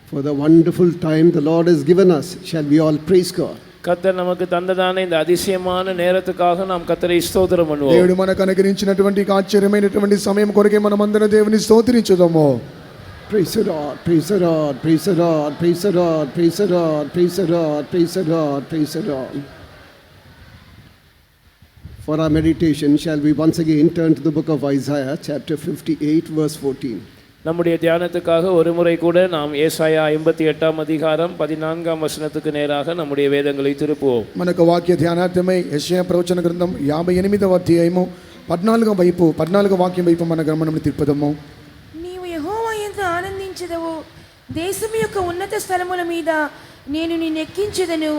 for the wonderful time the Lord has given us. Shall we all praise God? கர்த்தர் நமக்கு தந்ததான இந்த அதிசயமான நேரத்துக்காக நாம் கர்த்தரை ஸ்தோத்திரம் பண்ணுவோம். దేవుడు మనకు అనుగ్రహించినటువంటి ఆశ్చర్యమైనటువంటి సమయం కొరకే మనమందరం దేవుని స్తోత్రించుదాము. Praise the Lord, praise the Lord, praise the Lord, praise the Lord, praise the Lord, praise the Lord, praise the Lord, praise the Lord. For our meditation, shall we once again turn to the book of Isaiah, chapter 58, verse 14. நம்முடைய தியானத்துக்காக ஒரு முறை கூட நாம் ஏசாயா 58ஆம் அதிகாரம் 14ஆம் வசனத்துக்கு நேராக நம்முடைய வேதங்களை திருப்புவோம். మనకు వాక్య ధ్యానార్థమై యెషయా ప్రవచన గ్రంథం 58వ అధ్యాయము 14వ వాక్యం వైపు మన గమనం తిప్పుదాము. నీవు యెహోవా యందు ఆనందించెదవు, దేశము యొక్క ఉన్నత స్థలముల మీద నేను నిన్ను ఎక్కించెదను,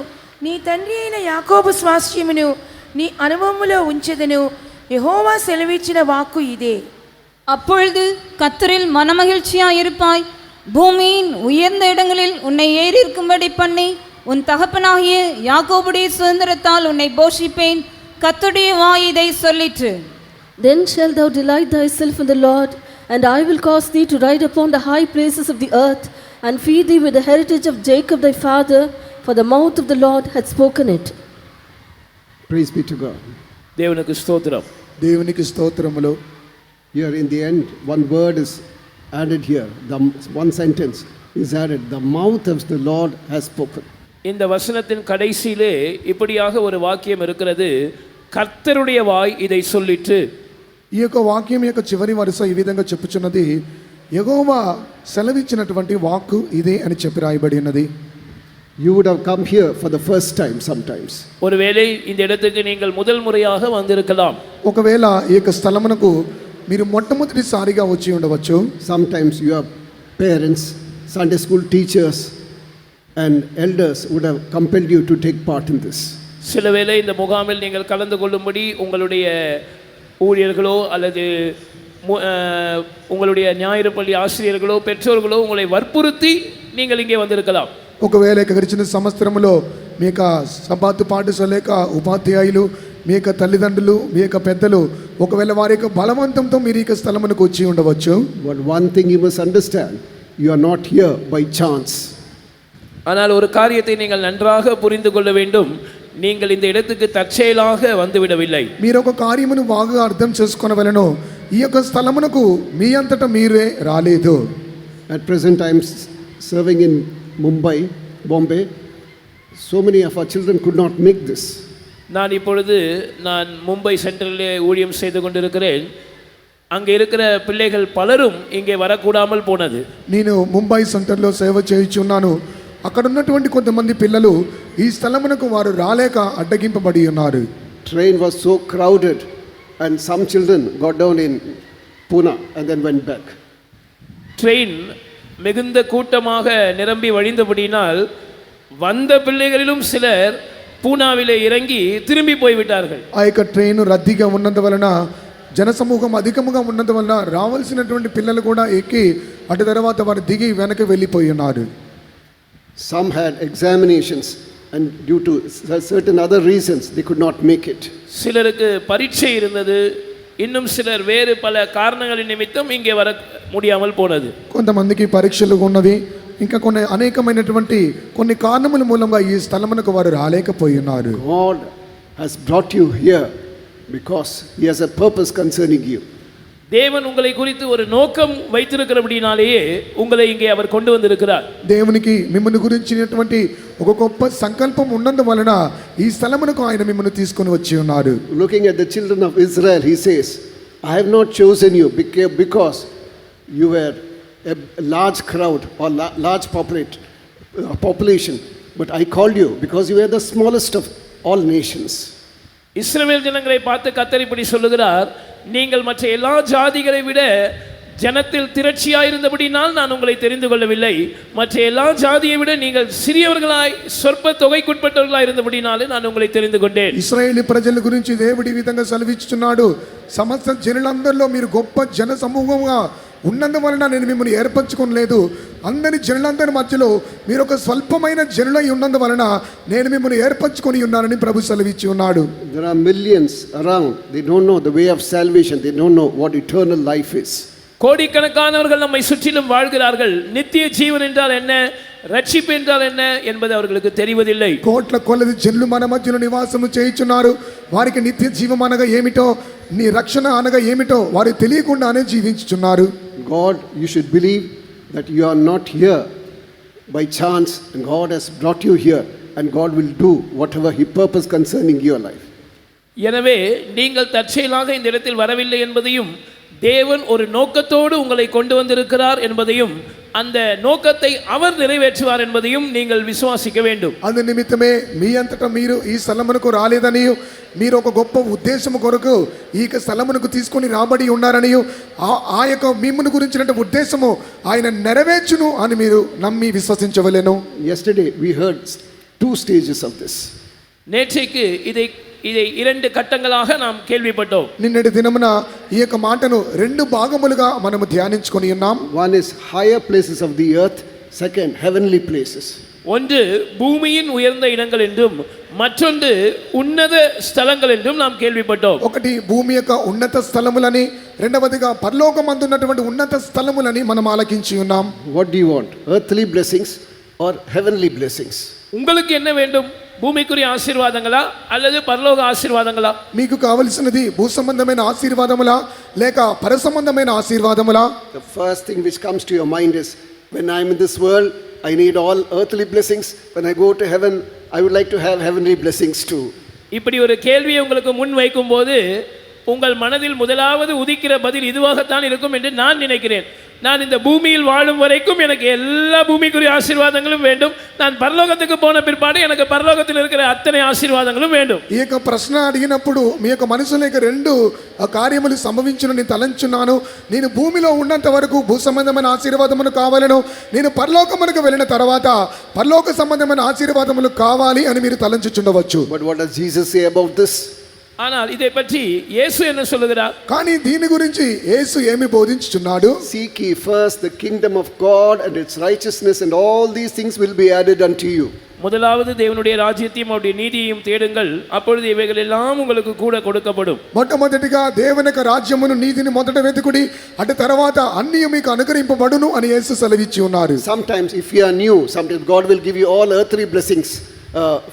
నీ తండ్రి అయిన యాకోబు స్వాస్థ్యమును నీ అనుభవములో ఉంచెదను. యెహోవా సెలవిచ్చిన వాక్కు ఇదే. அப்பொழுது கர்த்தரில் மனமகிழ்ச்சியாயிருப்பாய், பூமியின் உயர்ந்த இடங்களில் உன்னை ஏறியிருக்கும்படி பண்ணி உன் தகப்பனாகிய யாக்கோபுடைய சுதந்திரத்தால் உன்னை போஷிப்பேன். கர்த்தருடைய வாய் இதை சொல்லிற்று. Then shalt thou delight thyself in the Lord, and I will cause thee to ride upon the high places of the earth, and feed thee with the heritage of Jacob thy father, for the mouth of the Lord hath spoken it. Praise be to God. தேவனுக்கு ஸ்தோத்திரம். దేవునికి స్తోత్రములు. Here in the end, one word is added here. One sentence is added. The mouth of the Lord has spoken. இந்த வசனத்தின் கடைசியிலே இப்படியாக ஒரு வாக்கியம் இருக்கிறது, கர்த்தருடைய வாய் இதை சொல்லிற்று. ఈ యొక్క వాక్యం యొక్క చివరి వరుస ఈ విధంగా చెప్పుచున్నది, యెహోవా సెలవిచ్చినటువంటి వాక్కు ఇదే అని చెప్పి రాయబడి ఉన్నది. You would have come here for the first time sometimes. ஒருவேளை இந்த இடத்துக்கு நீங்கள் முதல் முறையாக வந்திருக்கலாம். ఒకవేళ ఈ యొక్క స్థలమునకు మీరు మొట్టమొదటిసారిగా వచ్చి ఉండవచ్చు. Sometimes your parents, Sunday school teachers and elders would have compelled you to take part in this. சில வேளை இந்த முகாமில் நீங்கள் கலந்து கொள்ளும்படி உங்களுடைய ஊழியர்களோ அல்லது உங்களுடைய ஞாயிறு பள்ளி ஆசிரியர்களோ பெற்றோர்களோ உங்களை வற்புறுத்தி நீங்கள் இங்கே வந்திருக்கலாம். ఒకవేళ గడిచిన సంవత్సరంలో మీ యొక్క సబాతు పాఠశాల యొక్క ఉపాధ్యాయులు, మీ యొక్క తల్లిదండ్రులు, మీ యొక్క పెద్దలు ఒకవేళ వారి యొక్క బలవంతంతో మీరు ఈ స్థలమునకు వచ్చి ఉండవచ్చు. But one thing you must understand, you are not here by chance. ஆனால் ஒரு காரியத்தை நீங்கள் நன்றாக புரிந்து கொள்ள வேண்டும், நீங்கள் இந்த இடத்துக்கு தற்செயலாக வந்துவிடவில்லை. మీరు ఒక కార్యమును బాగా అర్థం చేసుకొనవలెను. ఈ యొక్క స్థలమునకు మీ అంతటా మీరే రాలేదు. At present I am serving in Mumbai, Bombay. So many of our children could not make this. நான் இப்பொழுது மும்பை சென்ட்ரலிலே ஊழியம் செய்து கொண்டிருக்கிறேன். அங்கே இருக்கிற பிள்ளைகள் பலரும் இங்கே வரக்கூடாமல் போனது. నేను ముంబై సెంటర్లో సేవ చేయుచున్నాను. అక్కడ ఉన్నటువంటి కొంతమంది పిల్లలు ఈ స్థలమునకు వారు రాలేక అడ్డగింపబడి ఉన్నారు. Train was so crowded and some children got down in Pune and then went back. Train மிகுந்த கூட்டமாக நிரம்பி வழிந்தபடியினால் வந்த பிள்ளைகளிலும் சிலர் పూనావిலே ఇరంగి తిరిగి పోయివిட்டார்கள். ఆ యొక్క ట్రైన్ రద్దీగా ఉన్నందువలన జనసమూహం అధికముగా ఉన్నందువలన రావాల్సినటువంటి పిల్లలు కూడా ఎక్కి అటు తర్వాత వారు దిగి వెనక్కి వెళ్ళిపోయి ఉన్నారు. Some had examinations and due to certain other reasons they could not make it. சிலருக்கு பரீட்சை இருந்தது, இன்னும் சிலர் வேறு பல காரணங்களின் நிமித்தம் இங்கே வர முடியாமல் போனது. కొంతమందికి పరీక్షలు ఉన్నవి, ఇంకా కొన్ని అనేకమైనటువంటి కొన్ని కారణముల మూలంగా ఈ స్థలమునకు వారు రాలేకపోయి ఉన్నారు. God has brought you here because he has a purpose concerning you. தேவன் உங்களை குறித்து ஒரு நோக்கம் வைத்திருக்கிறபடினாலேயே உங்களை இங்கே அவர் கொண்டு வந்திருக்கிறார். దేవునికి మిమ్మల్ని గురించినటువంటి ఒక గొప్ప సంకల్పం ఉన్నందువలన ఈ స్థలమునకు ఆయన మిమ్మల్ని తీసుకొని వచ్చి ఉన్నారు. Looking at the children of Israel, he says, I have not chosen you because you were a large crowd or large population, but I called you because you were the smallest of all nations. இஸ்ரவேல் ஜனங்களை பார்த்து கர்த்தர் இப்படி சொல்லுகிறார், நீங்கள் மற்ற எல்லா ஜாதிகளை விட ஜனத்தில் திரட்சியாயிருந்தபடினால் நான் உங்களை தெரிந்து கொள்ளவில்லை, மற்ற எல்லா ஜாதியை விட நீங்கள் சிறியவர்களாய் சொற்ப தொகைக்குட்பட்டவர்களாய் இருந்தபடினாலே நான் உங்களை தெரிந்து கொண்டேன். ఇశ్రాయేలు ప్రజల గురించి దేవుడి విధంగా సెలవిస్తున్నాడు, సమస్త జనులందరిలో మీరు గొప్ప జన సమూహంగా ఉన్నందువలన నేను మిమ్మల్ని ఏర్పరచుకోలేదు. అందరి జనులందరి మధ్యలో మీరు ఒక స్వల్పమైన జనులై ఉన్నందువలన నేను మిమ్మల్ని ఏర్పరచుకొని ఉన్నానని ప్రభు సెలవిచ్చి ఉన్నాడు. There are millions around. They don't know the way of salvation. They don't know what eternal life is. கோடிக்கணக்கானவர்கள் நம்மை சுற்றிலும் வாழ்கிறார்கள். நித்திய ஜீவன் என்றால் என்ன, ரட்சிப்பு என்றால் என்ன என்பது அவர்களுக்கு தெரிவதில்லை. కోట్ల కొలది జనులు మన మధ్యలో నివాసము చేయుచున్నారు. వారికి నిత్య జీవం అనగా ఏమిటో, నీ రక్షణ అనగా ఏమిటో వారికి తెలియకుండానే జీవించుచున్నారు. God, you should believe that you are not here by chance, and God has brought you here, and God will do whatever He purpose concerning your life. எனவே நீங்கள் தற்செயலாக இந்த இடத்தில் வரவில்லை என்பதையும், தேவன் ஒரு நோக்கத்தோடு உங்களை கொண்டு வந்திருக்கிறார் என்பதையும், அந்த நோக்கத்தை அவர் நிறைவேற்றுவார் என்பதையும் நீங்கள் விசுவாசிக்க வேண்டும். అందు నిమిత్తమే మీ అంతటా మీరు ఈ స్థలమునకు రాలేదని, మీరు ఒక గొప్ప ఉద్దేశము కొరకు ఈ స్థలమునకు తీసుకొని రాబడి ఉన్నారని, ఆ యొక్క మిమ్మును గురించిన ఉద్దేశము ఆయన నెరవేర్చును అని మీరు నమ్మి విశ్వసించవలెను. Yesterday we heard 2 stages of this. நேற்றைக்கு இதை 2 கட்டங்களாக நாம் கேள்விப்பட்டோம். నిన్నటి దినమున ఈ యొక్క మాటను 2 భాగములుగా మనము ధ్యానించుకొని ఉన్నాం. One is higher places of the earth, second heavenly places. ஒன்று பூமியின் உயர்ந்த இடங்கள் என்றும், மற்றொன்று உன்னத ஸ்தலங்கள் என்றும் நாம் கேள்விப்பட்டோம். ఒకటి భూమి యొక్క ఉన్నత స్థలములని, రెండవదిగా పరలోకమందు ఉన్నటువంటి ఉన్నత స్థలములని మనం ఆలకించి ఉన్నాం. What do you want? Earthly blessings or heavenly blessings? உங்களுக்கு என்ன வேண்டும்? பூமிக்குரிய ஆசீர்வாதங்களா அல்லது பரலோக ஆசீர்வாதங்களா? మీకు కావలసినది భూ సంబంధమైన ఆశీర్వాదములా లేక పర సంబంధమైన ఆశీర్వాదములా? The first thing which comes to your mind is, when I am in this world, I need all earthly blessings. When I go to heaven, I would like to have heavenly blessings too. இப்படி ஒரு கேள்வியை உங்களுக்கு முன் வைக்கும்போது உங்கள் மனதில் முதலாவது உதிக்கிற பதில் இதுவாகத்தான் இருக்கும் என்று நான் நினைக்கிறேன். நான் இந்த பூமியில் வாழும் வரைக்கும் எனக்கு எல்லா பூமிக்குரிய ஆசீர்வாதங்களும் வேண்டும். நான் பரலோகத்துக்கு போன பிற்பாடு எனக்கு பரலோகத்தில் இருக்கிற அத்தனை ஆசீர்வாதங்களும் வேண்டும். ఈ యొక్క ప్రశ్న అడిగినప్పుడు మీ యొక్క మనసులో ఇక 2 కార్యములు సంభవించునని తలంచున్నాను. నేను భూమిలో ఉన్నంత వరకు భూ సంబంధమైన ఆశీర్వాదములు కావాలను, నేను పరలోకమునకు వెళ్ళిన తర్వాత పరలోక సంబంధమైన ఆశీర్వాదములు కావాలి అని మీరు తలంచుచుండవచ్చు. But what does Jesus say about this? ஆனால் இதை பற்றி இயேசு என்ன சொல்லுகிறார்? కానీ దీని గురించి యేసు ఏమి బోధించుచున్నాడు? Seek ye first the kingdom of God and its righteousness, and all these things will be added unto you. முதலாவது தேவனுடைய ராஜ்யத்தையும் அவருடைய நீதியையும் தேடுங்கள், அப்பொழுது இவைகள் எல்லாம் உங்களுக்கு கூட கொடுக்கப்படும். మొట్టమొదటిగా దేవుని యొక్క రాజ్యమును నీతిని మొదట వెతుకుడి, అటు తర్వాత అన్నీ మీకు అనుగ్రహింపబడును అని యేసు సెలవిచ్చి ఉన్నారు. Sometimes if you are new, sometimes God will give you all earthly blessings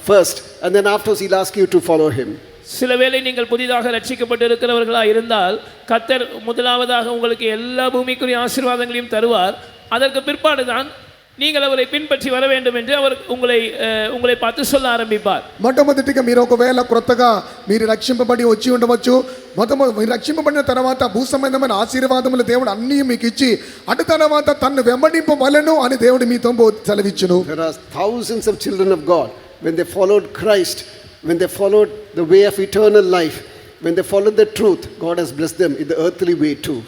first, and then afterwards He'll ask you to follow Him. சில வேளை நீங்கள் புதிதாக ரட்சிக்கப்பட்டு இருக்கிறவர்களாக இருந்தால் கர்த்தர் முதலாவதாக உங்களுக்கு எல்லா பூமிக்குரிய ஆசீர்வாதங்களையும் தருவார். அதற்கு பிற்பாடுதான் நீங்கள் அவரை பின்பற்றி வர வேண்டும் என்று அவர் உங்களை பார்த்து சொல்ல ஆரம்பிப்பார். మొట్టమొదటిగా మీరు ఒకవేళ క్రొత్తగా మీరు రక్షింపబడి వచ్చి ఉండవచ్చు. మీరు రక్షింపబడిన తర్వాత భూ సంబంధమైన ఆశీర్వాదములు దేవుడు అన్నీ మీకు ఇచ్చి అటు తర్వాత తన్ను వెంబడింపవలెను అని దేవుడు మీతో సెలవిచ్చును. There are thousands of children of God, when they followed Christ, when they followed the way of eternal life, when they followed the truth, God has blessed them in the earthly way too.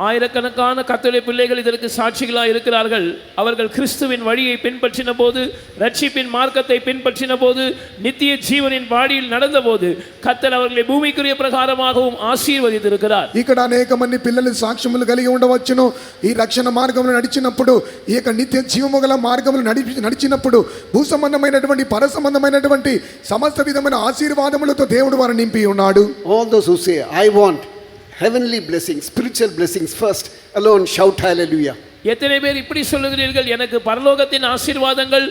ஆயிரக்கணக்கான கர்த்தருடைய பிள்ளைகள் இதற்கு சாட்சிகளாக இருக்கிறார்கள். அவர்கள் கிறிஸ்துவின் வழியை பின்பற்றின போது, ரட்சிப்பின் மார்க்கத்தை பின்பற்றின போது, நித்திய ஜீவனின் வாடியில் நடந்தபோது கர்த்தர் அவர்களை பூமிக்குரிய பிரகாரமாகவும் ఆశీర్వదించిருக்கிறார். ఇక్కడ అనేక మంది పిల్లలు సాక్ష్యములు కలిగి ఉండవచ్చును. ఈ రక్షణ మార్గములు నడిచినప్పుడు, ఈ యొక్క నిత్య జీవము గల మార్గములు నడిచినప్పుడు భూ సంబంధమైనటువంటి పర సంబంధమైనటువంటి సమస్త విధమైన ఆశీర్వాదములతో దేవుడు వారిని నింపి ఉన్నాడు. All those who say, I want heavenly blessings, spiritual blessings first, alone shout hallelujah. எத்தனை பேர் இப்படி சொல்லுகிறீர்கள்? எனக்கு பரலோகத்தின் ஆசீர்வாதங்கள்,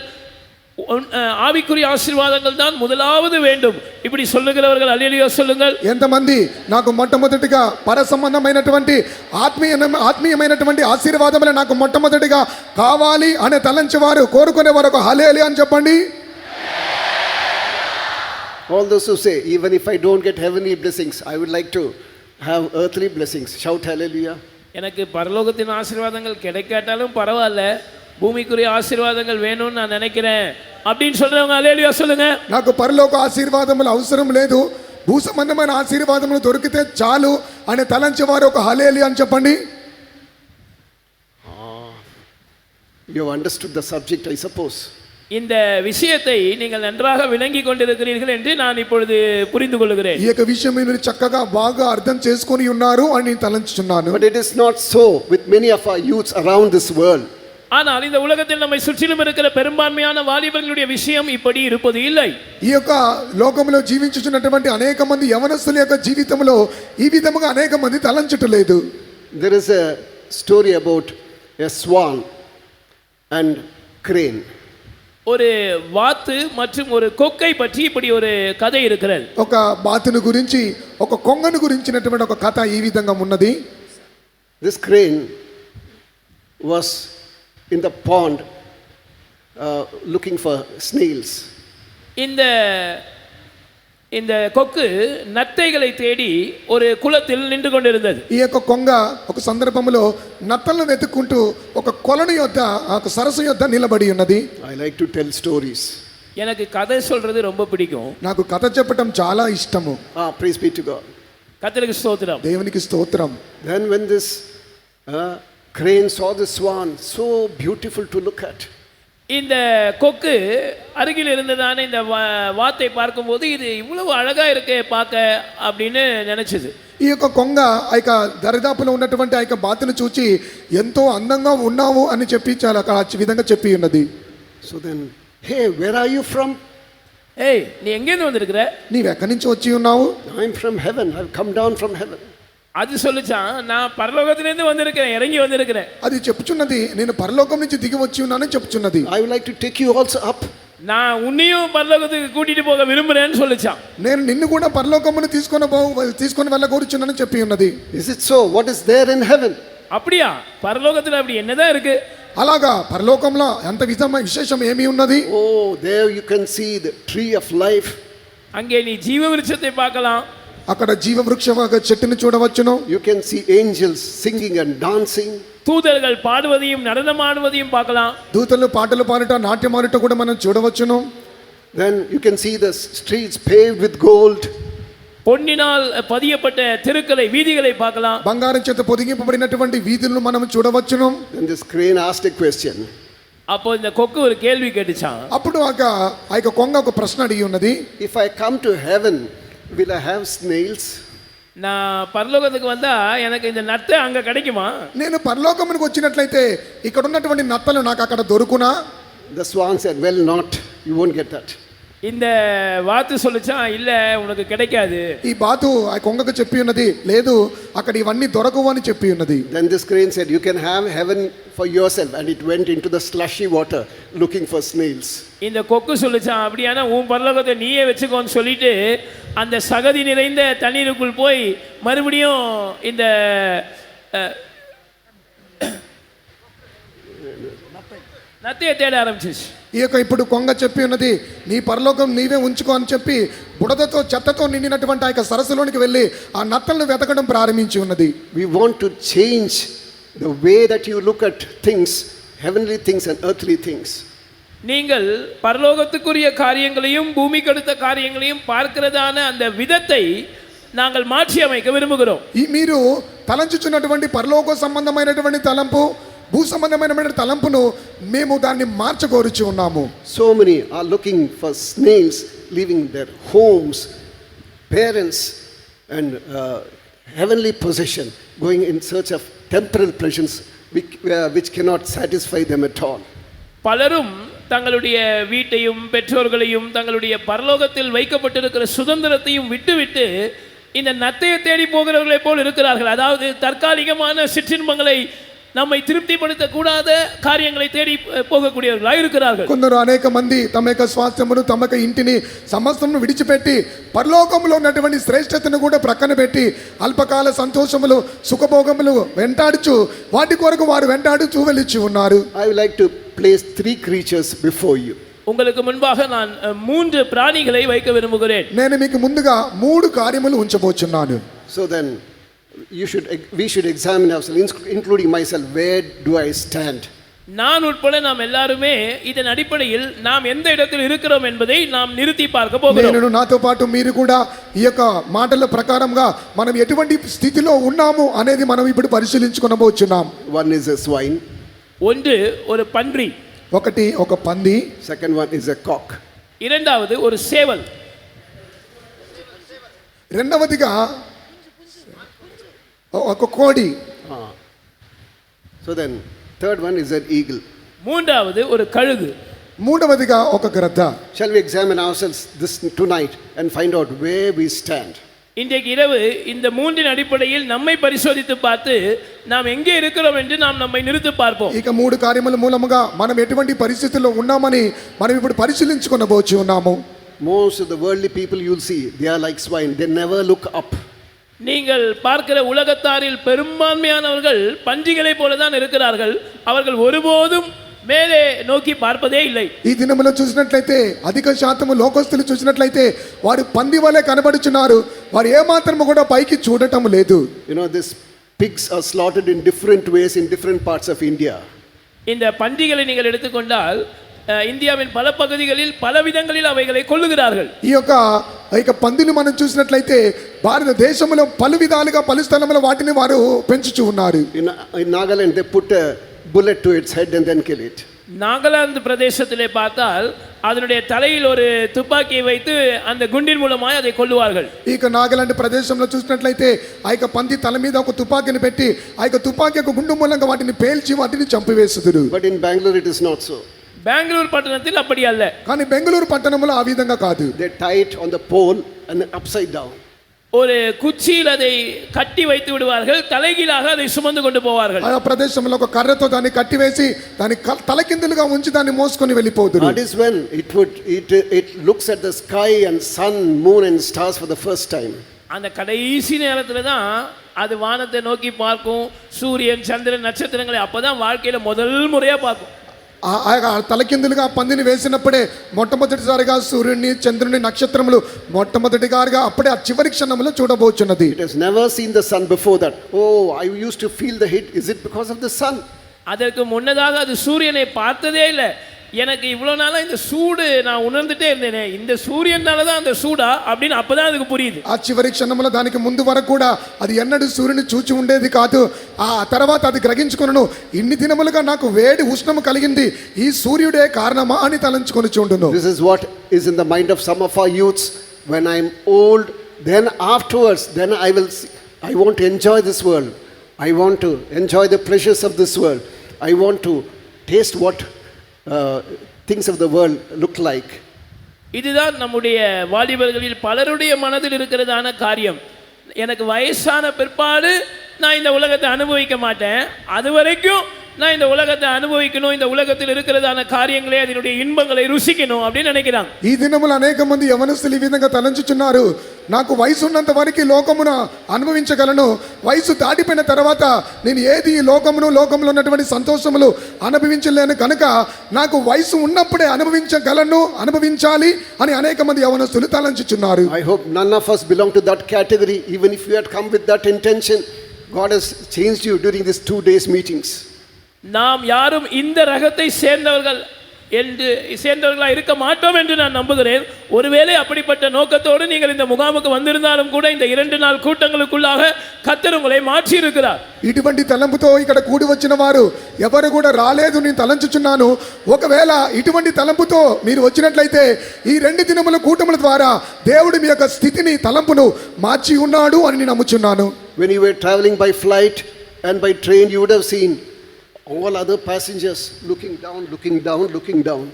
ஆவிக்குரிய ஆசீர்வாதங்கள் தான் முதலாவது வேண்டும். இப்படி சொல்லுகிறவர்கள் அல்லேலூயா சொல்லுங்கள். ఎంతమంది నాకు మొట్టమొదటిగా పర సంబంధమైనటువంటి ఆత్మీయమైనటువంటి ఆశీర్వాదములు నాకు మొట్టమొదటిగా కావాలి అనే తలంచేవారు, కోరుకునేవారు ఒక హల్లెలూయా అని చెప్పండి. All those who say, even if I don't get heavenly blessings, I would like to have earthly blessings, shout hallelujah. எனக்கு பரலோகத்தின் ஆசீர்வாதங்கள் கிடைக்காட்டாலும் பரவாயில்ல, பூமிக்குரிய ஆசீர்வாதங்கள் வேணும்னு நான் நினைக்கிறேன் அப்படின்னு சொல்றவங்க அல்லேலூயா சொல்லுங்க. నాకు పరలోక ఆశీర్వాదములు అవసరం లేదు, భూ సంబంధమైన ఆశీర్వాదములు దొరికితే చాలు అనే తలంచేవారు ఒక హల్లెలూయా అని చెప్పండి. You have understood the subject, I suppose. இந்த விஷயத்தை நீங்கள் நன்றாக விளங்கி கொண்டிருக்கிறீர்கள் என்று நான் இப்பொழுது புரிந்து கொள்கிறேன். ఈ యొక్క విషయం మీరు చక్కగా బాగా అర్థం చేసుకొని ఉన్నారు అని తలంచుచున్నాను. But it is not so with many of our youths around this world. ஆனால் இந்த உலகத்தில் நம்மை சுற்றிலும் இருக்கிற பெரும்பான்மையான வாலிபர்களுடைய விஷயம் இப்படி இருப்பது இல்லை. ఈ యొక్క లోకంలో జీవించుచున్నటువంటి అనేక మంది యవనస్తుల యొక్క జీవితంలో ఈ విధముగా అనేక మంది తలంచటలేదు. there is a story about a swan and crane. ஒரு வாத்து மற்றும் ஒரு கொக்கை பற்றி இப்படி ஒரு கதை இருக்கிறது. ఒక బాతును గురించి ఒక కొంగను గురించినటువంటి ఒక కథ ఈ విధంగా ఉన్నది. This crane was in the pond looking for snails. இந்த இந்த கொக்கு நத்தைகளை தேடி ஒரு குளத்தில் நின்று கொண்டிருந்தது. ఈ యొక్క కొంగ ఒక సందర్భంలో నత్తలను వెతుక్కుంటూ ఒక కొలను యొద్ద ఒక సరస్సు యొద్ద నిలబడి ఉన్నది. I like to tell stories. எனக்கு கதை சொல்றது ரொம்ப பிடிக்கும். నాకు కథ చెప్పటం చాలా ఇష్టము. Praise be to God. கர்த்தருக்கு ஸ்தோத்திரம். దేవునికి స్తోత్రం. Then when this crane saw the swan, so beautiful to look at. இந்த கொக்கு அருகில் இருந்ததான இந்த வாத்தை பார்க்கும்போது இது இவ்வளவு அழகா இருக்கே பார்க்க அப்படின்னு நினைச்சது. ఈ యొక్క కొంగ ఆ యొక్క దరిదాపులో ఉన్నటువంటి ఆ యొక్క బాతును చూచి ఎంతో అందంగా ఉన్నావు అని చెప్పి చాలా ఆ విధంగా చెప్పి ఉన్నది. So then, hey, where are you from? ஏய் நீ எங்கேருந்து வந்திருக்கிற? నీవు ఎక్కడి నుంచి వచ్చి ఉన్నావు? I'm from heaven. I've come down from heaven. அது சொல்லுச்சான் நான் பரலோகத்திலிருந்து வந்திருக்கிறேன், இறங்கி வந்திருக்கிறேன். అది చెప్పుచున్నది నేను పరలోకం నుంచి దిగి వచ్చి ఉన్నానని చెప్పుచున్నది. I would like to take you also up. நான் உன்னையும் பரலோகத்துக்கு கூட்டிட்டு போக விரும்புறேன்னு சொல்லுச்சான். నేను నిన్ను కూడా పరలోకమును తీసుకొని వెళ్ళగోరుచున్నానని చెప్పి ఉన్నది. Is it so? What is there in heaven? அப்படியா? பரலோகத்துல அப்படி என்னதான் இருக்கு? అలాగా పరలోకంలో ఎంత విశేషం ఏమి ఉన్నది? Oh, there you can see the tree of life. அங்கே நீ ஜீவ விருட்சத்தை பார்க்கலாம். అక్కడ జీవ వృక్ష చెట్టును చూడవచ్చును. You can see angels singing and dancing. தூதர்கள் பாடுவதையும் நடனமாடுவதையும் பார்க்கலாம். దూతలు పాటలు పాడట నాట్యం ఆడట కూడా మనం చూడవచ్చును. Then you can see the streets paved with gold. பொன்னினால் பதியப்பட்ட தெருக்களை வீதிகளை பார்க்கலாம். బంగారం చేత పొదిగింపబడినటువంటి వీధులను మనం చూడవచ్చును. Then this crane asked a question. அப்போ இந்த கொக்கு ஒரு கேள்வி கேட்டுச்சான். అప్పుడు ఆ యొక్క కొంగ ఒక ప్రశ్న అడిగి ఉన్నది. If I come to heaven, will I have snails? நான் பரலோகத்துக்கு வந்தா எனக்கு இந்த நத்தை அங்க கிடைக்குமா? నేను పరలోకమునకు వచ్చినట్లయితే ఇక్కడ ఉన్నటువంటి నత్తలు నాకు అక్కడ దొరుకునా? The swan said, well, not. You won't get that. இந்த வாத்து சொல்லுச்சான் இல்ல உனக்கு கிடைக்காது. ఈ బాతు ఆ కొంగకు చెప్పి ఉన్నది లేదు అక్కడ ఇవన్నీ దొరకవు అని చెప్పి ఉన్నది. Then this crane said, you can have heaven for yourself. And it went into the slushy water looking for snails. இந்த கொக்கு சொல்லுச்சான் அப்படியானா உன் பரலோகத்தை நீயே வச்சுக்கோன்னு சொல்லிட்டு அந்த சகதி நிறைந்த தண்ணீருக்குள் போய் மறுபடியும் இந்த நத்தையை தேட ஆரம்பிச்சிச்சு. ఈ యొక్క ఇప్పుడు కొంగ చెప్పి ఉన్నది నీ పరలోకం నీవే ఉంచుకో అని చెప్పి బుడదతో చెత్తతో నిండినటువంటి ఆ యొక్క సరస్సులోనికి వెళ్ళి ఆ నత్తలను వెతకడం ప్రారంభించి ఉన్నది. We want to change the way that you look at things, heavenly things and earthly things. நீங்கள் பரலோகத்துக்குரிய காரியங்களையும் பூமிக்கு அடுத்த காரியங்களையும் பார்க்கிறதான அந்த விதத்தை நாங்கள் மாற்றி அமைக்க விரும்புகிறோம். ఈ మీరు తలంచుచున్నటువంటి పరలోక సంబంధమైనటువంటి తలంపు భూ సంబంధమైన తలంపును మేము దాన్ని మార్చగోరుచు ఉన్నాము. So many are looking for snails, leaving their homes, parents and heavenly possession, going in search of temporal pleasures which cannot satisfy them at all. பலரும் தங்களுடைய வீட்டையும் பெற்றோர்களையும் தங்களுடைய பரலோகத்தில் வைக்கப்பட்டிருக்கிற சுதந்திரத்தையும் விட்டுவிட்டு இந்த நத்தையை தேடி போகிறவர்களைப் போல் இருக்கிறார்கள். அதாவது தற்காலிகமான சிற்றின்பங்களை நம்மை திருப்திப்படுத்த கூடாத காரியங்களை தேடி போகக்கூடியவர்களாக இருக்கிறார்கள். కొందరు అనేక మంది తమ యొక్క స్వాస్థ్యమును తమ యొక్క ఇంటిని సమస్తమును విడిచిపెట్టి పరలోకములో ఉన్నటువంటి శ్రేష్టతను కూడా ప్రక్కన పెట్టి అల్పకాల సంతోషములు సుఖభోగములు వెంటాడుచు వాటి కొరకు వారు వెంటాడుచూ వెళ్ళిచి ఉన్నారు. I would like to place 3 creatures before you. உங்களுக்கு முன்பாக நான் 3 பிராணிகளை வைக்க விரும்புகிறேன். నేను మీకు ముందుగా 3 కార్యములు ఉంచబోచున్నాను. So then we should examine ourselves, including myself. Where do I stand? நான் உட்பட நாம் எல்லாருமே இதன் அடிப்படையில் நாம் எந்த இடத்தில் இருக்கிறோம் என்பதை நாம் நிறுத்தி பார்க்க போகிறோம். నేను నాతో పాటు మీరు కూడా ఈ యొక్క మాటల ప్రకారంగా మనం ఎటువంటి స్థితిలో ఉన్నాము అనేది మనం ఇప్పుడు పరిశీలించుకొనబోచున్నాం. One is a swine. ஒன்று ஒரு பன்றி. ఒకటి ఒక పంది. Second one is a cock. இரண்டாவது ஒரு சேவல். రెండవదిగా ఒక కోడి. So then third one is an eagle. மூன்றாவது ஒரு கழுகு. మూడవదిగా ఒక గ్రద్ద. Shall we examine ourselves this tonight and find out where we stand? இன்றைக்கு இரவு இந்த மூன்றின் அடிப்படையில் நம்மை பரிசோதித்து பார்த்து நாம் எங்கே இருக்கிறோம் என்று நாம் நம்மை நிறுத்தி பார்ப்போம். ఇక మూడు కార్యముల మూలముగా మనం ఎటువంటి పరిస్థితుల్లో ఉన్నామని మనం ఇప్పుడు పరిశీలించుకొనబోచి ఉన్నాము. Most of the worldly people you'll see, they are like swine. They never look up. நீங்கள் பார்க்கிற உலகத்தாரில் பெரும்பான்மையானவர்கள் பன்றிகளை போல தான் இருக்கிறார்கள். அவர்கள் ஒருபோதும் மேலே நோக்கி பார்ப்பதே இல்லை. ఈ దినములో చూసినట్లయితే అధిక శాతము లోకస్తులు చూసినట్లయితే వారు పంది వలె కనబడుచున్నారు. వారు ఏమాత్రము కూడా పైకి చూడటం లేదు. You know, these pigs are slaughtered in different ways in different parts of India. இந்த பன்றிகளை நீங்கள் எடுத்துக்கொண்டால் இந்தியாவின் பல பகுதிகளில் பல விதங்களில் அவைகளை கொல்லுகிறார்கள். ఈ యొక్క పందిని మనం చూసినట్లయితే భారతదేశంలో పలు విధాలుగా పలు స్థలములో వాటిని వారు పెంచుచూ ఉన్నారు. In Nagaland, they put a bullet to its head and then kill it. Nagaland பிரதேசத்திலே பார்த்தால் அதனுடைய தலையில் ஒரு துப்பாக்கியை வைத்து அந்த குண்டின் மூலமாய் அதை கொல்லுவார்கள். ఇక నాగాలాండ్ ప్రదేశంలో చూసినట్లయితే ఆ యొక్క పంది తల మీద ఒక తుపాకీని పెట్టి ఆ యొక్క తుపాకీ యొక్క గుండు మూలంగా వాటిని పేల్చి వాటిని చంపివేస్తున్నారు. But in Bangalore, it is not so. Bangalore பட்டணத்தில் அப்படி அல்ல. కానీ బెంగళూరు పట్టణంలో ఆ విధంగా కాదు. They tie it on the pole and then upside down. ஒரு குச்சியில் அதை கட்டி வைத்து விடுவார்கள், தலைகீழாக அதை சுமந்து கொண்டு போவார்கள். ఆ ప్రదేశంలో ఒక కర్రతో దాన్ని కట్టివేసి దాన్ని తలకిందులుగా ఉంచి దాన్ని మోసుకొని వెళ్ళిపోతురు. That is when it looks at the sky and sun, moon and stars for the first time. அந்த கடைசி நேரத்துல தான் அது வானத்தை நோக்கி பார்க்கும், சூரியன் சந்திரன் நட்சத்திரங்களை அப்பதான் வாழ்க்கையில முதல் முறையா பார்க்கும். తలకిందులుగా పందిని వేసినప్పుడే మొట్టమొదటిసారిగా సూర్యుడిని చంద్రుని నక్షత్రములు మొట్టమొదటిగా అప్పుడే ఆ చివరి క్షణంలో చూడబోచున్నది. It has never seen the sun before that. Oh, I used to feel the heat. Is it because of the sun? அதற்கு முன்னதாக அது சூரியனை பார்த்ததே இல்லை. எனக்கு இவ்வளோ நாளாக இந்த சூடு நான் உணர்ந்துட்டே இருந்தேனே, இந்த சூரியனால தான் அந்த சூடா அப்படின்னு அப்பதான் அதுக்கு புரியுது. ఆ చివరి క్షణంలో దానికి ముందు వరకు కూడా అది ఎన్నడూ సూర్యుని చూచి ఉండేది కాదు. ఆ తర్వాత అది గ్రహించుకొనును, ఇన్ని దినములుగా నాకు వేడి ఉష్ణము కలిగింది, ఈ సూర్యుడే కారణమా అని తలంచుకొని చూడును. This is what is in the mind of some of our youths. When I am old, then afterwards, then I want to enjoy this world. I want to enjoy the pleasures of this world. I want to taste what things of the world look like. இதுதான் நம்முடைய வாலிபர்களில் பலருடைய மனதில் இருக்கிறதான காரியம். எனக்கு வயசான பிற்பாடு நான் இந்த உலகத்தை அனுபவிக்க மாட்டேன், அது வரைக்கும் நான் இந்த உலகத்தை அனுபவிக்கணும், இந்த உலகத்தில் இருக்கிறதான காரியங்களே அதனுடைய இன்பங்களை ருசிக்கணும் அப்படின்னு நினைக்கிறாங்க. ఈ దినములు అనేక మంది యవనస్తులు ఈ విధంగా తలంచుచున్నారు. నాకు వయసు ఉన్నంత వరకు లోకమును అనుభవించగలను, వయసు దాటిపోయిన తర్వాత నేను ఏది ఈ లోకంలో ఉన్నటువంటి సంతోషములు అనుభవించలేను కనుక నాకు వయసు ఉన్నప్పుడే అనుభవించాలి అని అనేక మంది యవనస్తులు తలంచుచున్నారు. I hope none of us belong to that category. Even if you had come with that intention, God has changed you during these 2 days meetings. நாம் யாரும் இந்த ரகத்தை சேர்ந்தவர்களாக இருக்க மாட்டோம் என்று நான் நம்புகிறேன். ஒருவேளை அப்படிப்பட்ட நோக்கத்தோடு நீங்கள் இந்த முகாமுக்கு வந்திருந்தாலும் கூட இந்த 2 நாள் கூட்டங்களுக்குள்ளாக கர்த்தர் உங்களை மாற்றி இருக்கிறார். ఇటువంటి తలంపుతో ఇక్కడ కూడి వచ్చిన వారు ఎవరు కూడా రాలేదు నేను తలంచుచున్నాను. ఒకవేళ ఇటువంటి తలంపుతో మీరు వచ్చినట్లయితే ఈ 2 దినముల కూటముల ద్వారా దేవుడు మీ యొక్క స్థితిని తలంపును మార్చి ఉన్నాడు అని నేను నమ్ముచున్నాను. When you were traveling by flight and by train, you would have seen all other passengers looking down.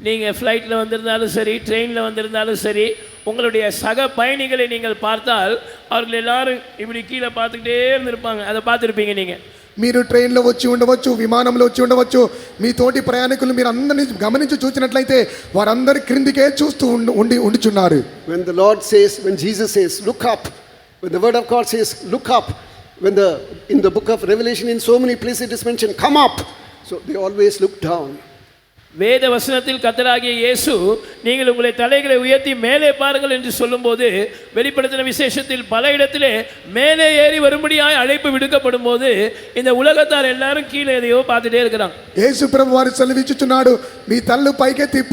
நீங்கள் ஃப்ளைட்டில் வந்திருந்தாலும் சரி, ட்ரெயினில் வந்திருந்தாலும் சரி, உங்களுடைய சக பயணிகளை நீங்கள் பார்த்தால் அவர்கள் எல்லாரும் இப்படி கீழே பார்த்துக்கிட்டே இருந்திருப்பாங்க. அதை பார்த்துருப்பீங்க நீங்கள். మీరు ట్రైన్లో వచ్చి ఉండవచ్చు, విమానంలో వచ్చి ఉండవచ్చు, మీ తోటి ప్రయాణికులు మీరు అందరినీ గమనించి చూసినట్లయితే వారందరి క్రిందికే చూస్తూ ఉండుచున్నారు. When Jesus says look up, when the word of God says look up, in the book of Revelation in so many places it is mentioned come up, so they always look down. வேத வசனத்தில் கர்த்தராகிய இயேசு நீங்கள் உங்களை தலைகளை உயர்த்தி மேலே பாருங்கள் என்று சொல்லும்போது, வெளிப்படுத்தின விசேஷத்தில் பல இடத்திலே மேலே ஏறி வரும்படியாய் அழைப்பு விடுக்கப்படும் போது இந்த உலகத்தார் எல்லாரும் கீழே எதையோ பார்த்துட்டே இருக்கிறாங்க. యేసు ప్రభు వారు సెలవిచ్చుచున్నాడు, మీ తల్లు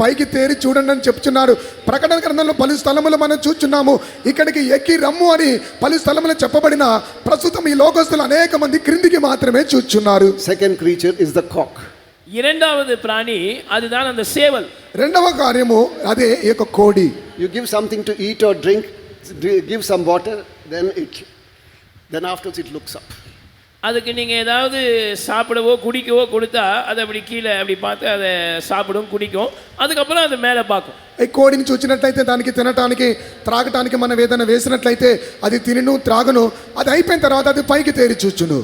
పైకి తేరి చూడండి అని చెప్తున్నాడు. ప్రకటన గ్రంథంలో పలు స్థలములు మనం చూస్తున్నాము, ఇక్కడికి ఎక్కి రమ్ము అని పలు స్థలములు చెప్పబడిన ప్రస్తుతం ఈ లోకస్తులు అనేక మంది క్రిందికి మాత్రమే చూస్తున్నారు. Second creature is the cock. இரண்டாவது பிராணி அதுதான் அந்த சேவல். రెండవ కార్యము అదే ఈ యొక్క కోడి. You give something to eat or drink, give some water, then afterwards it looks up. அதுக்கு நீங்கள் ஏதாவது சாப்பிடவோ குடிக்கவோ கொடுத்தா அது அப்படி கீழே அப்படி பார்த்து அதை சாப்பிடும் குடிக்கும், அதுக்கப்புறம் அது மேலே பார்க்கும். ఈ కోడిని చూచినట్లయితే దానికి తినటానికి త్రాగటానికి మనం ఏదైనా వేసినట్లయితే అది తినును త్రాగును, అది అయిపోయిన తర్వాత అది పైకి తేరి చూచును.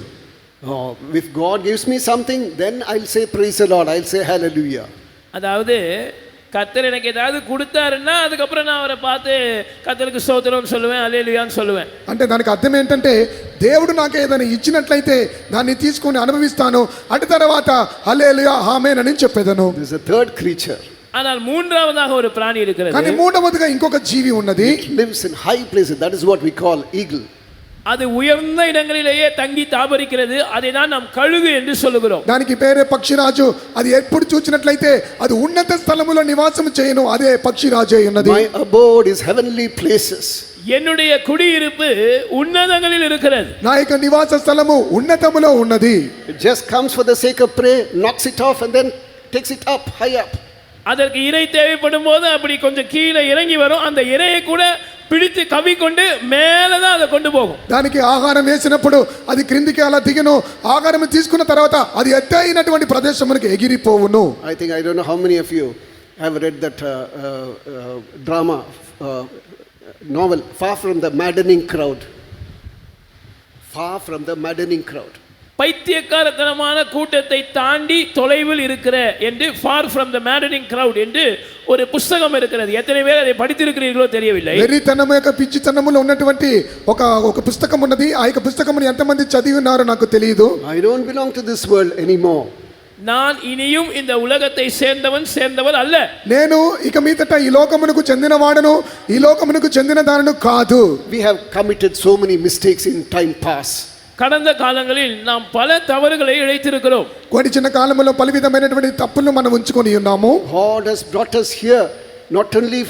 Oh, if God gives me something, then I'll say praise the Lord, I'll say hallelujah. அதாவது கர்த்தர் எனக்கு ஏதாவது கொடுத்தாருன்னா அதுக்கப்புறம் நான் அவரை பார்த்து கர்த்தருக்கு ஸ்தோத்திரம்னு சொல்லுவேன், அல்லேலூயான்னு சொல்லுவேன். అంటే దానికి అర్థం ఏంటంటే దేవుడు నాకు ఏదైనా ఇచ్చినట్లయితే దాన్ని తీసుకొని అనుభవిస్తాను, అటు తర్వాత హల్లెలూయా ఆమేన్ అని చెప్పేదను. There's a third creature. ஆனால் மூன்றாவதாக ஒரு பிராணி இருக்கிறது. కానీ మూడవదిగా ఇంకొక జీవి ఉన్నది. It lives in high places. That is what we call eagle. அது உயர்ந்த இடங்களிலேயே தங்கி தாபரிக்கிறது, அதை தான் நாம் கழுகு என்று சொல்லுகிறோம். దానికి పేరే పక్షిరాజు. అది ఎప్పుడు చూచినట్లయితే అది ఉన్నత స్థలములో నివాసం చేయను, అదే పక్షిరాజే ఉన్నది. My abode is heavenly places. என்னுடைய குடியிருப்பு உன்னதங்களில் இருக்கிறது. నా యొక్క నివాస స్థలము ఉన్నతములో ఉన్నది. It just comes for the sake of prayer, knocks it off and then takes it up, high up. அதற்கு இறை தேவைப்படும் போது அப்படி கொஞ்சம் கீழே இறங்கி வரும், அந்த இறையை கூட பிடித்து கவிக்கொண்டு மேலே தான் அதை கொண்டு போகும். దానికి ఆహారం వేసినప్పుడు అది క్రిందికి అలా దిగను, ఆహారం తీసుకున్న తర్వాత అది ఎత్తైనటువంటి ప్రదేశమునకు ఎగిరిపోవును. I think I don't know how many of you have read that drama, novel, Far from the Maddening Crowd. Far from the maddening crowd. பைத்தியக்காரத்தனமான கூட்டத்தை தாண்டி தொலைவில் இருக்கிற என்று ஃபார் ஃப்ரம் த மேடனிங் கிரவுட் என்று ஒரு புஸ்தகம் இருக்கிறது. எத்தனை பேர் அதை படித்திருக்கிறீர்களோ தெரியவில்லை. వెర్రితనము యొక్క పిచ్చితనములో ఉన్నటువంటి ఒక పుస్తకం ఉన్నది. ఆ యొక్క పుస్తకమును ఎంతమంది చదివి ఉన్నారో నాకు తెలియదు. I don't belong to this world anymore. நான் இனியும் இந்த உலகத்தை சேர்ந்தவன் அல்ல. నేను ఇక మీదట ఈ లోకమునకు చెందినవాడను, ఈ లోకమునకు చెందిన దానను కాదు. We have committed so many mistakes in time past. கடந்த காலங்களில் நாம் பல தவறுகளை இழைத்திருக்கிறோம். గడిచిన కాలంలో పలు విధమైనటువంటి తప్పులను మనం ఉంచుకొని ఉన్నాము. God has brought us here not only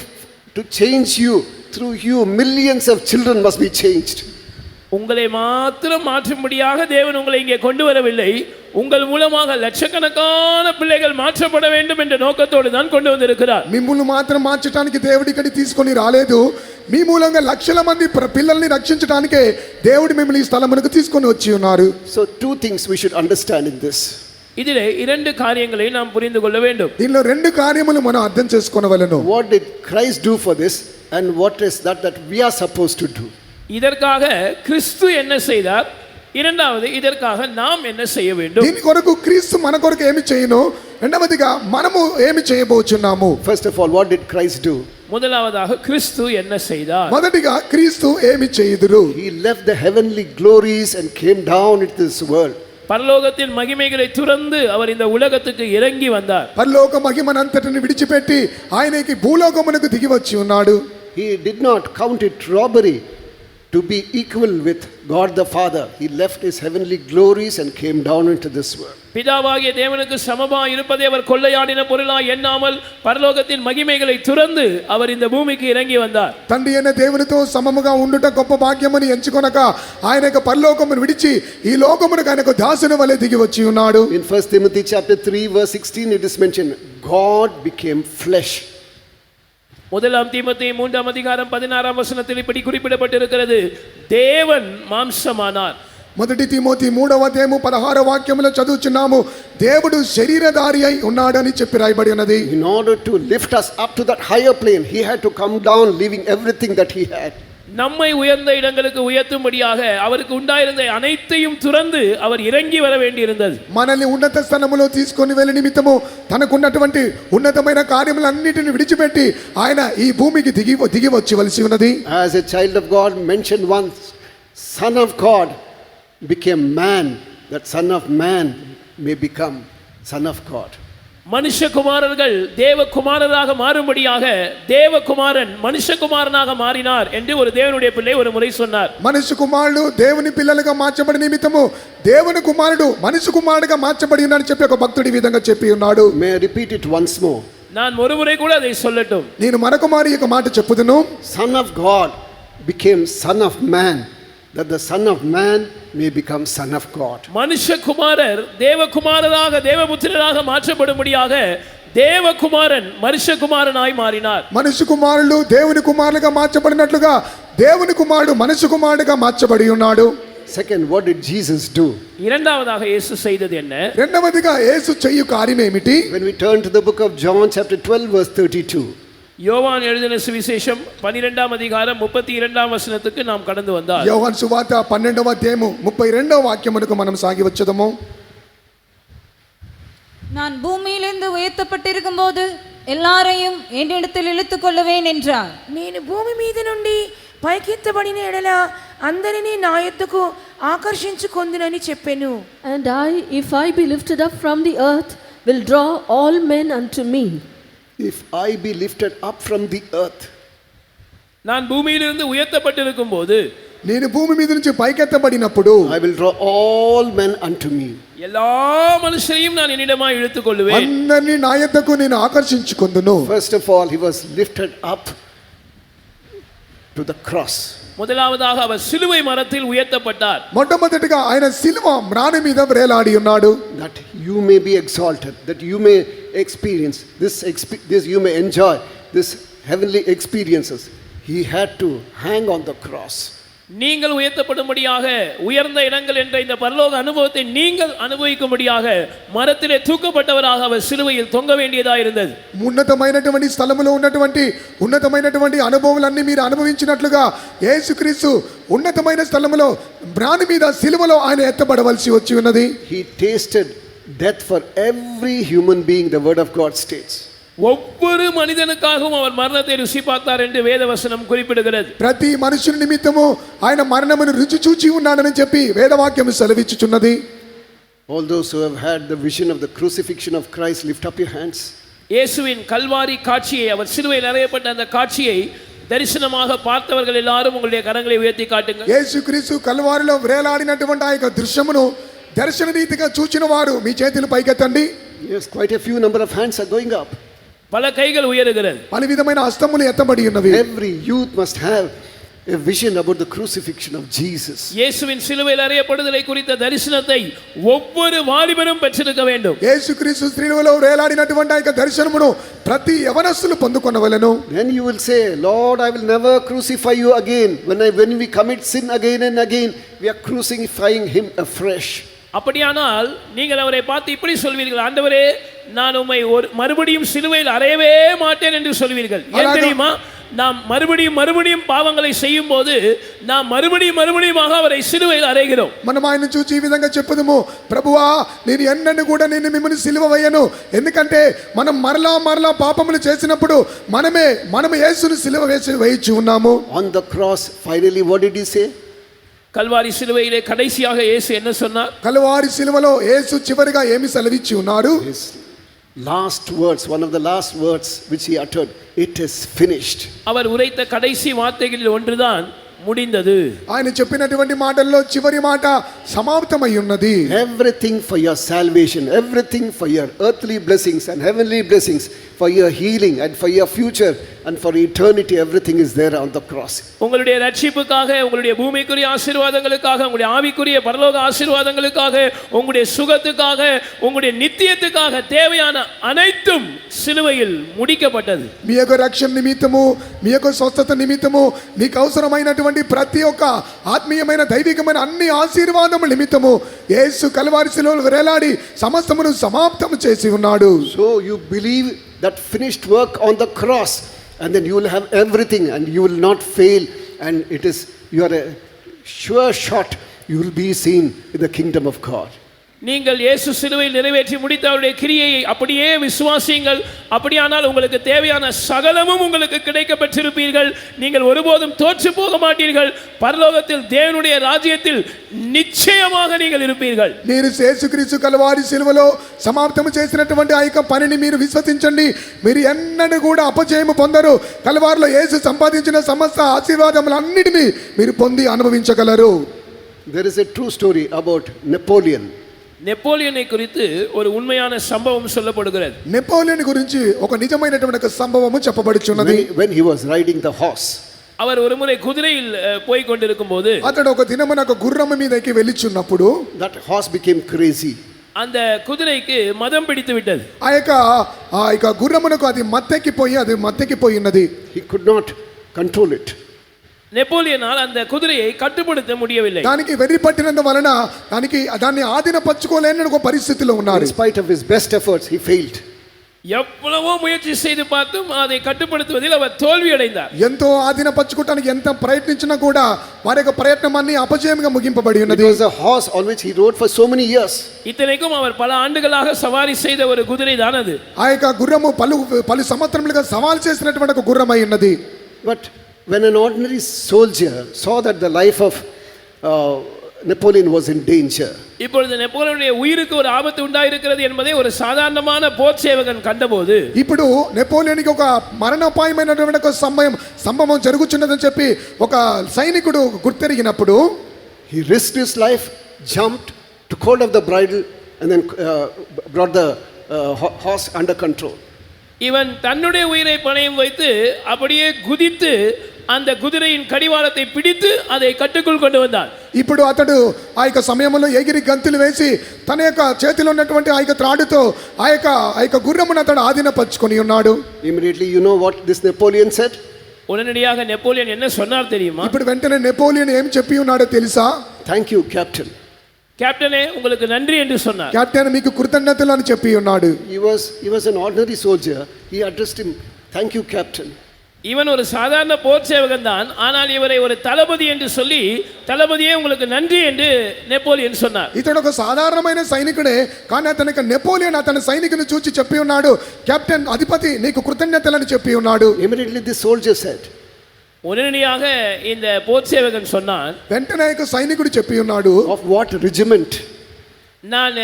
to change you, through you millions of children must be changed. உங்களை மாத்திரம் மாற்றும்படியாக தேவன் உங்களை இங்கே கொண்டு வரவில்லை, உங்கள் மூலமாக லட்சக்கணக்கான பிள்ளைகள் மாற்றப்பட வேண்டும் என்ற நோக்கத்தோடு தான் கொண்டு வந்திருக்கிறார். మిమ్ముల్ని మాత్రం మార్చడానికి దేవుడి ఇక్కడి తీసుకొని రాలేదు. మీ మూలంగా లక్షల మంది పిల్లల్ని రక్షించడానికే దేవుడు మిమ్మల్ని ఈ స్థలమునకు తీసుకొని వచ్చి ఉన్నారు. So two things we should understand in this. இதிலே இரண்டு காரியங்களை நாம் புரிந்து கொள்ள வேண்டும். దీనిలో రెండు కార్యములు మనం అర్థం చేసుకోవలెను. What did Christ do for this and what is that we are supposed to do? இதற்காக கிறிஸ்து என்ன செய்தார், இரண்டாவது இதற்காக நாம் என்ன செய்ய வேண்டும். దీని కొరకు క్రీస్తు మన కొరకు ఏమి చేయను, రెండవదిగా మనము ఏమి చేయబోచున్నాము. First of all, what did Christ do? முதலாவதாக கிறிஸ்து என்ன செய்தார். మొదటిగా క్రీస్తు ఏమి చేయుదురు. He left the heavenly glories and came down into this world. பரலோகத்தின் மகிமைகளை துறந்து அவர் இந்த உலகத்துக்கு இறங்கி வந்தார். పరలోక మహిమనంతటిని విడిచిపెట్టి ఆయనకి భూలోకమునకు దిగి వచ్చి ఉన్నాడు. He did not count it robbery to be equal with God the Father. He left his heavenly glories and came down into this world. பிதாவாகிய தேவனுக்கு சமமாய் இருப்பதை அவர் கொள்ளையாடின பொருளாய் எண்ணாமல் பரலோகத்தின் மகிமைகளை துறந்து அவர் இந்த பூமிக்கு இறங்கி வந்தார். తండ్రి అయిన దేవునితో సమముగా ఉండుట గొప్ప భాగ్యమని ఎంచుకొనక ఆయన యొక్క పరలోకమును విడిచి ఈ లోకమునకు ఆయనకు దాసుని వలె దిగి వచ్చి ఉన్నాడు. In 1 Timothy chapter 3 verse 16 it is mentioned, God became flesh. முதலாம் தீமோத்தேயு 3ஆம் அதிகாரம் 16ஆம் வசனத்தில் இப்படி குறிப்பிடப்பட்டிருக்கிறது, தேவன் மாம்சமானார். మొదటి తిమోతి 3వ అధ్యాయము 16వ వాక్యములో చదువుచున్నాము, దేవుడు శరీరధారి అయి ఉన్నాడని చెప్పి రాయబడి ఉన్నది. In order to lift us up to that higher plane, he had to come down leaving everything that he had. நம்மை உயர்ந்த இடங்களுக்கு உயர்த்தும்படியாக அவருக்கு உண்டாயிருந்த அனைத்தையும் துறந்து அவர் இறங்கி வர வேண்டியிருந்தது. మనల్ని ఉన్నత స్థానములో తీసుకొని వెళ్ళే నిమిత్తము తనకున్నటువంటి ఉన్నతమైన కార్యములన్నిటిని విడిచిపెట్టి ఆయన ఈ భూమికి దిగి వచ్చి ఉన్నది. As a child of God mentioned once, Son of God became man, that Son of Man may become Son of God. மனுஷகுமாரர்கள் தேவகுமாரராக மாறும்படியாக தேவகுமாரன் மனுஷகுமாரனாக மாறினார் என்று ஒரு தேவனுடைய பிள்ளை ஒரு முறை சொன்னார். మనుష్య కుమారుడు దేవుని పిల్లలుగా మార్చబడి నిమిత్తము దేవుని కుమారుడు మనుష్య కుమారుడుగా మార్చబడి ఉన్నాడని చెప్పి ఒక భక్తుడి విధంగా చెప్పి ఉన్నాడు. May I repeat it once more? நான் ஒரு முறை கூட அதை சொல்லட்டும். నేను మరొక మారి ఈ మాట చెప్పుదును. Son of God became Son of Man, that the Son of Man may become Son of God. மனுஷகுமாரர் தேவகுமாரராக தேவபுத்திரராக மாற்றப்படும்படியாக தேவகுமாரன் மனுஷகுமாரனாய் மாறினார். మనుష్య కుమారులు దేవుని కుమారులుగా మార్చబడినట్లుగా దేవుని కుమారుడు మనుష్య కుమారుడుగా మార్చబడి ఉన్నాడు. Second, what did Jesus do? இரண்டாவதாக இயேசு செய்தது என்ன? రెండవదిగా యేసు చేయు కార్యం ఏమిటి? When we turn to the book of John chapter 12 verse 32. யோவான் எழுதின சுவிசேஷம் 12ஆம் அதிகாரம் 32ஆம் வசனத்துக்கு நாம் கடந்து வந்தால் యోహాను సువార్త 12వ అధ్యాయము 32వ వాక్యమునకు మనం సాగి వచ్చేదము. நான் பூமியிலிருந்து உயர்த்தப்பட்டிருக்கும் போது எல்லாரையும் என்னிடத்தில் இழுத்துக் கொள்ளுவேன் என்றார். నేను భూమి మీద నుండి పైకెత్తబడిన ఎడల అందరినీ నా యొద్దకు ఆకర్షించుకొందునని చెప్పెను. And I, if I be lifted up from the earth, will draw all men unto me. If I be lifted up from the earth. நான் பூமியிலிருந்து உயர்த்தப்பட்டிருக்கும் போது నేను భూమి మీద నుంచి పైకెత్తబడినప్పుడు I will draw all men unto me. எல்லா மனுஷரையும் நான் என்னிடமாய் இழுத்துக் கொள்ளுவேன். అందరినీ నా యొద్దకు నేను ఆకర్షించుకొందును. First of all, he was lifted up to the cross. முதலாவதாக அவர் சிலுவை மரத்தில் உயர்த்தப்பட்டார். మొట్టమొదటిగా ఆయన శిలువ మ్రాణి మీద వేలాడి ఉన్నాడు. That you may be exalted, that you may experience this, you may enjoy this heavenly experiences. He had to hang on the cross. நீங்கள் உயர்த்தப்படும்படியாக உயர்ந்த இடங்கள் என்ற இந்த பரலோக அனுபவத்தை நீங்கள் அனுபவிக்கும்படியாக மரத்திலே தூக்கப்பட்டவராக அவர் சிலுவையில் தொங்க வேண்டியதாக இருந்தது. ఉన్నతమైనటువంటి స్థలములో ఉన్నతమైనటువంటి అనుభవాలన్నీ మీరు అనుభవించినట్లుగా యేసుక్రీస్తు ఉన్నతమైన స్థలములో మ్రాణి మీద సిలువలో ఆయన ఎత్తబడవలసి వచ్చి ఉన్నది. He tasted death for every human being, the word of God states. ஒவ்வொரு மனிதனுக்காகவும் அவர் மரணத்தை ருசி பார்த்தார் என்று வேதவசனம் குறிப்பிடுகிறது. ప్రతి మనుషుని నిమిత్తము ఆయన మరణమును రుచి చూచి ఉన్నాడని చెప్పి వేదవాక్యము సెలవిచ్చుచున్నది. All those who have had the vision of the crucifixion of Christ, lift up your hands. இயேசுவின் கல்வாரி காட்சியை, அவர் சிலுவையில் அறையப்பட்ட அந்த காட்சியை தரிசனமாக பார்த்தவர்கள் எல்லாரும் உங்களுடைய கரங்களை உயர்த்தி காட்டுங்கள். యేసుక్రీస్తు కల్వారిలో వేలాడినటువంటి ఆ యొక్క దృశ్యమును దర్శన రీతిగా చూచిన వారు మీ చేతులు పైకెత్తండి. Yes, quite a few number of hands are going up. பல கைகள் உயருகிறது. పలు విధమైన హస్తములు ఎత్తబడి ఉన్నవి. Every youth must have a vision about the crucifixion of Jesus. இயேசுவின் சிலுவையில் அறையப்படுதலை குறித்த தரிசனத்தை ஒவ்வொரு வாலிபனும் பெற்றிருக்க வேண்டும். యేసుక్రీస్తు సిలువలో వేలాడినటువంటి ఆ యొక్క దర్శనమును ప్రతి యవనస్తులు పొందుకొనవలెను. Then you will say, Lord, I will never crucify you again. When we commit sin again and again, we are crucifying him afresh. அப்படியானால் நீங்கள் அவரை பார்த்து இப்படி சொல்வீர்கள், ஆண்டவரே நான் உம்மை மறுபடியும் சிலுவையில் அறையவே மாட்டேன் என்று சொல்வீர்கள். ஏன் தெரியுமா? நாம் மறுபடியும் பாவங்களை செய்யும் போது நாம் மறுபடியுமாக அவரை சிலுவையில் అరేగిరోం. మనం ఆయన చూచి ఈ విధంగా చెప్పుదుము, ప్రభువా నేను ఎన్నడూ కూడా నేను మిమ్మల్ని సిలువ వేయను. ఎందుకంటే మనం మరలా పాపములు చేసినప్పుడు మనమే యేసుని సిలువ వేయచ్చు ఉన్నాము. On the cross, finally what did he say? Kalvari சிலுவையிலே கடைசியாக இயேசு என்ன சொன்னார்? కల్వారి సిలువలో యేసు చివరిగా ఏమి సెలవిచ్చి ఉన్నారు? His last words, one of the last words which he uttered, it is finished. அவர் உரைத்த கடைசி வார்த்தைகளில் ஒன்றுதான் முடிந்தது. ఆయన చెప్పినటువంటి మాటల్లో చివరి మాట సమాప్తమై ఉన్నది. Everything for your salvation, everything for your earthly blessings and heavenly blessings, for your healing and for your future and for eternity, everything is there on the cross. உங்களுடைய ரட்சிப்புக்காக, உங்களுடைய பூமிக்குரிய ஆசீர்வாதங்களுக்காக, உங்களுடைய ஆவிக்குரிய பரலோக ஆசீர்வாதங்களுக்காக, உங்களுடைய சுகத்துக்காக, உங்களுடைய நித்தியத்துக்காக தேவையான அனைத்தும் சிலுவையில் முடிக்கப்பட்டது. మీ యొక్క రక్షణ నిమిత్తము, మీ యొక్క స్వస్థత నిమిత్తము, మీకు అవసరమైనటువంటి ప్రతి ఒక్క ఆత్మీయమైన దైవికమైన అన్ని ఆశీర్వాదముల నిమిత్తము యేసు కల్వారి శిలువలో వేలాడి సమస్తమును సమాప్తము చేసి ఉన్నాడు. So you believe that finished work on the cross, and then you will have everything and you will not fail, and you are a sure shot you will be seen in the kingdom of God. நீங்கள் இயேசு சிலுவையில் நிறைவேற்றி முடித்த அவருடைய கிரியையை அப்படியே விசுவாசியுங்கள். அப்படியானால் உங்களுக்கு தேவையான சகலமும் உங்களுக்கு கிடைக்க பெற்றிருப்பீர்கள். நீங்கள் ஒருபோதும் தோற்று போக மாட்டீர்கள். பரலோகத்தில் தேவனுடைய ராஜ்யத்தில் நிச்சயமாக நீங்கள் இருப்பீர்கள். మీరు యేసుక్రీస్తు కల్వారి సిలువలో సమాప్తము చేసినటువంటి ఆ యొక్క పనిని మీరు విశ్వసించండి. మీరు ఎన్నడూ కూడా అపజయము పొందరు. కల్వారిలో యేసు సంపాదించిన సమస్త ఆశీర్వాదములన్నిటినీ మీరు పొంది అనుభవించగలరు. There is a true story about Napoleon. நெப்போலியனை குறித்து ஒரு உண்மையான சம்பவம் சொல்லப்படுகிறது. నెపోలియన్ గురించి ఒక నిజమైనటువంటి ఒక సంభవము చెప్పబడుచున్నది. When he was riding the horse, அவர் ஒருமுறை குதிரையில் போய் கொண்டிருக்கும் போது అతడు ఒక దినమున ఒక గుర్రము మీదకి వెళ్ళిచున్నప్పుడు that horse became crazy. அந்த குதிரைக்கு மதம் பிடித்து விட்டது. ఆ యొక్క గుర్రమునకు అది మత్తెక్కిపోయి ఉన్నది. He could not control it. நெப்போலியனால் அந்த குதிரையை கட்டுப்படுத்த முடியவில்லை. దానికి వెర్రి పట్టినందు వలన దాన్ని ఆధీనపరచుకోలేని ఒక పరిస్థితిలో ఉన్నారు. In spite of his best efforts, he failed. எவ்வளவோ முயற்சி செய்து பார்த்தும் அதை கட்டுப்படுத்துவதில் அவர் தோல்வி அடைந்தார். ఎంతో ఆధీనపరచుకోవడానికి ఎంత ప్రయత్నించినా కూడా వారి యొక్క ప్రయత్నం అన్ని అపజయంగా ముగింపబడి It ఉన్నది. was a horse on which he rode for so many years. இத்தனைக்கும் அவர் பல ஆண்டுகளாக சவாரி செய்த ஒரு குதிரை தான் அது. ఆ యొక్క గుర్రము పలు సంవత్సరములుగా సవాల్ చేసినటువంటి ఒక గుర్రమై ఉన్నది. But when an ordinary soldier saw that the life of Napoleon was in danger, இப்பொழுது நெப்போலியனுடைய உயிருக்கு ஒரு ஆபத்து உண்டாயிருக்கிறது என்பதை ஒரு சாதாரணமான போர் சேவகன் கண்டபோது, ఇప్పుడు నెపోలియన్కి ఒక మరణాపాయమైనటువంటి ఒక సంభవం జరుగుతున్నదని చెప్పి ఒక సైనికుడు గుర్తెరిగినప్పుడు he risked his life, jumped, took hold of the bridle, and then brought the horse under control. இவன் தன்னுடைய உயிரை பணயம் வைத்து அப்படியே குதித்து அந்த குதிரையின் கடிவாளத்தை பிடித்து அதை கட்டுக்குள் கொண்டு வந்தான். ఇప్పుడు అతడు ఆ యొక్క సమయంలో ఎగిరి గంతులు వేసి తన యొక్క చేతిలో ఉన్నటువంటి ఆ యొక్క త్రాడుతో ఆ యొక్క గుర్రమును అతడు ఆధీనపరుచుకొని ఉన్నాడు. Immediately, you know what this Napoleon said? உடனடியாக நெப்போலியன் என்ன சொன்னார் தெரியுமா? ఇప్పుడు వెంటనే నెపోలియన్ ఏం చెప్పి ఉన్నాడో తెలుసా? Thank you, Captain. கேப்டனே உங்களுக்கு நன்றி என்று சொன்னார். కెప్టెన్ మీకు కృతజ్ఞతలు అని చెప్పి ఉన్నాడు. He was an ordinary soldier. He addressed him, "Thank you, Captain." இவன் ஒரு சாதாரண போர் சேவகன் தான். ஆனால் இவரை ஒரு தளபதி என்று சொல்லி, தளபதியே உங்களுக்கு நன்றி என்று நெப்போலியன் சொன்னார். ఇతడు ఒక సాధారణమైన సైనికుడే, కానీ అతనికి నెపోలియన్ అతని సైనికుని చూచి చెప్పి ఉన్నాడు, కెప్టెన్ అధిపతి నీకు కృతజ్ఞతలని చెప్పి ఉన్నాడు. Immediately, this soldier said, உடனடியாக இந்த போர் சேவகன் சொன்னான், వెంటనే ఒక సైనికుడు చెప్పి ఉన్నాడు, "Of what regiment?" நான்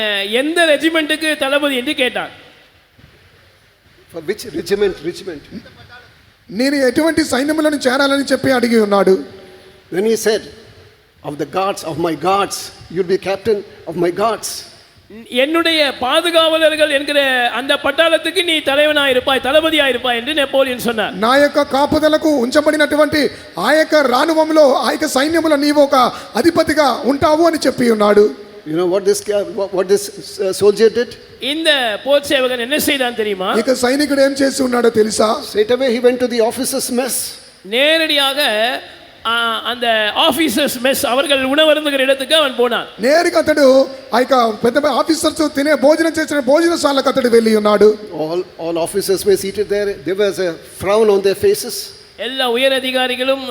எந்த ரெஜிமெண்ட்டுக்கு தளபதி என்று கேட்டான். For which regiment? నేను ఎటువంటి సైన్యములను చేరాలని చెప్పి అడిగి ఉన్నాడు. Then he said, "Of the guards, of my guards. You'll be captain of my guards." என்னுடைய பாதுகாவலர்கள் என்கிற அந்த பட்டாளத்துக்கு நீ தலைவனாயிருப்பாய், தளபதியாயிருப்பாய் என்று நெப்போலியன் சொன்னார். నా యొక్క కాపుదలకు ఉంచబడినటువంటి ఆ యొక్క రాணுవంలో ఆ యొక్క సైన్యములో నీవు ఒక అధిపతిగా ఉంటావు అని చెప్పి ఉన్నాడు. You know what this soldier did? இந்த போர் சேவகன் என்ன செய்தான் தெரியுமா? ఇక సైనికుడు ఏం చేసి ఉన్నాడో తెలుసా? Straight away he went to the officers' mess. நேரடியாக அந்த ఆఫీసర్స్ మెస్ அவர்கள் உணவருந்துகிற இடத்துக்கு அவன் போனான். నేరుగా అతడు ఆ యొక్క పెద్ద ఆఫీసర్స్ తినే భోజనం చేసిన భోజనశాలకు అతడు వెళ్ళి ఉన్నాడు. All officers were seated there. There was a frown on their faces. எல்லா உயர் அதிகாரிகளும்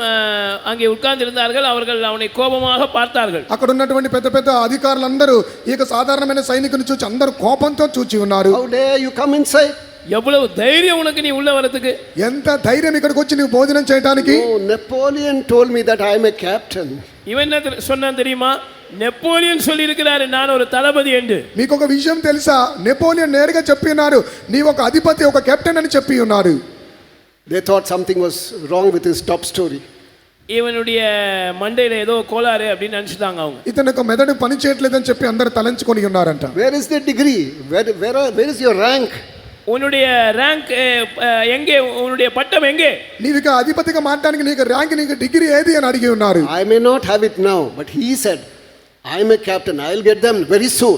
அங்கே உட்கார்ந்திருந்தார்கள். அவர்கள் அவனை கோபமாக பார்த்தார்கள். అక్కడ ఉన్నటువంటి పెద్ద పెద్ద అధికారులందరూ ఈ యొక్క సాధారణమైన సైనికుని చూచి అందరూ కోపంతో చూచి ఉన్నారు. How dare you come inside? எவ்வளவு தைரியம் உனக்கு நீ உள்ள வரதுக்கு? ఎంత ధైర్యం ఇక్కడికి వచ్చి నువ్వు భోజనం చేయడానికి? No, Napoleon told me that I am a captain. இவன் என்ன சொன்னான் தெரியுமா? நெப்போலியன் சொல்லி இருக்கிறாரு நான் ஒரு தளபதி என்று. మీకు ఒక విషయం తెలుసా? నెపోలియన్ నేరుగా చెప్పి ఉన్నారు నీ ఒక అధిపతి ఒక కెప్టెన్ అని చెప్పి ఉన్నారు. They thought something was wrong with his top story. இவனுடைய மண்டையில ஏதோ கோளாறு அப்படின்னு நினைச்சிட்டாங்க அவங்க. ఇతనికి మెదడు పని చేయట్లేదని చెప్పి అందరూ తలంచుకొని ఉన్నారంట. Where is the degree? Where is your rank? உன்னுடைய ரேங்க் எங்கே? உன்னுடைய பட்டம் எங்கே? నీవిక అధిపతిగా మారడానికి నీకు ర్యాంక్ నీకు డిగ్రీ ఏది అని అడిగి ఉన్నారు. I may not have it now, but he said, I am a captain. I will get them very soon.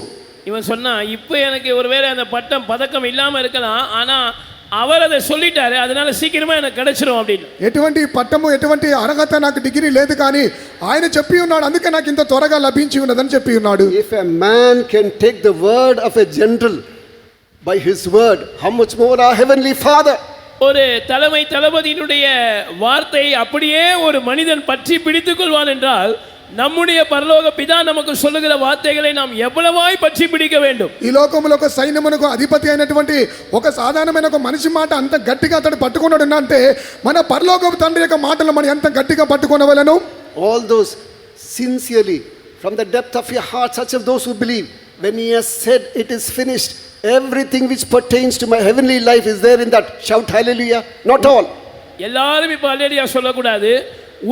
இவன் சொன்னா இப்போ எனக்கு ஒருவேளை அந்த பட்டம் பதக்கம் இல்லாம இருக்கலாம், ஆனா அவர் அதை சொல்லிட்டாரு, அதனால சீக்கிரமா எனக்கு கிடைச்சிரும் அப்படின்னு. ఎటువంటి పట్టము ఎటువంటి అర్హత నాకు డిగ్రీ లేదు కానీ ఆయన చెప్పి ఉన్నాడు అందుకే నాకు ఇంత త్వరగా లభించి ఉన్నదని చెప్పి ఉన్నాడు. If a man can take the word of a general by his word, how much more our heavenly Father? ஒரு தளபதியினுடைய வார்த்தை அப்படியே ஒரு மனிதன் பற்றி பிடித்துக் கொள்வான் என்றால் நம்முடைய பரலோக பிதா நமக்கு சொல்லுகிற வார்த்தைகளை நாம் எவ்வளவாய் பற்றி பிடிக்க வேண்டும். ఈ లోకములో ఒక సైన్యమునకు అధిపతి అయినటువంటి ఒక సాధారణమైన ఒక మనిషి మాట అంత గట్టిగా అతడు పట్టుకున్నాడు అంటే మన పరలోకపు తండ్రి యొక్క మాటలు మనం ఎంత గట్టిగా పట్టుకొనవలెను. All those sincerely from the depth of your heart, such of those who believe, when he has said it is finished, everything which pertains to my heavenly life is there in that. Shout hallelujah. Not all. எல்லாரும் இப்ப அல்லேலூயா சொல்லக்கூடாது.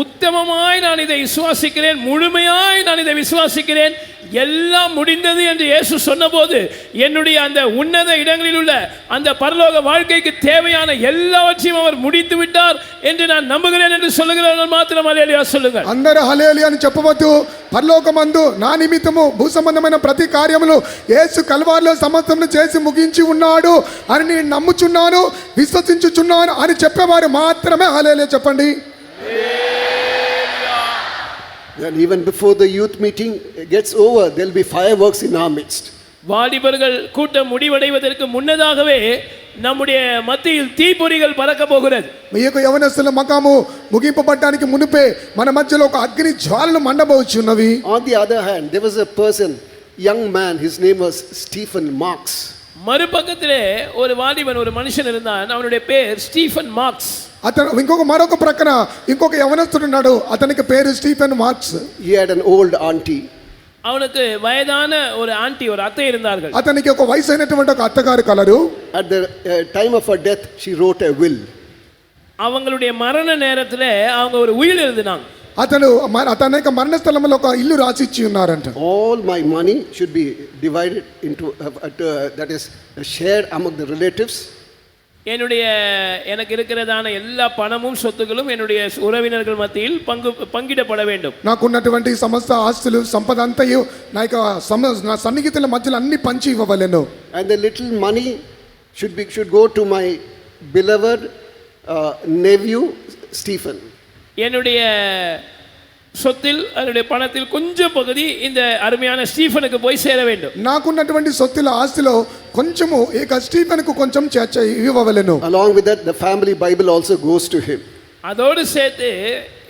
உத்தமமாய் நான் இதை விசுவாசிக்கிறேன், முழுமையாய் நான் இதை விசுவாசிக்கிறேன், எல்லாம் முடிந்தது என்று இயேசு சொன்னபோது என்னுடைய அந்த உன்னத இடங்களில் உள்ள அந்த பரலோக வாழ்க்கைக்கு தேவையான எல்லாவற்றையும் அவர் முடித்து விட்டார் என்று நான் நம்புகிறேன் என்று சொல்லுகிறவர்கள் மாத்திரம் ஹல்லேலூயா சொல்லுங்கள். అందరూ హల్లెలూయా అని చెప్పవద్దు. పరలోకమందు నా నిమిత్తము భూ సంబంధమైన ప్రతి కార్యములు యేసు కల్వారిలో సమస్తమును చేసి ముగించి ఉన్నాడు అని నేను నమ్ముచున్నాను, విశ్వసించుచున్నాను అని చెప్పేవారు మాత్రమే హల్లెలూయా చెప్పండి. And even before the youth meeting gets over, there'll be fireworks in our midst. வாலிபர்கள் கூட்டம் முடிவடைவதற்கு முன்னதாகவே நம்முடைய மத்தியில் தீப்பொறிகள் பறக்க போகிறது. మీ యొక్క యవనస్తుల మకాము ముగింపబడడానికి మునిపే మన మధ్యలో ఒక అగ్ని జ్వాలలు మండబోచున్నవి. On the other hand, there was a person, young man, his name was Stephen Marks. மறுபக்கத்திலே ஒரு வாலிபன், ஒரு மனுஷன் இருந்தான். அவனுடைய பேர் ஸ்டீஃபன் மார்க்ஸ். అతను మరొక ప్రక్కన ఇంకొక యవనస్తుడు ఉన్నాడు. అతనికి పేరు Stephen marks. He had an old auntie. அவனுக்கு வயதான ஒரு ஆண்டி, ஒரு அத்தை இருந்தார்கள். అతనికి ఒక వయసైనటువంటి ఒక అత్తగారు colour. At the time of her death, she wrote a will. அவங்களுடைய மரண நேரத்திலே அவங்க ஒரு உயில் எழுதினாங்க. అతని యొక్క మరణ స్థలంలో ఒక ఇల్లు రాసి ఇచ్చి ఉన్నారంట. All my money should be divided into that is shared among the relatives. எனக்கு இருக்கிறதான எல்லா பணமும் சொத்துக்களும் என்னுடைய உறவினர்கள் மத்தியில் பங்கிடப்பட வேண்டும். నాకున్నటువంటి సమస్త ఆస్తులు సంపద అంతయు నా సన్నిహితుల మధ్యలో అన్ని పంచి ఇవ్వవలెను. And the little money should go to my beloved nephew Stephen. என்னுடைய சொத்தில், அதனுடைய பணத்தில் கொஞ்சம் பகுதி இந்த அருமையான ஸ்டீஃபனுக்கு போய் சேர வேண்டும். నాకున్నటువంటి సొత్తుల ఆస్తిలో కొంచెము ఏక స్టీఫెన్కు కొంచెం ఇవ్వవలెను. Along with that, the family Bible also goes to him. அதோடு சேர்த்து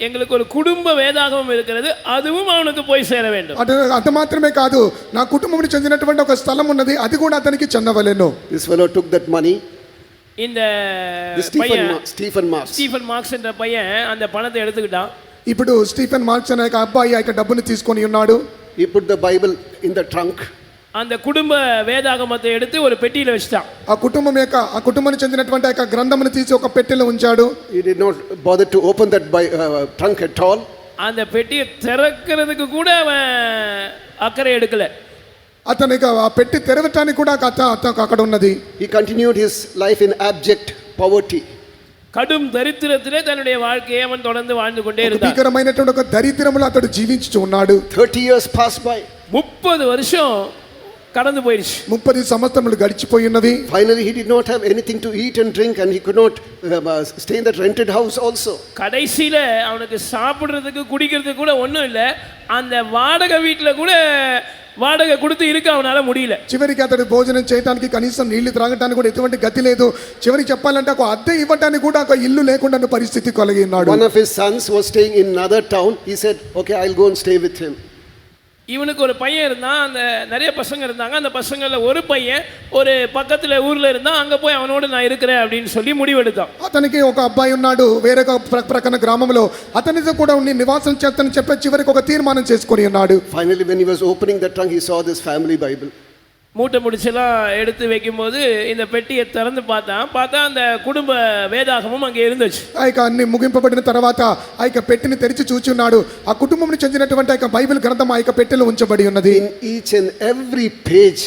எங்களுக்கு ஒரு குடும்ப வேதாகமம் இருக்கிறது, அதுவும் அவனுக்கு போய் சேர வேண்டும். అంత మాత్రమే కాదు, నా కుటుంబానికి చెందినటువంటి ఒక స్థలం ఉన్నది, అది కూడా అతనికి చెందవలెను. This fellow took that money. இந்த Stephen மார்க்ஸ் என்ற பையன் அந்த பணத்தை எடுத்துக்கிட்டான். ఇప్పుడు స్టీఫెన్ మార్క్స్ అనే అబ్బాయి ఆ డబ్బుని తీసుకొని ఉన్నాడు. He put the Bible in the trunk. அந்த குடும்ப வேதாகமத்தை எடுத்து ஒரு பெட்டியில வச்சிட்டான். ఆ కుటుంబానికి చెందినటువంటి ఆ గ్రంథమును తీసి ఒక పెట్టెలో ఉంచాడు. He did not bother to open that trunk at all. அந்த பெட்டியை திறக்கிறதுக்கு கூட அவன் அக்கறை எடுக்கல. అతనికి ఆ పెట్టి తెరవటానికి కూడా అక్కడ ఉన్నది. He continued his life in abject poverty. கடும் தரித்திரத்திலே தன்னுடைய வாழ்க்கையை அவன் தொடர்ந்து வாழ்ந்து கொண்டே இருந்தான். భీకరమైనటువంటి ఒక దరిద్రములో అతడు జీవించుచు ఉన్నాడు. 30 years passed by. 30 வருஷம் கடந்து போயிடுச்சு. 30 సంవత్సరములు గడిచిపోయి ఉన్నవి. Finally he did not have anything to eat and drink, and he could not stay in that rented house also. கடைசில அவனுக்கு சாப்பிடுறதுக்கு குடிக்கிறதுக்கு கூட ஒண்ணும் இல்ல. அந்த வாடகை வீட்ல கூட వాడగ கொடுத்து இருக்க அவனால முடியல. చివరికి అతడు భోజనం చేయడానికి కనీసం నీళ్లు త్రాగడానికి కూడా ఎటువంటి గతి లేదు. చివరికి చెప్పాలంటే ఒక అద్దె ఇవ్వడానికి కూడా ఒక ఇల్లు లేకుండా పరిస్థితి కలిగి ఉన్నాడు. One of his sons was staying in another town. He said, okay, I'll go and stay with him. இவனுக்கு ஒரு பையன் இருந்தான். அந்த நிறைய பசங்க இருந்தாங்க. அந்த பசங்கள்ல ஒரு பையன் ஒரு பக்கத்துல ஊர்ல இருந்தான். அங்க போய் அவனோட நான் இருக்கிறேன் அப்படின்னு சொல்லி முடிவெடுத்தான். అతనికి ఒక అబ్బాయి ఉన్నాడు వేరే ప్రక్కన గ్రామంలో. అతనితో కూడా ఉండి నివాసం చేస్తానని చెప్పి చివరికి ఒక తీర్మానం చేసుకొని ఉన్నాడు. Finally when he was opening the trunk, he saw this family Bible. மூட்டை முடிச்செல்லாம் எடுத்து வைக்கும்போது இந்த பெட்டியை திறந்து பார்த்தா அந்த குடும்ப வேதாகமும் அங்கே இருந்துச்சு. ఆ యొక్క అన్ని ముగింపబడిన తర్వాత ఆ యొక్క పెట్టిని తెరిచి చూచున్నాడు. ఆ కుటుంబంకి చెందినటువంటి ఆ యొక్క బైబిల్ గ్రంథం ఆ యొక్క పెట్టెలో ఉంచబడి ఉన్నది. In each and every page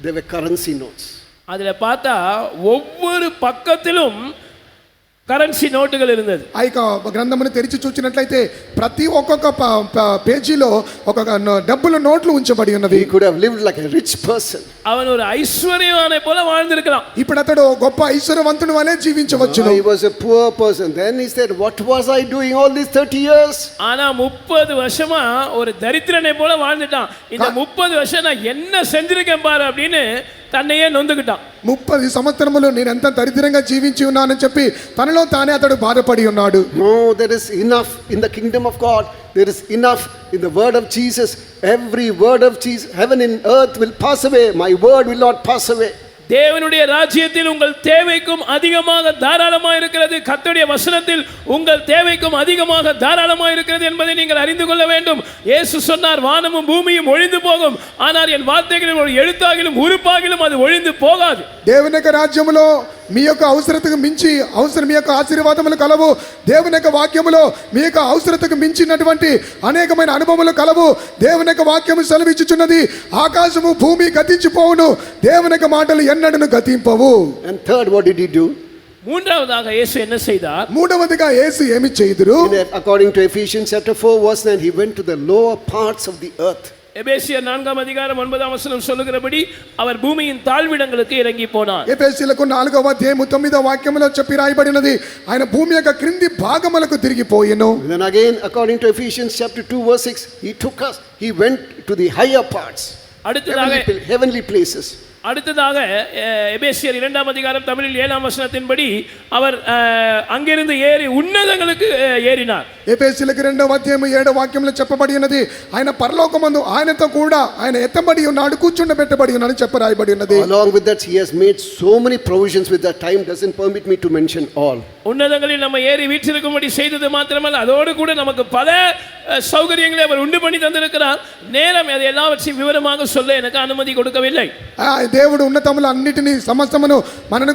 there were currency notes. அதுல பார்த்தா ஒவ்வொரு பக்கத்திலும் కరెన్సీ నోటులు இருந்தது. ఆ యొక్క గ్రంథమును తెరిచి చూచినట్లయితే ప్రతి ఒక్కొక్క పేజీలో ఒక డబ్బుల నోట్లు ఉంచబడి ఉన్నవి. He could have lived like a rich person. அவன் ஒரு ஐஸ்வர்யவானை போல வாழ்ந்திருக்கலாம். ఇప్పుడు అతడు గొప్ప ఐశ్వర్యవంతుని వలె జీవించవచ్చును. He was a poor person. Then he said, what was I doing all these 30 years? ஆனா 30 வருஷமா ஒரு தரித்திரனை போல வாழ்ந்துட்டான். இந்த 30 வருஷம் நான் என்ன செஞ்சிருக்கேன் பாரு அப்படின்னு తన్నేయే నొందుకుంటాం. 30 సంవత్సరములు నేను ఎంత దరిద్రంగా జీవించి ఉన్నానని చెప్పి తనలో తానే అతడు బాధపడి ఉన్నాడు. No, there is enough in the kingdom of God. There is enough in the word of Jesus. Every word of Jesus, heaven and earth will pass away. My word will not pass away. தேவனுடைய ராஜ்யத்தில் உங்கள் தேவைக்கும் அதிகமாக தாராளமாக இருக்கிறது. கர்த்தருடைய வசனத்தில் உங்கள் தேவைக்கும் அதிகமாக தாராளமாக இருக்கிறது என்பதை நீங்கள் அறிந்து கொள்ள வேண்டும். இயேசு சொன்னார், வானமும் பூமியும் ஒழிந்து போகும், ஆனால் என் வார்த்தைகளில் ஒரு எழுத்தாகிலும் உறுப்பாகிலும் அது ஒழிந்து போகாது. దేవుని యొక్క రాజ్యములో మీ యొక్క అవసరతకు మించి మీ యొక్క ఆశీర్వాదములు కలవు. దేవుని యొక్క వాక్యములో మీ యొక్క అవసరతకు మించినటువంటి అనేకమైన అనుభవములు కలవు. దేవుని యొక్క వాక్యము సెలవిచ్చుచున్నది, ఆకాశము భూమి గతించిపోవును, దేవుని యొక్క మాటలు ఎన్నడను గతింపవు. And third, what did he do? மூன்றாவதாக இயேசு என்ன செய்தார்? మూడవదిగా యేసు ఏమి చేయుదురు? According to Ephesians chapter 4 verse 9, he went to the lower parts of the earth. எபேசியர் 4ஆம் அதிகாரம் 9ஆம் வசனம் சொல்லுகிறபடி அவர் பூமியின் தாழ்விடங்களுக்கு இறங்கி போனார். ఎఫెసీయులకు 4వ అధ్యాయం 9వ వాక్యములో చెప్పి రాయబడినది ఆయన భూమి యొక్క క్రింది భాగములకు తిరిగి పోయెను. Then again, according to Ephesians chapter 2 verse 6, he went to the higher parts, heavenly places. அடுத்ததாக எபேசியர் 2ஆம் அதிகாரம் தமிழில் 7ஆம் வசனத்தின்படி அவர் அங்கிருந்து ஏறி உன்னதங்களுக்கு ஏறினார். ఎఫెసీయులకు 2వ అధ్యాయం 7వ వాక్యంలో చెప్పబడి ఉన్నది ఆయన పరలోకమందు ఆయనతో కూడా ఆయన ఎత్తబడి ఉన్నాడు, కూర్చుండబెట్టబడి ఉన్నాడు చెప్పి రాయబడి ఉన్నది. Along with that, he has made so many provisions with that time doesn't permit me to mention all. உன்னதங்களில் நம்ம ஏறி வீற்றிருக்கும்படி செய்தது மாத்திரமல்ல, அதோடு கூட நமக்கு பல சௌகரியங்களை அவர் உண்டு பண்ணி தந்திருக்கிறார். நேரம் அதை எல்லாவற்றையும் விவரமாக சொல்ல எனக்கு அனுமதி கொடுக்கவில்லை. దేవుడు ఉన్నతములు అన్నిటినీ సమస్తమును మనను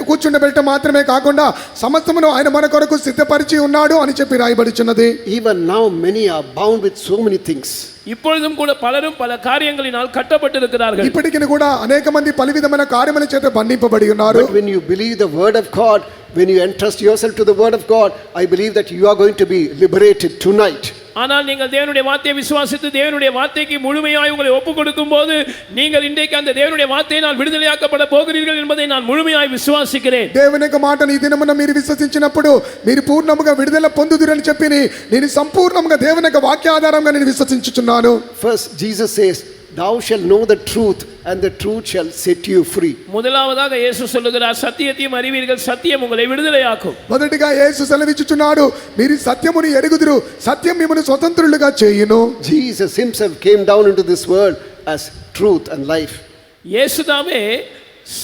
కూర్చుండబెట్ట మాత్రమే కాకుండా సమస్తమును ఆయన మన కొరకు సిద్ధపరిచి ఉన్నాడు అని చెప్పి రాయబడుచున్నది. Even now many are bound with so many things. இப்பொழுதும் கூட பலரும் பல காரியங்களினால் கட்டப்பட்டிருக்கிறார்கள். ఇప్పటికీ కూడా అనేక మంది పలు విధమైన కార్యముల చేత బంధింపబడి ఉన్నారు. But when you believe the word of God, when you entrust yourself to the word of God, I believe that you are going to be liberated tonight. ஆனால் நீங்கள் தேவனுடைய வார்த்தையை விசுவாசித்து தேவனுடைய வார்த்தைக்கு முழுமையாய் உங்களை ஒப்புக் கொடுக்கும் போது நீங்கள் இன்றைக்கு அந்த தேவனுடைய வார்த்தையினால் விடுதலையாக்கப்பட போகிறீர்கள் என்பதை நான் முழுமையாய் விசுவாசிக்கிறேன். దేవుని యొక్క మాటను ఈ దినమున మీరు విశ్వసించినప్పుడు మీరు పూర్ణముగా విడుదల పొందుదురని చెప్పి నేను సంపూర్ణంగా దేవుని యొక్క వాక్య ఆధారంగా నేను విశ్వసించుచున్నాను. First Jesus says, thou shalt know the truth and the truth shall set you free. முதலாவதாக இயேசு சொல்லுகிறார், சத்தியத்தையும் அறிவீர்கள், சத்தியம் உங்களை விடுதலையாக்கும். మొదటిగా యేసు సెలవిచ్చుచున్నాడు, మీరు సత్యమును ఎరుగుదురు, సత్యం మిమ్మల్ని స్వతంత్రులుగా చేయును. Jesus himself came down into this world as truth and life. இயேசுதாமே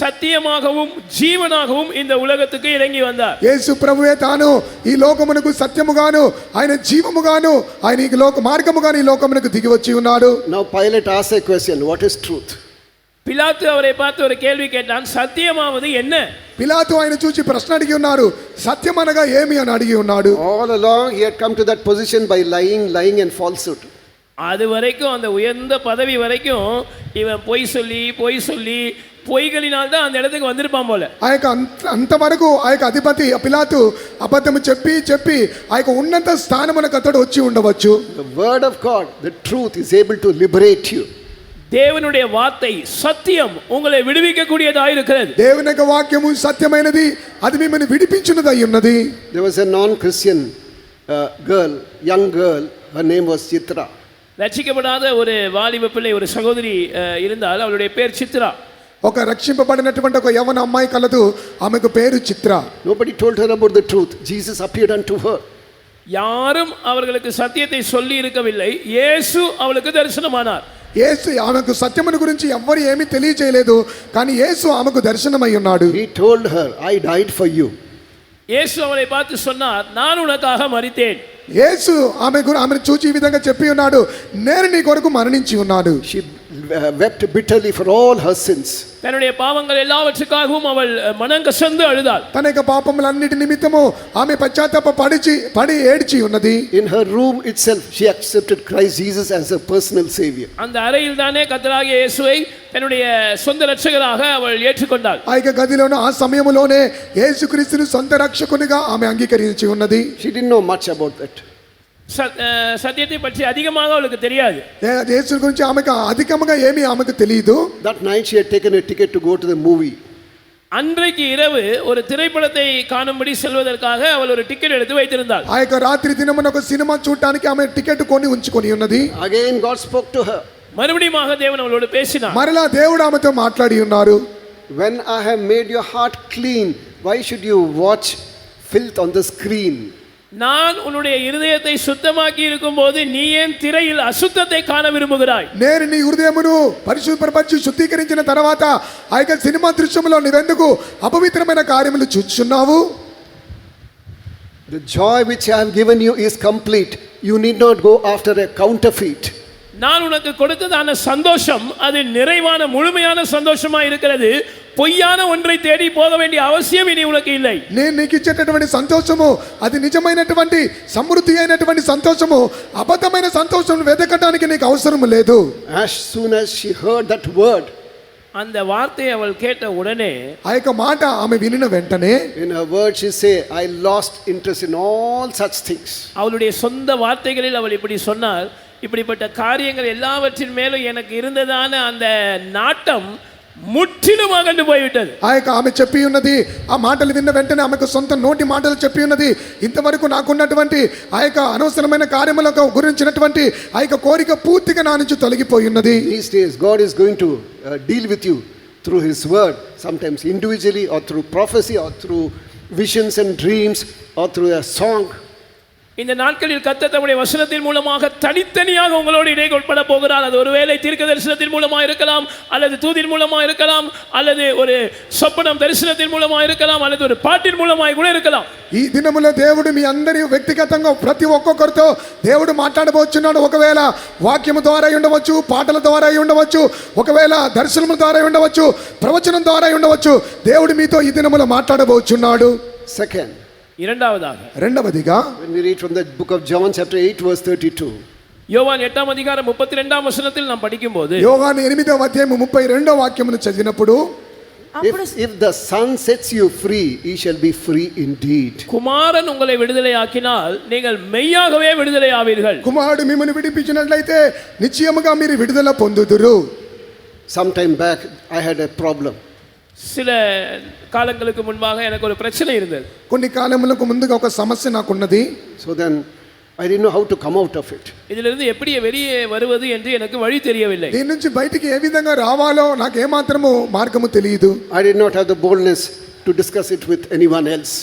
சத்தியமாகவும் ஜீவனாகவும் இந்த உலகத்துக்கு இறங்கி வந்தார். యేసు ప్రభువే తాను ఈ లోకమునకు సత్యముగాను ఆయన జీవముగాను ఆయన ఈ లోక మార్గముగాను ఈ లోకమునకు దిగి వచ్చి ఉన్నాడు. Now Pilate asked a question, what is truth? பிலாத்து அவரை பார்த்து ஒரு கேள்வி கேட்டான், சத்தியமாவது என்ன? పిలాతు ఆయన చూసి ప్రశ్న అడిగి ఉన్నారు, సత్యం అనగా ఏమి అని అడిగి ఉన్నాడు. All along he had come to that position by lying and falsehood. அது வரைக்கும் அந்த உயர்ந்த பதவி வரைக்கும் இவன் பொய் சொல்லி பொய்களினால் தான் அந்த இடத்துக்கு வந்திருப்பான் போல. ఆ యొక్క అంతవరకు ఆ యొక్క అధిపతి పిలాతు అబద్ధము చెప్పి ఆ యొక్క ఉన్నత స్థానమునకు అతడు వచ్చి ఉండవచ్చు. The word of God, the truth is able to liberate you. தேவனுடைய வார்த்தை சத்தியம் உங்களை விடுவிக்கக்கூடியதாக இருக்கிறது. దేవుని యొక్క వాక్యము సత్యమైనది, అది మిమ్మల్ని విడిపించునదై ఉన్నది. There was a non-Christian young girl, her name was Chitra. ரட்சிக்கப்படாத ஒரு வாலிப பிள்ளை, ஒரு சகோதரி இருந்தால், அவளுடைய பேர் சித்ரா. ఒక రక్షింపబడినటువంటి ఒక యవన అమ్మాయి కలదు, ఆమెకు పేరు చిత్ర. Nobody told her about the truth. Jesus appeared unto her. யாரும் அவர்களுக்கு சத்தியத்தை சொல்லி இருக்கவில்லை. இயேசு அவளுக்கு தரிசனமானார். యేసు ఆమెకు సత్యమును గురించి ఎవ్వరు ఏమీ తెలియజేయలేదు, కానీ యేసు ఆమెకు దర్శనమై ఉన్నాడు. He told her, I died for you. இயேசு அவளை பார்த்து சொன்னார், நான் உனக்காக மரித்தேன். యేసు ఆమెను చూచి ఈ విధంగా చెప్పి ఉన్నాడు, నేను నీ కొరకు మరణించి ఉన్నాడు. She wept bitterly for all her sins. தன்னுடைய பாவங்கள் எல்லாவற்றுக்காகவும் அவள் மனங்கசந்து அழுதாள். తన యొక్క పాపములన్నిటి నిమిత్తము ఆమె పశ్చాత్తాప పడి ఏడ్చి ఉన్నది. In her room itself she accepted Christ Jesus as her personal savior. அந்த அறையில் தானே கர்த்தராகிய இயேசுவை தன்னுடைய சொந்த இரட்சகராக அவள் ஏற்றுக்கொண்டாள். ఆ యొక్క గదిలోనే ఆ సమయంలోనే యేసుక్రీస్తును సొంత రక్షకునిగా ఆమె అంగీకరించి ఉన్నది. She didn't know much about that. சத்தியத்தை பற்றி அதிகமாக அவளுக்கு தெரியாது. యేసు గురించి ఆమెకు అధికంగా ఏమీ ఆమెకు తెలియదు. That night she had taken a ticket to go to the movie. அன்றைக்கு இரவு ஒரு திரைப்படத்தை காணும்படி செல்வதற்காக அவள் ஒரு டிக்கெட் எடுத்து வைத்திருந்தாள். ఆ యొక్క రాత్రి దినమున ఒక సినిమా చూడడానికి ఆమె టికెట్ కొని ఉంచుకొని ఉన్నది. Again God spoke to her. மறுபடியும் தேவன் அவளோடு பேசினார். మరలా దేవుడు ఆమెతో మాట్లాడి ఉన్నారు. When I have made your heart clean, why should you watch filth on the screen? நான் உன்னுடைய இருதயத்தை சுத்தமாக்கி இருக்கும்போது நீ ஏன் திரையில் அசுத்தத்தை காண விரும்புகிறாய்? నేను నీ హృదయమును పరిశుద్ధపరిచి శుద్ధీకరించిన తర్వాత ఆ యొక్క సినిమా దృశ్యంలో నీవెందుకు అపవిత్రమైన కార్యములు చూచుచున్నావు? The joy which I have given you is complete. You need not go after a counterfeit. நான் உனக்கு கொடுத்ததான சந்தோஷம் அது நிறைவான முழுமையான சந்தோஷமா இருக்கிறது. பொய்யான ஒன்றை தேடி போக வேண்டிய அவசியம் இனி உனக்கு இல்லை. నేను నీకు ఇచ్చేటటువంటి సంతోషము అది నిజమైనటువంటి సమృద్ధి అయినటువంటి సంతోషము, అబద్ధమైన సంతోషం వెతకడానికి నీకు అవసరం లేదు. As soon as she heard that word, அந்த வார்த்தையை அவள் கேட்ட உடனே, ఆ యొక్క మాట ఆమె వినిన వెంటనే, in her words she say, I lost interest in all such things. அவளுடைய சொந்த வார்த்தைகளில் அவள் இப்படி சொன்னார், இப்படிப்பட்ட காரியங்கள் எல்லாவற்றின் மேலும் எனக்கு இருந்ததான அந்த நாட்டம் ముట్టిலும் అగండి పోయివిటది. ఆ యొక్క ఆమె చెప్పి ఉన్నది, ఆ మాటలు విన్న వెంటనే ఆమెకు సొంత నోటి మాటలు చెప్పి ఉన్నది, ఇంతవరకు నాకున్నటువంటి ఆ యొక్క అనవసరమైన కార్యముల గురించినటువంటి ఆ యొక్క కోరిక పూర్తిగా నా నుంచి తొలగిపోయి ఉన్నది. These days God is going to deal with you through his word, sometimes individually or through prophecy or through visions and dreams or through a song. இந்த நாட்களில் கர்த்தர் தம்முடைய வசனத்தின் மூலமாக தனித்தனியாக உங்களோடு இடைப்பட போகிறார். அது ஒருவேளை தீர்க்க தரிசனத்தின் மூலமாக இருக்கலாம், அல்லது தூதின் மூலமாக இருக்கலாம், அல்லது ஒரு சொப்பனம் தரிசனத்தின் மூலமாக இருக்கலாம், அல்லது ஒரு பாட்டின் மூலமாக கூட இருக்கலாம். ఈ దినములో దేవుడు మీ అందరి వ్యక్తిగతంగా ప్రతి ఒక్కొక్కరితో దేవుడు మాట్లాడబోచున్నాడు. ఒకవేళ వాక్యము ద్వారా ఉండవచ్చు, పాటల ద్వారా ఉండవచ్చు, ఒకవేళ దర్శనముల ద్వారా ఉండవచ్చు, ప్రవచనం ద్వారా ఉండవచ్చు. దేవుడు మీతో ఈ దినములో మాట్లాడబోచున్నాడు. Second, రెండవదిగా when we read from the book of John chapter 8 verse 32, యోవాను 8వ అధ్యాయం 32వ వచనத்தில் நாம் படிக்கும்போது, యోహాను 8వ అధ్యాయం 32వ వాక్యమును చదివినప్పుడు, if the Son sets you free, ye shall be free indeed. Kumaran உங்களை విడుదలయాకినాల్ நீங்கள் మెయ్యాగவே విడుదల ఆవీர்கள். కుమారుడు మిమ్మల్ని విడిపించినట్లయితే నిశ్చయముగా మీరు విడుదల పొందుదురు. Some time back I had a problem. சில காலங்களுக்கு முன்பாக எனக்கு ஒரு பிரச்சனை இருந்தது. కొన్ని కాలములకు ముందుగా ఒక సమస్య నాకున్నది. So then I didn't know how to come out of it. இதிலிருந்து எப்படி வெளியே வருவது என்று எனக்கு வழி தெரியவில்லை. దీని నుంచి బయటికి ఏ విధంగా రావాలో నాకు ఏమాత్రము మార్గము తెలియదు. I did not have the boldness to discuss it with anyone else.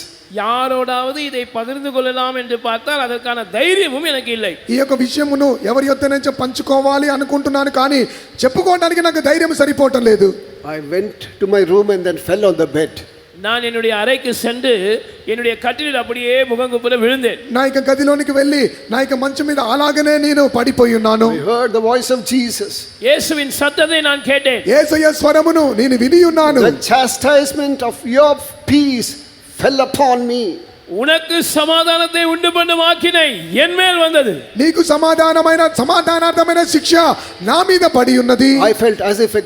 யாரோடாவது இதை பகிர்ந்து கொள்ளலாம் என்று பார்த்தால் அதற்கான தைரியமும் எனக்கு இல்லை. ఈ యొక్క విషయమును ఎవరి యొద్ద నుంచి పంచుకోవాలి అనుకుంటున్నాను, కానీ చెప్పుకోవడానికి నాకు ధైర్యం సరిపోవటం లేదు. I went to my room and then fell on the bed. நான் என்னுடைய அறைக்கு சென்று என்னுடைய கட்டிலில் அப்படியே முகங்குப்புற விழுந்தேன். నా యొక్క గదిలోనికి వెళ్ళి నా యొక్క మంచం మీద అలాగనే నేను పడిపోయి ఉన్నాను. I heard the voice of Jesus. இயேசுவின் சத்தத்தை நான் கேட்டேன். యేసయ్య స్వరమును నేను విని ఉన్నాను. The chastisement of your peace fell upon me. உனக்கு சமாதானத்தை உண்டு பண்ணும் ஆக்கினை என் மேல் வந்தது. నీకు సమాధానార్థమైన శిక్ష నా మీద పడి ఉన్నది. I felt as if a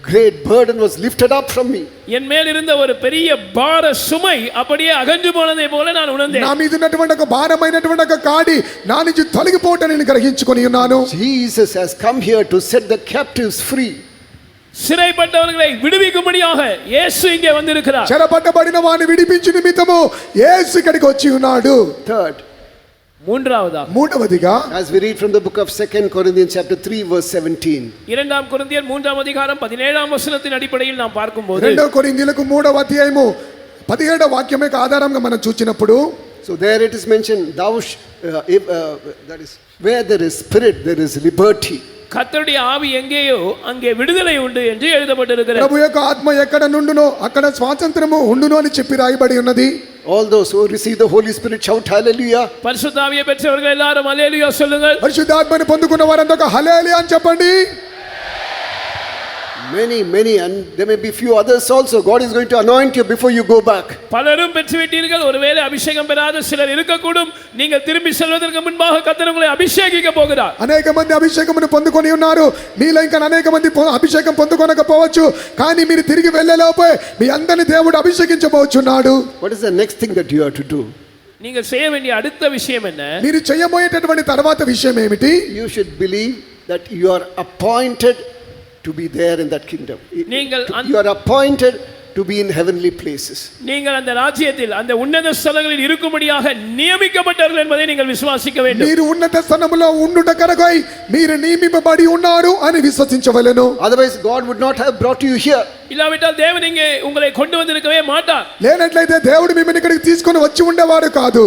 great burden was lifted up from me. என் மேல் இருந்த ஒரு பெரிய பார சுமை அப்படியே அகன்று போனதை போல நான் உணர்ந்தேன். నా మీద ఉన్నటువంటి ఒక భారమైనటువంటి ఒక కాడి నా నుంచి తొలగిపోవటం నేను గ్రహించుకొని ఉన్నాను. Jesus has come here to set the captives free. சிறைப்பட்டவர்களை விடுவிக்கும்படியாக இயேசு இங்கே வந்திருக்கிறார். చెరపట్టబడిన వారిని విడిపించు నిమిత్తము యేసు ఇక్కడికి వచ్చి ఉన్నాడు. Third, మూడవదిగా as we read from the book of 2 Corinthians chapter 3 verse 17. 2 கொரிந்தியர் 3ஆம் அதிகாரம் 17ஆம் வசனத்தின் அடிப்படையில் நாம் பார்க்கும்போது, 2 కొరింథీయులకు 3వ అధ్యాయము 17వ వాక్యం యొక్క ఆధారంగా మనం చూచినప్పుడు, so there it is mentioned, that is where there is spirit there is liberty. கர்த்தருடைய ஆவி எங்கேயோ அங்கே விடுதலை உண்டு என்று எழுதப்பட்டிருக்கிறது. ప్రభు యొక్క ఆత్మ ఎక్కడ నుండునో అక్కడ స్వాతంత్రము ఉండును అని చెప్పి రాయబడి ఉన్నది. All those who receive the Holy Spirit shout hallelujah. பரிசுத்த ஆவியை பெற்றவர்கள் எல்லாரும் ஹல்லேலூயா சொல்லுங்கள். పరిశుద్ధాత్మని పొందుకున్న వారంతా హల్లెలూయా అని చెప్పండి. Many and there may be few others also. God is going to anoint you before you go back. பலரும் பெற்றுவிட்டீர்கள். ஒருவேளை அபிஷேகம் பெறாத சிலர் இருக்கக்கூடும். நீங்கள் திரும்பி செல்வதற்கு முன்பாக கர்த்தர் உங்களை அபிஷேகிக்க போகிறார். అనేక మంది అభిషేకమును పొందుకొని ఉన్నారు. మీలో ఇంకా అనేక మంది అభిషేకం పొందుకొనకపోవచ్చు, కానీ మీరు తిరిగి వెళ్ళేలోపే మీ అందరిని దేవుడు అభిషేకించబోచున్నాడు. What is the next thing that you have to do? நீங்கள் செய்ய வேண்டிய அடுத்த விஷயம் என்ன? మీరు చేయబోయేటటువంటి తర్వాత విషయం ఏమిటి? You should believe that you are appointed to be there in that kingdom. You are appointed to be in heavenly places. நீங்கள் அந்த ராஜ்யத்தில் அந்த உன்னத ஸ்தலங்களில் இருக்கும்படியாக நியமிக்கப்பட்டவர்கள் என்பதை நீங்கள் விசுவாசிக்க வேண்டும். మీరు ఉన్నత స్థలములో ఉండుట కొరకై మీరు నియమింపబడి ఉన్నారు అని విశ్వసించవలెను. Otherwise God would not have brought you here. இல்லாவிட்டால் தேவன் இங்கே உங்களை கொண்டு வந்திருக்கவே மாட்டார். లేనట్లయితే దేవుడు మిమ్మల్ని ఇక్కడికి తీసుకొని వచ్చి ఉండేవాడు కాదు.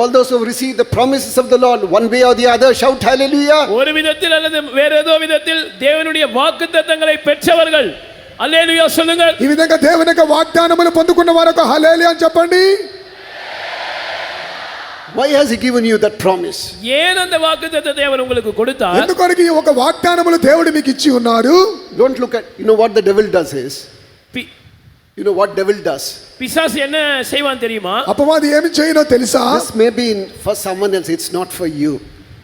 All those who have received the promises of the Lord one way or the other shout hallelujah. ஒரு விதத்தில் அல்லது வேற ஏதோ விதத்தில் தேவனுடைய வாக்குத்தத்தங்களை பெற்றவர்கள் హల్లెలూయా சொல்லுங்கள். ఈ విధంగా దేవుని యొక్క వాగ్దానములు పొందుకున్న వారు హల్లెలూయా అని చెప్పండి. Why has he given you that promise? ஏன் அந்த வாக்குத்தத்தத்தை அவர் உங்களுக்கு கொடுத்தார்? ఎందుకొరకు ఈ ఒక వాగ్దానములు దేవుడు మీకు ఇచ్చి ఉన్నారు? Don't look at, you know what the devil does is, you know what devil does? பிசாசு என்ன செய்வான் தெரியுமா? అపవాది ఏమి చేయనో తెలుసా? This may be for someone else, it's not for you.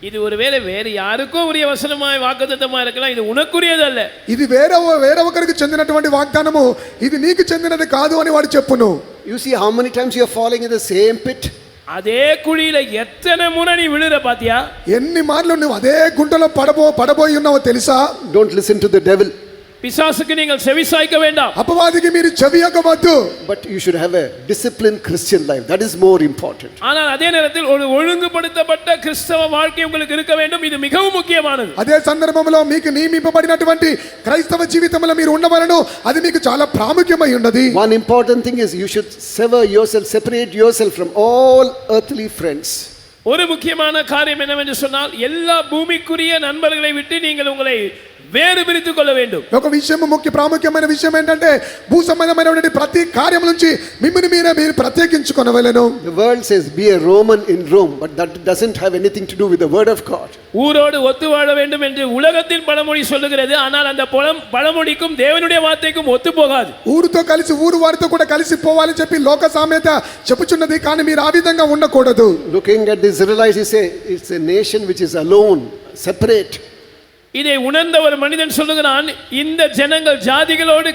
இது ஒருவேளை வேறு யாருக்கோ உரிய வசனமாய் வாக்குத்தத்தமா இருக்கலாம், இது உனக்குரியது அல்ல. ఇది వేరే ఒకరికి చెందినటువంటి వాగ్దానము, ఇది నీకు చెందినది కాదు అని వాడు చెప్పును. You see how many times you are falling in the same pit? அதே குழியில எத்தனை முறை நீ விழுற பாத்தியா? ఎన్ని మార్లు నువ్వు అదే గుంటలో పడబోయి ఉన్నావో తెలుసా? Don't listen to the devil. பிசாசுக்கு நீங்கள் செவிசாய்க்க வேண்டாம். అపవాదికి మీరు చెవియొక్కవద్దు. But you should have a disciplined Christian life. That is more important. ஆனால் அதே நேரத்தில் ஒரு ஒழுங்குபடுத்தப்பட்ட கிறிஸ்தவ வாழ்க்கை உங்களுக்கு இருக்க வேண்டும். இது மிகவும் முக்கியமானது. అదే సందర్భంలో మీకు నియమింపబడినటువంటి క్రైస్తవ జీవితంలో మీరు ఉండవలను. అది మీకు చాలా ప్రాముఖ్యమై ఉన్నది. One important thing is you should separate yourself from all earthly friends. ஒரு முக்கியமான காரியம் என்னவென்று சொன்னால் எல்லா பூமிக்குரிய நண்பர்களை விட்டு நீங்கள் உங்களை వేరు பிரித்துக் கொள்ள வேண்டும். ఒక విషయం ప్రాముఖ్యమైన విషయం ఏంటంటే భూ సంబంధమైనటువంటి ప్రతి కార్యం నుంచి మిమ్మల్ని మీరు ప్రత్యేకించుకొనవలెను. The world says be a Roman in Rome, but that doesn't have anything to do with the word of God. ஊரோடு ஒத்து வாழ வேண்டும் என்று உலகத்தின் பழமொழி சொல்லுகிறது. ஆனால் அந்த பழமொழிக்கும் தேவனுடைய வார்த்தைக்கும் ஒத்து போகாது. ఊరుతో కలిసి ఊరు వారితో కూడా కలిసి పోవాలని చెప్పి లోక సామెత చెప్పుచున్నది. కానీ మీరు ఆ విధంగా ఉండకూడదు. Looking at the Israelites, he say it's a nation which is alone, separate. இதை உணர்ந்த ஒரு மனிதன் சொல்லுகிறான், இந்த ஜனங்கள் ஜாதிகளோடு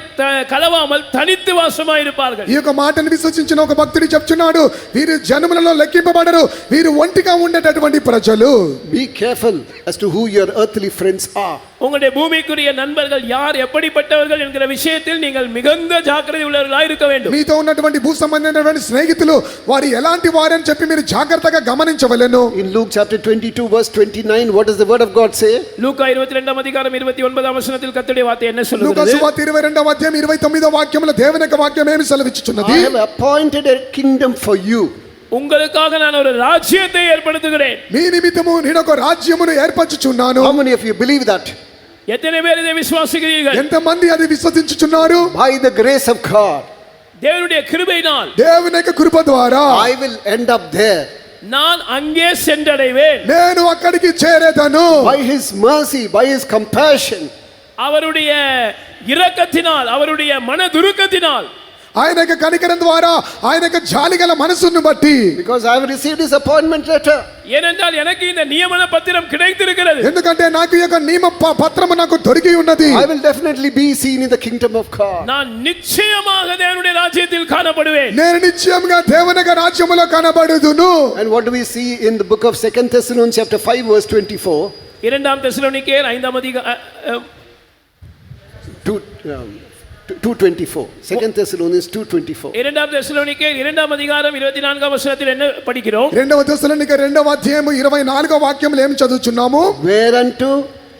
கலவாமல் தனித்து வாசமாயிருப்பார்கள். ఈ యొక్క మాటను విశ్వసించిన ఒక భక్తుడు చెప్తున్నాడు, వీరు జనములలో లెక్కింపబడరు, వీరు ఒంటిగా ఉండేటటువంటి ప్రజలు. Be careful as to who your earthly friends are. உங்களுடைய பூமிக்குரிய நண்பர்கள் யார், எப்படிப்பட்டவர்கள் என்கிற விஷயத்தில் நீங்கள் மிகுந்த ஜாக்கிரதை உள்ளவர்களாய் இருக்க வேண்டும். మీతో ఉన్నటువంటి భూ సంబంధమైనటువంటి స్నేహితులు వారు ఎలాంటి వారని చెప్పి మీరు జాగ్రత్తగా గమనించవలెను. In Luke chapter 22 verse 29, what does the word of God say? லூக்கா 22 அதிகாரம் 29 వచనத்தில் கர்த்தருடைய வார்த்தை என்ன சொல்லுகிறது? లూకా సువార్త 22వ అధ్యాయం 29వ వాక్యములో దేవుని యొక్క వాక్యం ఏమి సెలవిచ్చుచున్నది? I have appointed a kingdom for you. உங்களுக்காக நான் ஒரு ராஜ்யத்தை ஏற்படுத்துகிறேன். మీ నిమిత్తము నేను ఒక రాజ్యమును ఏర్పరచుచున్నాను. How many of you believe that? எத்தனை பேர் இதை விசுவாசிக்கிறீர்கள்? ఎంతమంది అది విశ్వసించుచున్నారు? By the grace of God, தேவனுடைய கிருபையினால் దేవుని యొక్క కృప ద్వారా I will end up there. நான் அங்கே சென்றடைவேன். నేను అక్కడికి చేరేదను. By his mercy, by his compassion, அவருடைய இரக்கத்தினால், அவருடைய மனதுருக்கத்தினால், ఆయన యొక్క కనికరం ద్వారా, ఆయన యొక్క జాలిగల మనసును బట్టి, because I have received his appointment letter. ஏனென்றால் எனக்கு இந்த நியமன பத்திரம் கிடைத்திருக்கிறது. ఎందుకంటే నాకు ఈ యొక్క నియమ పత్రము నాకు దొరికి ఉన్నది. I will definitely be seen in the kingdom of God. நான் நிச்சயமாக தேவனுடைய ராஜ்யத்தில் காணப்படுவேன். నేను నిశ్చయంగా దేవుని యొక్క రాజ్యములో కనబడుదును. And what do we see in the book of 2 Thessalonians chapter 5 verse 24? இரண்டாம் தெசலோனிக்கேயர் 5ஆம் அதிகாரம் 2:24. 2 Thessalonians 2:24. இரண்டாம் தெசலோனிக்கேயர் 2ஆம் அதிகாரம் 24ஆம் வசனத்தில் என்ன படிக்கிறோம்? రెండవ దశలోనిక 2వ అధ్యాయం 24వ వాక్యములో ఏం చదువుచున్నాము? Whereunto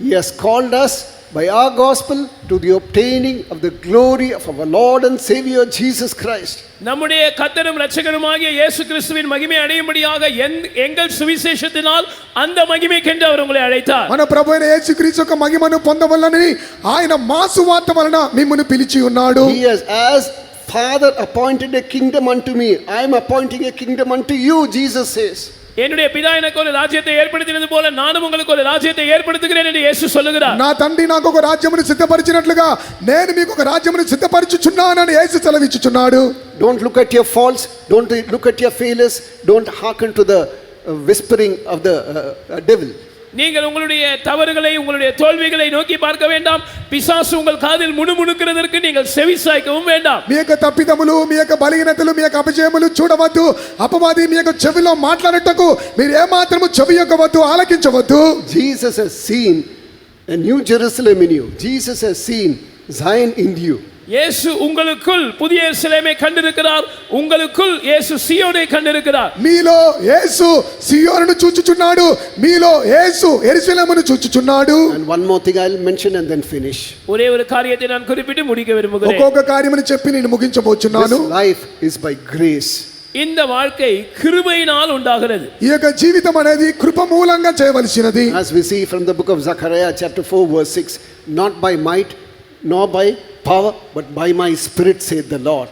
he has called us by our gospel to the obtaining of the glory of our Lord and Savior Jesus Christ. நம்முடைய கர்த்தரும் இரட்சகருமாகிய இயேசு கிறிஸ்துவின் மகிமை அடையும்படியாக எங்கள் சுவிசேஷத்தினால் அந்த மகிமைக்கென்று அவர் உங்களை அழைத்தார். మన ప్రభు అయిన యేసుక్రీస్తు యొక్క మహిమను పొందవలనని ఆయన మా సువార్త వలన మిమ్మును పిలిచి ఉన్నాడు. He has, as Father appointed a kingdom unto me, I am appointing a kingdom unto you, Jesus says. என்னுடைய பிதா எனக்கு ஒரு ராஜ்யத்தை ஏற்படுத்தினது போல நானும் உங்களுக்கு ஒரு ராஜ்யத்தை ஏற்படுத்துகிறேன் என்று இயேசு சொல்லுகிறார். నా తండ్రి నాకు ఒక రాజ్యమును సిద్ధపరిచినట్లుగా నేను మీకు ఒక రాజ్యమును సిద్ధపరచుచున్నానని యేసు సెలవిచ్చుచున్నాడు. Don't look at your faults, don't look at your failures, don't hearken to the whispering of the devil. நீங்கள் உங்களுடைய தவறுகளை, உங்களுடைய தோல்விகளை நோக்கி பார்க்க வேண்டாம். பிசாசு உங்கள் காதில் முணுமுணுக்கிறதற்கு நீங்கள் செவிசாய்க்கவும் வேண்டாம். మీ యొక్క తప్పిదములు, మీ యొక్క బలహీనతలు, మీ యొక్క అపజయములు చూడవద్దు. అపవాది మీ యొక్క చెవిలో మాట్లాడటకు మీరు ఏమాత్రము చెవియొక్కవద్దు, ఆలకించవద్దు. Jesus has seen a new Jerusalem in you. Jesus has seen Zion in you. இயேசு உங்களுக்குள் புதிய எருசலேமை கண்டிருக்கிறார். உங்களுக்குள் இயேசு சீயோனை கண்டிருக்கிறார். మీలో యేసు సియోనును చూచుచున్నాడు. మీలో యేసు యెరూషలేమును చూచుచున్నాడు. And one more thing I'll mention and then finish. ஒரே ஒரு காரியத்தை நான் குறிப்பிட்டு முடிக்க விரும்புகிறேன். ఒక్కొక్క కార్యమును చెప్పి నేను ముగించబోచున్నాను. This life is by grace. இந்த வாழ்க்கை கிருபையினால் உண்டாகிறது. ఈ యొక్క జీవితం అనేది కృప మూలంగా చేయవలసినది. As we see from the book of Zechariah chapter 4 verse 6, not by might nor by power but by my spirit saith the Lord.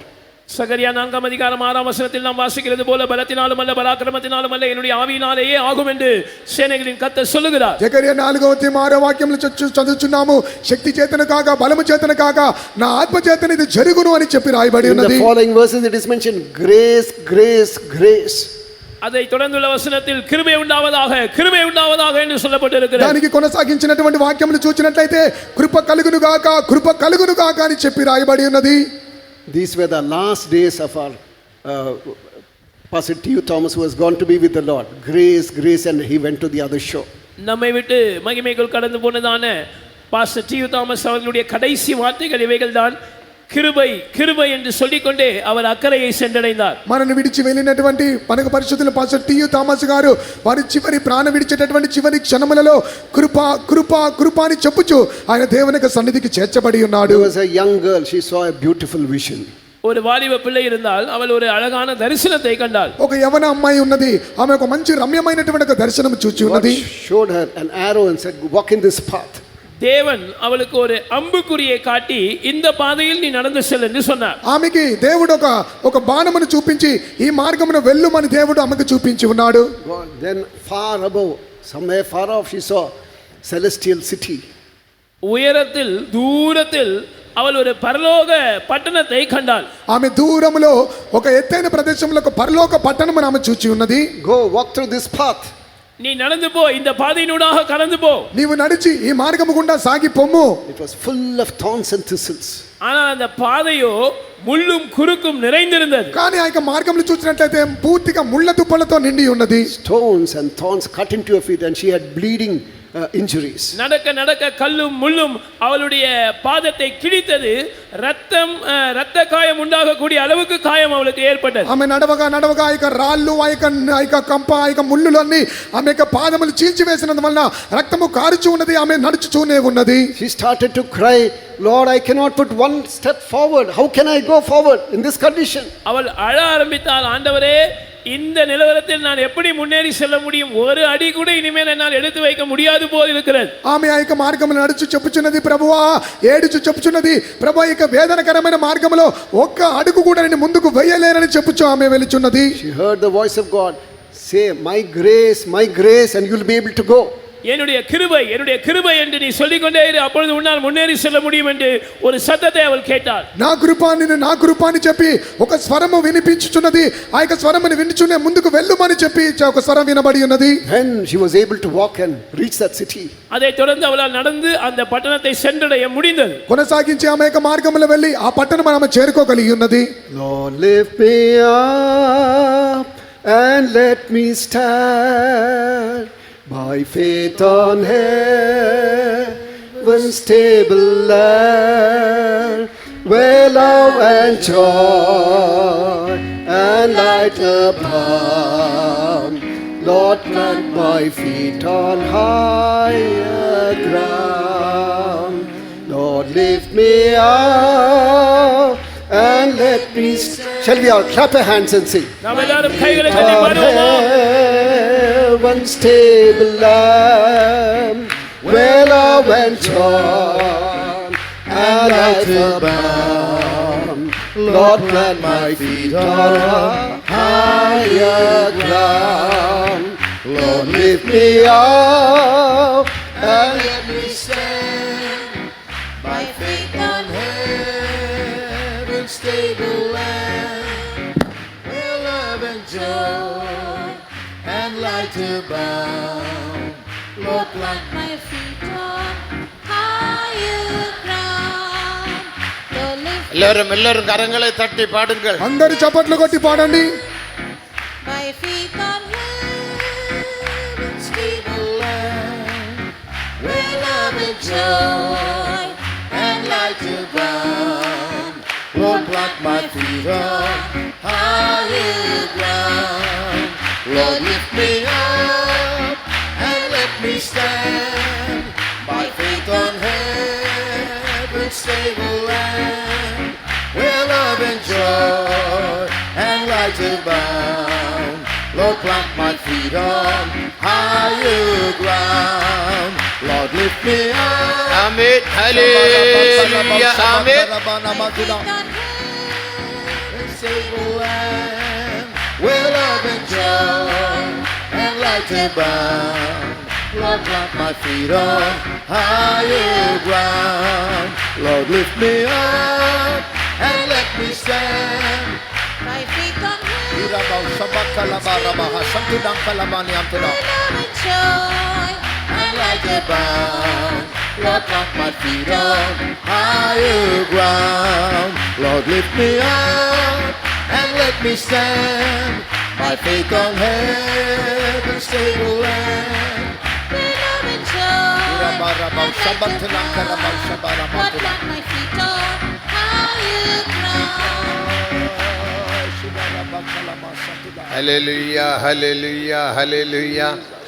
சகரியா 4ஆம் அதிகாரம் 6ஆம் வசனத்தில் நாம் வாசிக்கிறது போல பலத்தினாலும் அல்ல பராக்கிரமத்தினாலும் அல்ல என்னுடைய ஆவியினாலேயே ஆகும் என்று சேனைகளின் கர்த்தர் சொல்லுகிறார். జకర్యా 4వ అధ్యాయం 6వ వాక్యంలో చదువుచున్నాము. శక్తి చేతన కాక, బలము చేతన కాక, నా ఆత్మ చేతన ఇది జరుగును అని చెప్పి రాయబడి In ఉన్నది. the following verses it is mentioned grace, grace, grace. அதை தொடர்ந்துள்ள வசனத்தில் கிருபை உண்டாவதாக, கிருபை உண்டாவதாக என்று சொல்லப்பட்டிருக்கிறது. దానికి కొనసాగించినటువంటి వాక్యములు చూచినట్లయితే కృప కలుగును గాక, కృప కలుగును గాక అని చెప్పి రాయబడి ఉన్నది. These were the last days of our Pastor T.U. Thomas, who has gone to be with the Lord. Grace, grace, and he went to the other shore. நம்மை விட்டு மகிமைக்குள் கடந்து போனதான பாஸ்டர் டி.யு. தாமஸ் அவர்களுடைய கடைசி வார்த்தைகள் இவைகள்தான். கிருபை கிருபை என்று சொல்லிக்கொண்டே அவர் அக்கறையை சென்றடைந்தார். మనని విడిచి వెళ్ళినటువంటి మనకు పరిశుద్ధుల పాస్టర్ టి.యు. థామస్ గారు వారి చివరి ప్రాణం విడిచేటటువంటి చివరి క్షణములలో కృప కృప కృప అని చెప్పుచు ఆయన దేవుని యొక్క సన్నిధికి చేర్చబడి ఉన్నాడు. There was a young girl, she saw a beautiful vision. ஒரு வாலிப பிள்ளை இருந்தால் அவள் ஒரு அழகான தரிசனத்தை கண்டாள். ఒక యవన అమ్మాయి ఉన్నది, ఆమె ఒక మంచి రమ్యమైనటువంటి ఒక దర్శనం చూచి God ఉన్నది. showed her an arrow and said, walk in this path. தேவன் அவளுக்கு ஒரு அம்புக்குறியை காட்டி இந்த பாதையில் நீ நடந்து செல் என்று சொன்னார். ఆమెకి దేవుడు ఒక బాణమును చూపించి ఈ మార్గమును వెళ్ళుమని దేవుడు ఆమెకు చూపించి ఉన్నాడు. Then far above, somewhere far off, she saw celestial city. உயரத்தில் தூரத்தில் அவள் ஒரு பரலோக பட்டணத்தை கண்டாள். ఆమె దూరములో ఒక ఎత్తైన ప్రదేశంలో ఒక పరలోక పట్టణమును ఆమె చూచి ఉన్నది. Go, walk through this path. நீ நடந்து போ, இந்த பாதையினூடாக கடந்து போ. నీవు నడిచి ఈ మార్గము గుండా సాగి పొమ్ము. It was full of thorns and thistles. ஆனால் அந்த பாதையோ முள்ளும் குறுக்கும் நிறைந்திருந்தது. కానీ ఆ యొక్క మార్గంలో చూసినట్లయితే పూర్తిగా ముళ్ళ తుప్పలతో నిండి ఉన్నది. Stones and thorns cut into her feet and she had bleeding injuries. நடக்க நடக்க கல்லும் முள்ளும் அவளுடைய பாதத்தை கிழித்தது. இரத்த காயம் உண்டாகக்கூடிய அளவுக்கு காயம் அவளுக்கு ஏற்பட்டது. ఆమె నడవగా నడవగా ఆ యొక్క రాళ్ళు ఆ యొక్క కంప ఆ యొక్క ముళ్ళులు అన్ని ఆమె యొక్క పాదములు చీల్చి వేసినందువలన రక్తము కారుచు ఉన్నది. ఆమె నడుచుచూనే ఉన్నది. She started to cry, Lord, I cannot put one step forward. How can I go forward in this condition? அவள் அழ ஆரம்பித்தாள், ஆண்டவரே, இந்த நிலவரத்தில் நான் எப்படி முன்னேறி செல்ல முடியும்? ஒரு அடி கூட இனிமேல் என்னால் எடுத்து வைக்க முடியாது போல் இருக்கிறது. ఆమె ఆ యొక్క మార్గములో నడుచు చెప్పుచున్నది, ప్రభువా ఏడుచు చెప్పుచున్నది, ప్రభువా ఈ యొక్క వేదనకరమైన మార్గములో ఒక్క అడుగు కూడా నేను ముందుకు వేయలేనని చెప్పుచు ఆమె వెలుచున్నది. She heard the voice of God say, my grace, and you'll be able to go. என்னுடைய கிருபை என்று நீ சொல்லிக்கொண்டே இரு, அப்பொழுது உன்னால் முன்னேறி செல்ல முடியும் என்று ஒரு சத்தத்தை அவள் கேட்டாள். నా కృప అని చెప్పి ఒక స్వరము వినిపించుచున్నది. ఆ యొక్క స్వరమును వినిచునే ముందుకు వెళ్ళుమని చెప్పి ఒక స్వరం వినబడి ఉన్నది. Then she was able to walk and reach that city. அதை தொடர்ந்து அவளால் நடந்து அந்த பட்டணத்தை சென்றடைய முடிந்தது. కొనసాగించి ఆమె యొక్క మార్గములో వెళ్ళి ఆ పట్టణం ఆమె చేరుకోగలిగి ఉన్నది. Lord, lift me up and let me stand by faith on heaven's stable land, where love and joy and light abound. Lord, plant my feet on higher ground. Lord, lift me up and let me Shall we all clap our hands and sing? நாம் எல்லாரும் கைகளை தட்டி பாடுவோமா? Heaven's stable land, where love and joy and light abound. Lord, plant my feet on higher ground. Lord, lift me up and let me stand by faith on heaven's stable land, where love and joy and light abound. Lord, plant my feet on higher ground. Lord, lift எல்லாரும் கரங்களை தட்டி பாடுங்கள். అందరూ చప్పట్లు కొట్టి పాడండి. my feet on heaven's stable land, where love and joy and light abound. Lord, plant my feet on higher ground. Lord, lift me up and let me stand by faith on heaven's stable land, where love and joy and light abound. Lord, plant my feet on higher ground. Lord, lift me up. Amen. Hallelujah. Amen. Stable land, where love and joy and light abound. Lord, plant my feet on higher ground. Lord, lift me up and let me stand. My feet on Irabau sabakalabarabah santudang kalamani amtuna. love and joy and light Abound. Lord, plant my feet on higher ground. Lord, lift me up and let me stand My faith on heaven's stable land. love and joy. Irabarabau, shabantilankarabau, shabarabau. What plant my feet on higher ground. Hallelujah hallelujah hallelujah.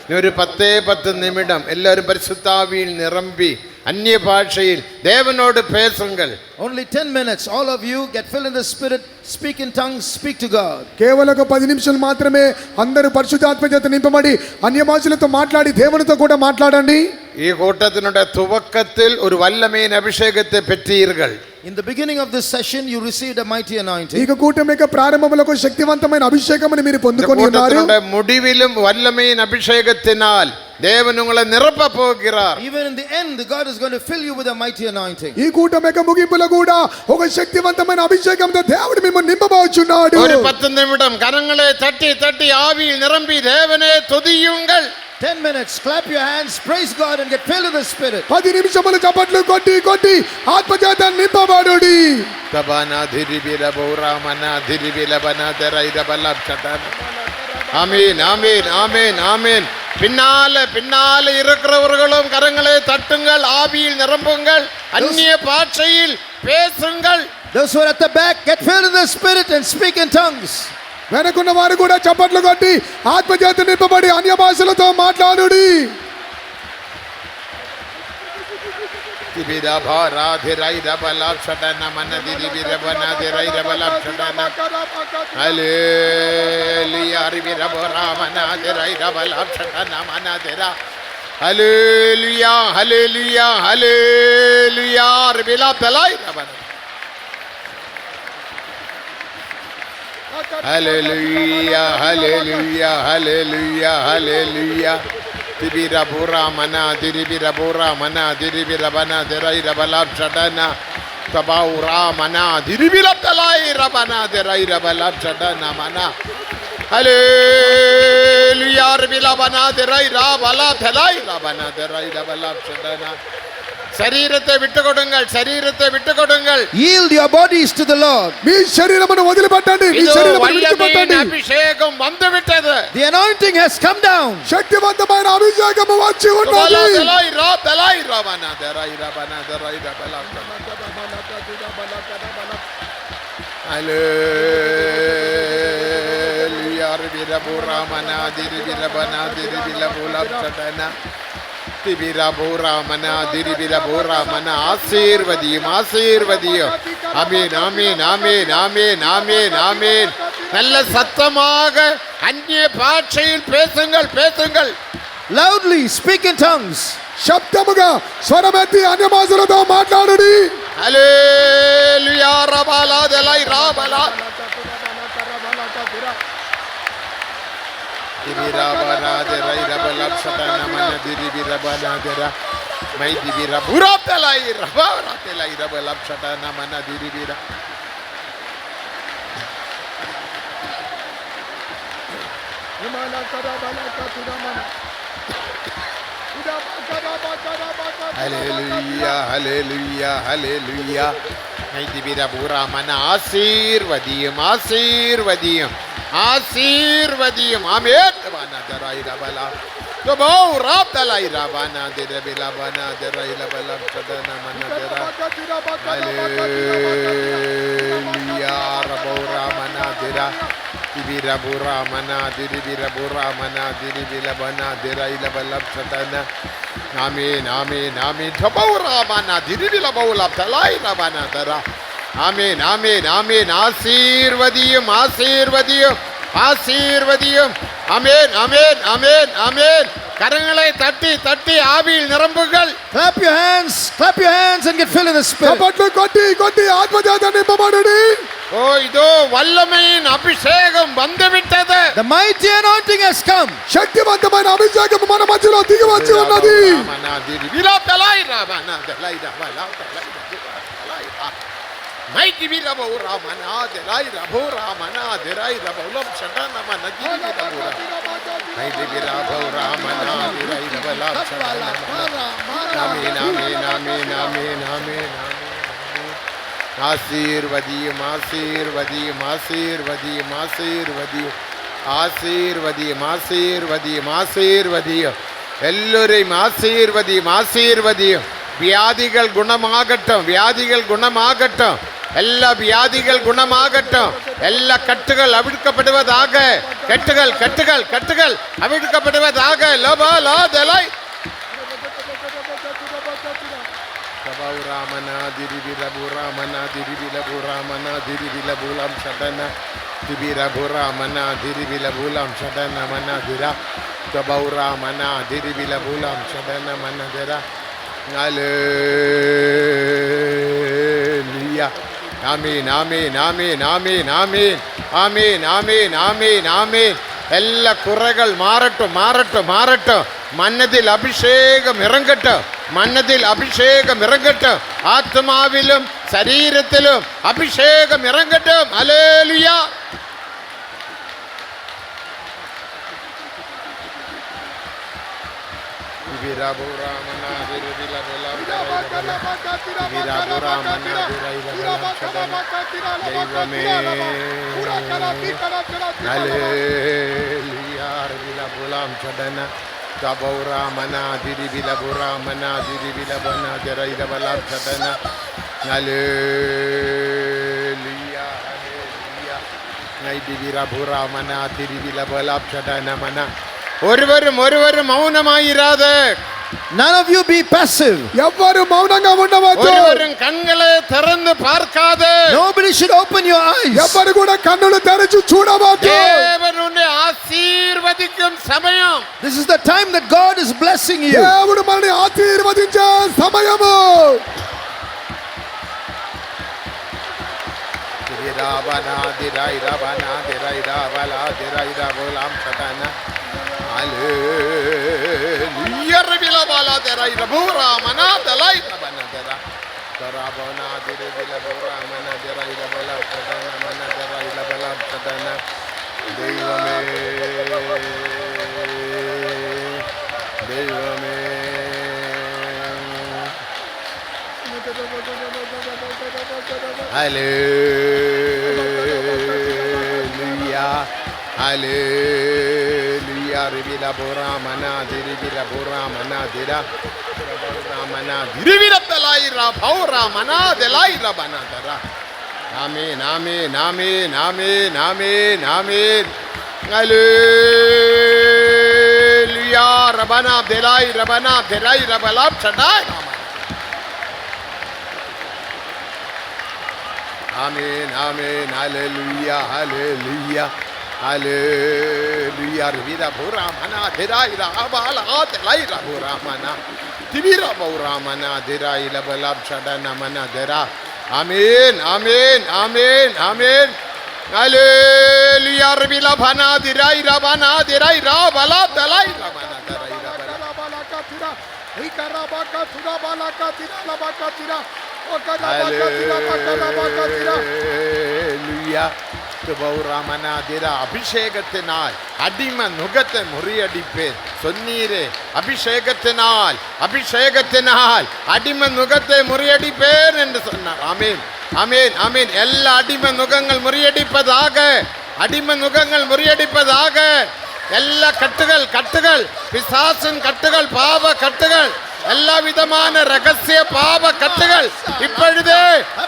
ഇനി ഒരു 10 നിമിഷം എല്ലാവരും പരിശുദ്ധാവിയിൽ നിറമ്പി അന്യഭാഷയിൽ ദേവനോട് പേസുങ്ങൾ. Only 10 minutes. All of you get filled in the Spirit, speak in tongues, speak to God. కేవలం ఒక 10 నిమిషాలు మాత్రమే అందరూ పరిశుద్ధాత్మ చేత నింపబడి అన్య భాషలతో మాట్లాడి దేవునితో కూడా మాట్లాడండి. ഈ കൂട്ടത്തിനുടെ തുവക്കത്തിൽ ഒരു വല്ലമേൻ അഭിഷേകത്തെ പെറ്റീர்கள். In the beginning of this session, you received a mighty anointing. ఈ కూటమి యొక్క ప్రారంభంలో ఒక శక్తివంతమైన అభిషేకమును మీరు పొందుకొని ఉన్నారు. കൂട്ടത്തിനുടെ മുടിവിലും വല്ലമേൻ അഭിഷേകത്തിനാൽ ദേവൻ നിങ്ങളെ നിറപ്പ പോകുகிறார். Even in the end, God is going to fill you with a mighty anointing. ఈ కూటమి యొక్క ముగింపులో కూడా ఒక శక్తివంతమైన అభిషేకంతో దేవుడు మిమ్మల్ని నింపబోచున్నాడు. ഒരു 10 നിമിഷം കരങ്ങളെ തട്ടി തട്ടി ആവിയിൽ നിറമ്പി ദേവനെ തുതിയുங்கள். 10 minutes. Clap your hands, praise God, and get filled with the Spirit. 10 నిమిషములు చప్పట్లు కొట్టి కొట్టి ఆత్మచేత నింపబడుడి. തബാനാ ധിരിബില ബൗറാമനാ ധിരിബില ബനാദരൈദ ബലബ്ചതന. ആമീൻ ആമീൻ ആമീൻ ആമീൻ. பின்னால இருக்கிறவர்களும் கரங்களை தட்டுங்கள், ஆவியில் நிரம்புங்கள், அந்நிய பாஷையில் பேசுங்கள். Those who are at the back, get filled in the Spirit and speak in tongues. వెనకున్న వారు కూడా చప్పట్లు కొట్టి ఆత్మచేత నింపబడి అన్య భాషలతో మాట్లాడుడి. తిబిరా భారాధిరైద బలబ్చతన మనదిరిబిర బనాదిరైద బలబ్చతన. హల్లెలూయా రిబిర బోరామనాదిరైద బలబ్చతన మనదిరా. హల్లెలూయా హల్లెలూయా హల్లెలూయా రిబిల తలైద బన. Hallelujah, hallelujah, hallelujah, hallelujah. Tibira bura mana, diribira bura mana, diribira bana, deraira balab shadana. Tabaura mana, diribira talai rabana, deraira balab shadana mana. Hallelujah, ribila bana, deraira balab talai rabana, deraira balab shadana. ശരീരത്തെ വിട്ടുകൊടുങ്ങൾ, ശരീരത്തെ വിട്ടുകൊടുങ്ങൾ. Yield your bodies to the Lord. మీ శరీరమును వదిలిపెట్టండి. మీ శరీరమును విడిచిపెట్టండి. అభిషేకం వందువిట్టదు. The anointing has come down. శక్తివంతమైన అభిషేకము వచ్చి ఉన్నది. హల్లెలూయా రిబిరబురామనా దిరిబిరబనా దిరిబిలబులబ్చటనా. ஆசீர்வதியும் ஆசீர்வதியும். ஆமீன் ஆமீன் ஆமீன் ஆமீன் ஆமீன் ஆமீன். நல்ல சத்தமாக அந்நிய பாஷையில் பேசுங்கள் பேசுங்கள். Loudly speak in tongues. శబ్దముగా స్వరమెత్తి అన్య భాషలతో మాట్లాడుడి. హల్లెలూయా రబాలా దలై రాబలా. Dibira banadera irabalab satana mana diribira banadera. Mai dibira buratela irabaratela irabalab satana mana diribira. Hallelujah, hallelujah, hallelujah. Mai dibira bura mana ஆசீர்வதியும் ஆசீர்வதியும் ஆசீர்வதியும். ஆமென். வனதரைரபலா தபௌ ராப்தலைரபனா திரபிலபனா திரைலபலம் சதன மனதர. ஹல்லேலூயா ரபௌரா மனாதிரா திபிரபுரா மனா திரிபிரபுரா மனா திரிபிலபனா திரைலபலம் சதன. ஆமென் ஆமென் ஆமென். தபௌரா மனா திரிபிலபௌலா தலைரபனா தரா. ஆமென் ஆமென் ஆமென். ஆசீர்வதியும் ஆசீர்வதியும் ஆசீர்வதியும். ஆமென் ஆமென் ஆமென் ஆமென். கரங்களை தட்டி தட்டி ஆவியில் நிரம்புங்கள். Clap your hands and get filled in the Spirit. చప్పట్లు కొట్టి కొట్టి ఆత్మచేత నింపబడుడి. ஓ இதோ வல்லமையின் அபிஷேகம் வந்துவிட்டது. The mighty anointing has come. శక్తివంతమైన అభిషేకము మన మధ్యలో దిగి వచ్చి ఉన్నది. మైకి వీరబౌరా మనాదిరై రబౌరా మనాదిరై రబౌలం షటనమ నదిరిబౌరా. మైకి వీరబౌరా మనాదిరై రబౌలం షటనమ. ఆమేన్ ఆమేన్ ఆమేన్ ఆమేన్ ఆమేన్. ஆசீர்வதியும் ஆசீர்வதியும் ஆசீர்வதியும் ஆசீர்வதியும் ஆசீர்வதியும் ஆசீர்வதியும் ஆசீர்வதியும் எல்லோரையும் ஆசீர்வதியும் ஆசீர்வதியும் வியாதிகள் குணமாகட்டும் வியாதிகள் குணமாகட்டும் எல்லா வியாதிகள் குணமாகட்டும் எல்லா கட்டுகள் அவிழ்க்கப்படுவதாக கட்டுகள் கட்டுகள் கட்டுகள் அவிழ்க்கப்படுவதாக லபா லா தலை ராமனா திரிவில பூராமனா திரிவில பூராமனா திரிவில பூலாம் சடன திபிர பூராமனா திரிவில பூலாம் சடன மனா திரா கபௌராமனா திரிவில பூலாம் சடன மனதிரா அல்லேலூயா ஆமீன் ஆமீன் ஆமீன் ஆமீன் ஆமீன் ஆமீன் ஆமீன் ஆமீன் ஆமீன் எல்லா குறைகள் மாறட்டும் மாறட்டும் மாறட்டும் மன்னதில் அபிஷேகம் இறங்கட்டும் மன்னதில் அபிஷேகம் இறங்கட்டும் ஆத்மாவிலும் சரீரத்திலும் அபிஷேகம் இறங்கட்டும் அல்லேலூயா ஒருவரும் ஒருவரும் மௌனமாயிராத None of you be passive. ఎవ్వరు మౌనంగా ఉండవద్దు. ஒருவரும் கண்களை திறந்து பார்க்காத Nobody should open your eyes. ఎవ్వరు కూడా కన్నులు తెరచి చూడవద్దు. தேவன் உன்னை ஆசீர்வதிக்கும் சமயம் This is the time that God is blessing you. దేవుడు మనల్ని ఆశీర్వదించే సమయము. Hallelujah, hallelujah. Rivila bora mana dirivila bora mana dira mana dirivila delaira bora mana delaira bana dara. Amen, amen, amen, amen, amen, amen. Hallelujah, rabana delaira bana delaira balab chadai. Amen, amen, hallelujah, hallelujah, hallelujah. Rivira bora mana deraira abala delaira bora mana divira bora mana deraira balab chadana mana dera. Amen, amen, amen, amen. Hallelujah. Rivila bana deraira balab delaira mana deraira balab. Hallelujah. அபிஷேகத்தினால் அடிமை நுகத்தை முறியடிப்பேன் சொன்னீரே அபிஷேகத்தினால் அபிஷேகத்தினால் அடிமை நுகத்தை முறியடிப்பேன் என்று சொன்னார். ஆமீன் ஆமீன் ஆமீன். எல்லா அடிமை நுகங்கள் முறியடிப்பதாக அடிமை நுகங்கள் முறியடிப்பதாக எல்லா கட்டுகள் கட்டுகள் பிசாசின் கட்டுகள் பாவ கட்டுகள் எல்லா விதமான ரகசிய பாவ கட்டுகள் இப்பொழுதே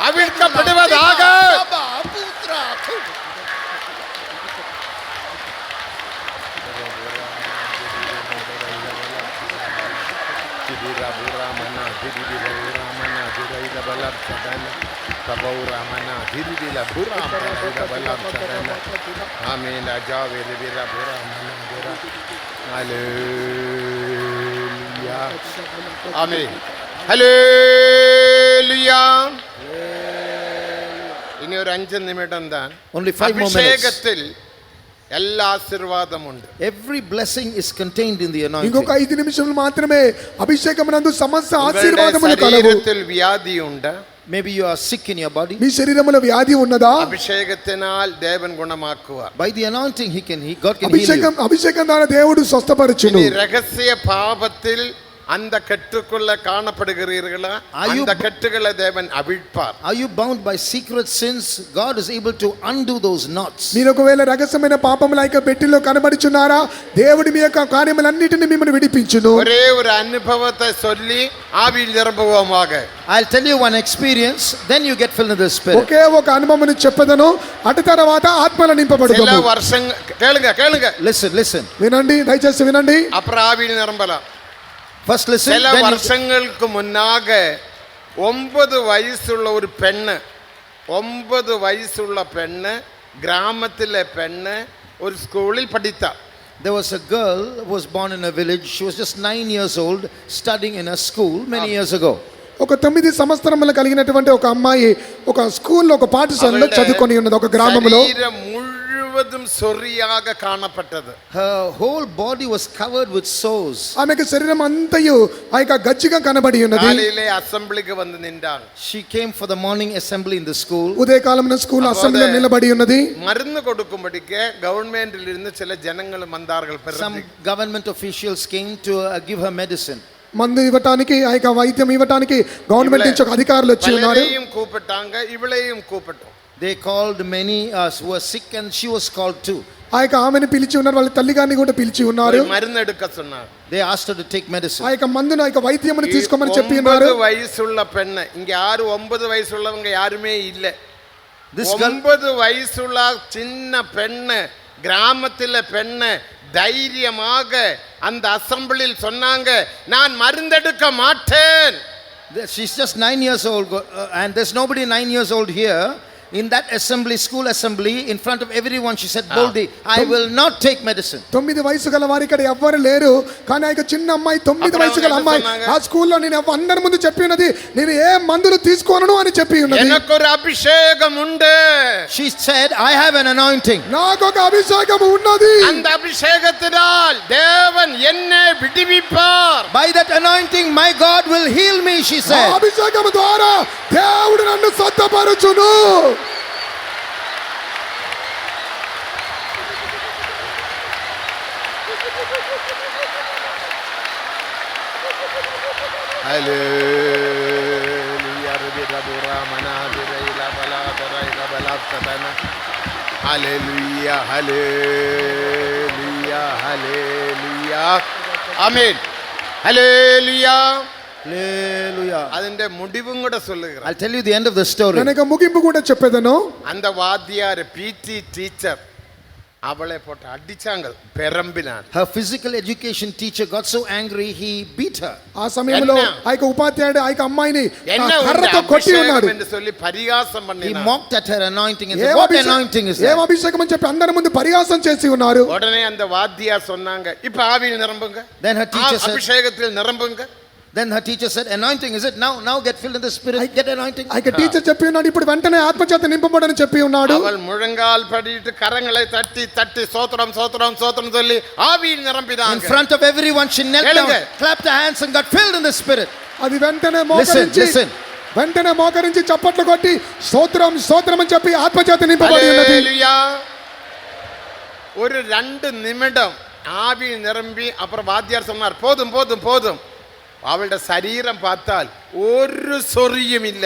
அவிழ்க்கப்படுவதாக. Amen. Hallelujah. ഇനി ഒരു 5 നിമിഷം താൻ. Only 5 more minutes. അഭിഷേകത്തിൽ എല്ലാ ആശീർവാദമുണ്ട്. Every blessing is contained in the anointing. ఇంకొక 5 నిమిషములు మాత్రమే అభిషేకమునందు సమస్త നിങ്ങളുടെ ఆశీర్వాదములు కలవు. ശരീരത്തിൽ വ്യാധിയുണ്ട്. Maybe you are sick in your body. మీ శరీరములో వ్యాధి ఉన్నదా? അഭിഷേകത്തിനാൽ ദേവൻ ഗുണമാക്കുവാൻ. By the anointing God can heal you. అభిషేకం ద్వారా దేవుడు స్వస్థపరచును. ഇനി രഹസ്യ പാപത്തിൽ அந்த கட்டுக்குள்ள காணப்படுகிறீர்களா? Are you- அந்த கட்டுகளை தேவன் அவிழ்ப்பார். Are you bound by secret sins? God is able to undo those knots. మీరు ఒకవేళ రహస్యమైన పాపముల యొక్క పెట్టిలో కనబడుచున్నారా? దేవుడి మీ యొక్క కార్యములన్నిటిని మిమ్మల్ని విడిపించును. ஒரே ஒரு அனுபவத்தை சொல்லி ஆவியில் நிரம்புவோமாக. I'll tell you one experience, then you get filled in the Spirit. ఒకే ఒక అనుభవమును చెప్పదను, అటు తర్వాత ఆత్మల சில నింపబడును. வருஷங்கள் கேளுங்க Listen. వినండి, దయచేసి వినండి. அப்புறம் ஆவியில் நிரம்பலாம். First listen, சில then you... வருஷங்களுக்கு முன்னாக 9 வயசுள்ள ஒரு பெண்ணு 9 வயசுள்ள பெண்ணு கிராமத்திலே பெண்ணு ஒரு ஸ்கூலில் படித்தார். There was a girl who was born in a village. She was just 9 years old, studying in a school many years ago. ఒక 9 సంవత్సరములు కలిగినటువంటి ఒక అమ్మాయి ఒక స్కూల్లో ఒక పాఠశాలలో చదువుకొని ఉన్నది ఒక గ్రామంలో. சரீரம் முழுவதும் சொறியாக காணப்பட்டது. Her whole body was covered with sores. ఆమెకు శరీరం అంతయు ఆ యొక్క గజ్జిగా కనబడి ఉన్నది. காலையிலே அசெம்பிளிக்கு வந்து நின்றாள். She came for the morning assembly in the school. ఉదయకాలమున స్కూల్ అసెంబ్లీలో నిలబడి ఉన్నది. மருந்து கொடுக்கும்படிக்கு கவர்மெண்டில் இருந்து சில ஜனங்கள் வந்தார்கள். Some government officials came to give her medicine. మందు ఇవ్వటానికి ఆ యొక్క వైద్యం ఇవ్వటానికి గవర్నమెంట్ నుంచి ఒక అధికారులు వచ్చి ఉన్నారు. பலரையும் கூப்பிட்டாங்க, இவளையும் கூப்பிட்டோம். They called many who were sick and she was called too. ఆ యొక్క ఆమెను పిలిచి ఉన్నారు, వాళ్ళ తల్లిగారిని కూడా పిలిచి ఉన్నారు. மருந்து எடுக்க சொன்னார். They asked her to take medicine. ఆ యొక్క మందును ఆ యొక్క వైద్యమును తీసుకోమని చెప్పి ఉన్నారు. 9 వయసుள்ள பெண்ணு, இங்க யாரு 9 வயசுள்ளவங்க யாருமே இல்ல. This girl, 9 வயசுள்ள சின்ன பெண்ணு கிராமத்தில பெண்ணு தைரியமாக அந்த அசெம்பிளியில் சொன்னாங்க, நான் மருந்தெடுக்க மாட்டேன். she's just 9 years old and there's nobody 9 years old here. In that assembly, school assembly, in front of everyone, she said boldly, I will not take medicine. 9 వయసు గల వారు ఇక్కడ ఎవ్వరు లేరు, కానీ ఆ యొక్క చిన్న అమ్మాయి 9 వయసు గల అమ్మాయి ఆ స్కూల్లో నేను అందరి ముందు చెప్పి ఉన్నది, నేను ఏ మందులు తీసుకోను అని చెప్పి ఉన్నది. எனக்கு ஒரு அபிஷேகம் உண்டு. She said, I have an anointing. నాకు ఒక అభిషేకం ఉన్నది. அந்த అభిషేகத்தினால் தேவன் என்னை விடுவிப்பார். By that anointing, my God will heal me, she ఆ said. అభిషేకం ద్వారా దేవుడు నన్ను స్వస్థపరచును. Hallelujah, Rabbi Rabura Manadira ila baladara ila balatana. Hallelujah, hallelujah, hallelujah. Amen. Hallelujah. Hallelujah. അതിന്റെ முடிவும் கூட சொல்லுகிறேன். I'll tell you the end of the story. నేను ముగింపు కూడా చెప్పేదను. அந்த வாத்தியார் பிடி டீச்சர் அவளை போட்டு அடிச்சாங்க பெரம்பினார். Her physical education teacher got so angry he beat her. ఆ సమయంలో ఆ యొక్క ఉపాధ్యాయుడు ఆ యొక్క అమ్మాయిని என்ன కర్రతో కొట్టి ఉన్నాడు. என்று சொல்லி பரிகாசம் He பண்ணினார். mocked at her anointing and said, what anointing is ఏం that? అభిషేకం అని చెప్పి అందరి ముందు పరిహాసం చేసి ఉన్నారు. உடனே அந்த வாத்தியார் சொன்னாங்க, இப்ப ஆவியில் நிரம்புங்க. Then her teacher said, அபிஷேகத்தில் நிரம்புங்க. Then her teacher said, anointing is it? Now get filled in the Spirit, get anointing. ఆ యొక్క టీచర్ చెప్పి ఉన్నాడు, ఇప్పుడు వెంటనే ఆత్మచేత నింపబడని చెప్పి ఉన్నాడు. அவள் முழங்கால் படிட்டு கரங்களை தட்டி தட்டி சோத்திரம் சோத்திரம் சோத்திரம் சொல்லி ஆவியில் In நிரம்பினாங்க. front of everyone, she knelt down, clapped her hands and got filled in the Spirit. అది వెంటనే మోకరించి Listen. వెంటనే మోకరించి చప్పట్లు కొట్టి స్తోత్రం స్తోత్రం అని చెప్పి ఆత్మచేత నింపబడి ఉన్నది. ஹல்லேலூயா. ஒரு 2 நிமிடம் ஆவியில் நிரம்பி அப்புறம் வாத்தியார் சொன்னார், போதும் போதும் போதும். அவளுடைய சரீரம் பார்த்தால் ஒரு சொறியும் இல்ல.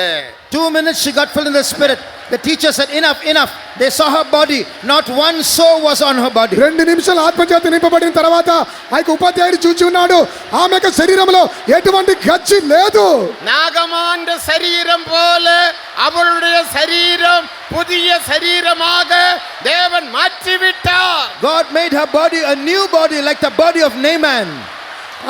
2 minutes she got filled in the Spirit. The teacher said, enough. They saw her body, not one sore was on her body. 2 నిమిషాలు ఆత్మచేత నింపబడిన తర్వాత ఆ యొక్క ఉపాధ్యాయుడు చూచి ఉన్నాడు, ఆమె యొక్క శరీరంలో ఎటువంటి గచ్చి లేదు. நாகமாண்ட சரீரம் போல அவளுடைய சரீரம் புதிய சரீரமாக தேவன் மாற்றிவிட்டார். God made her body a new body like the body of Naaman.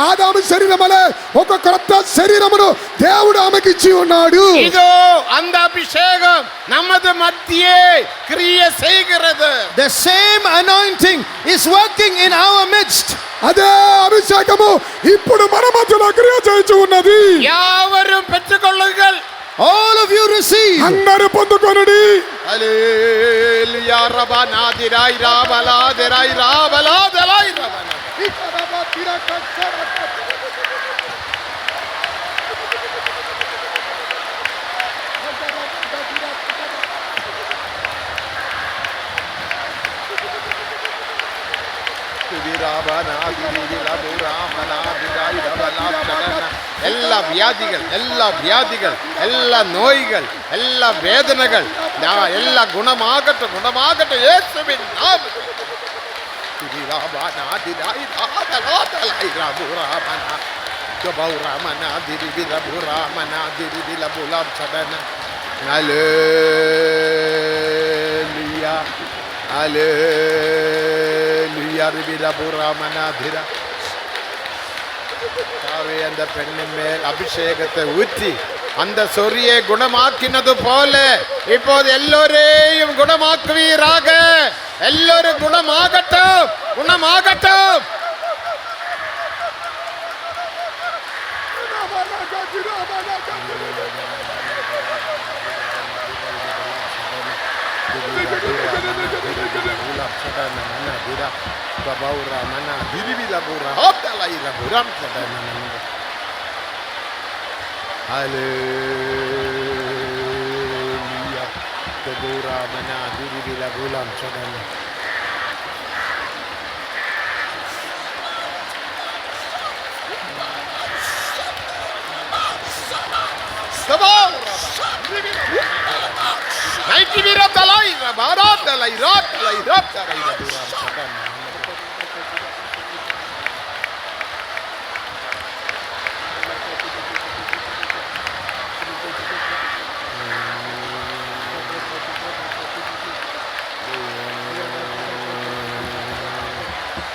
ఆదాము శరీరమలే ఒక క్రొత్త శరీరమును దేవుడు ఆమెకి ఇచ్చి ఉన్నాడు. இதோ அந்த அபிஷேகம் நமது மத்தியே கிரியை செய்கிறது. The same anointing is working in our midst. అదే అభిషేకము ఇప్పుడు మన మధ్యలో క్రియ చేయించి ఉన్నది. யாவரும் பெற்றுக்கொள்ளுங்கள். All of you receive. అందరూ పొందుకొనుడి. హల్లెలూయా రబనా దిరాయి రాబలా దిరాయి రాబలా దిరాయి రబనా. எல்லா வியாதிகள், எல்லா வியாதிகள், எல்லா நோய்கள், எல்லா வேதனைகள் எல்லா குணமாகட்டும், குணமாகட்டும் இயேசுவின் நாமத்தில். Hallelujah, hallelujah, ribiraburamanathira. தாவே அந்த பெண்ணின் மேல் அபிஷேகத்தை ஊற்றி அந்த சொரியை குணமாக்கினது போல இப்போது எல்லோரையும் குணமாக்குவீராக. எல்லோரும் குணமாகட்டும், குணமாகட்டும்.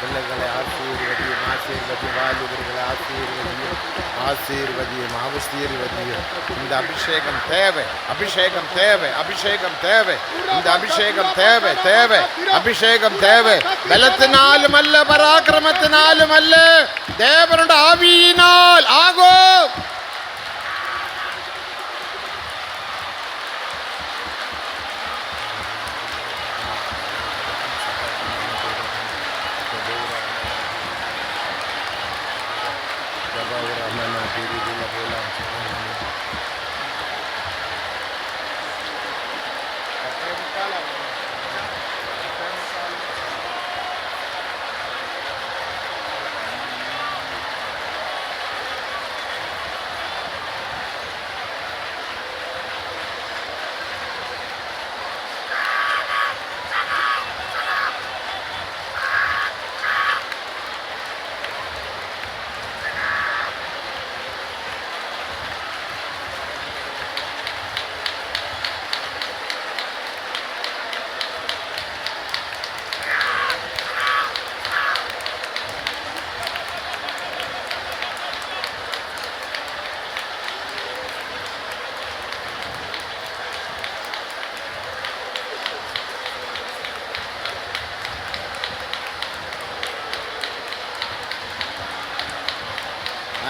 பிள்ளைகளை ஆசீர்வதியும், ஆசீர்வதியும், வாலிபர்களை ஆசீர்வதியும், ஆசீர்வதியும், ஆசீர்வதியும். இந்த அபிஷேகம் தேவை, அபிஷேகம் தேவை, அபிஷேகம் தேவை, இந்த அபிஷேகம் தேவை, தேவை, அபிஷேகம் தேவை. பலத்தினாலும் அல்ல, பராக்கிரமத்தினாலும் அல்ல, தேவனுடைய ஆவியினால் ஆகும்.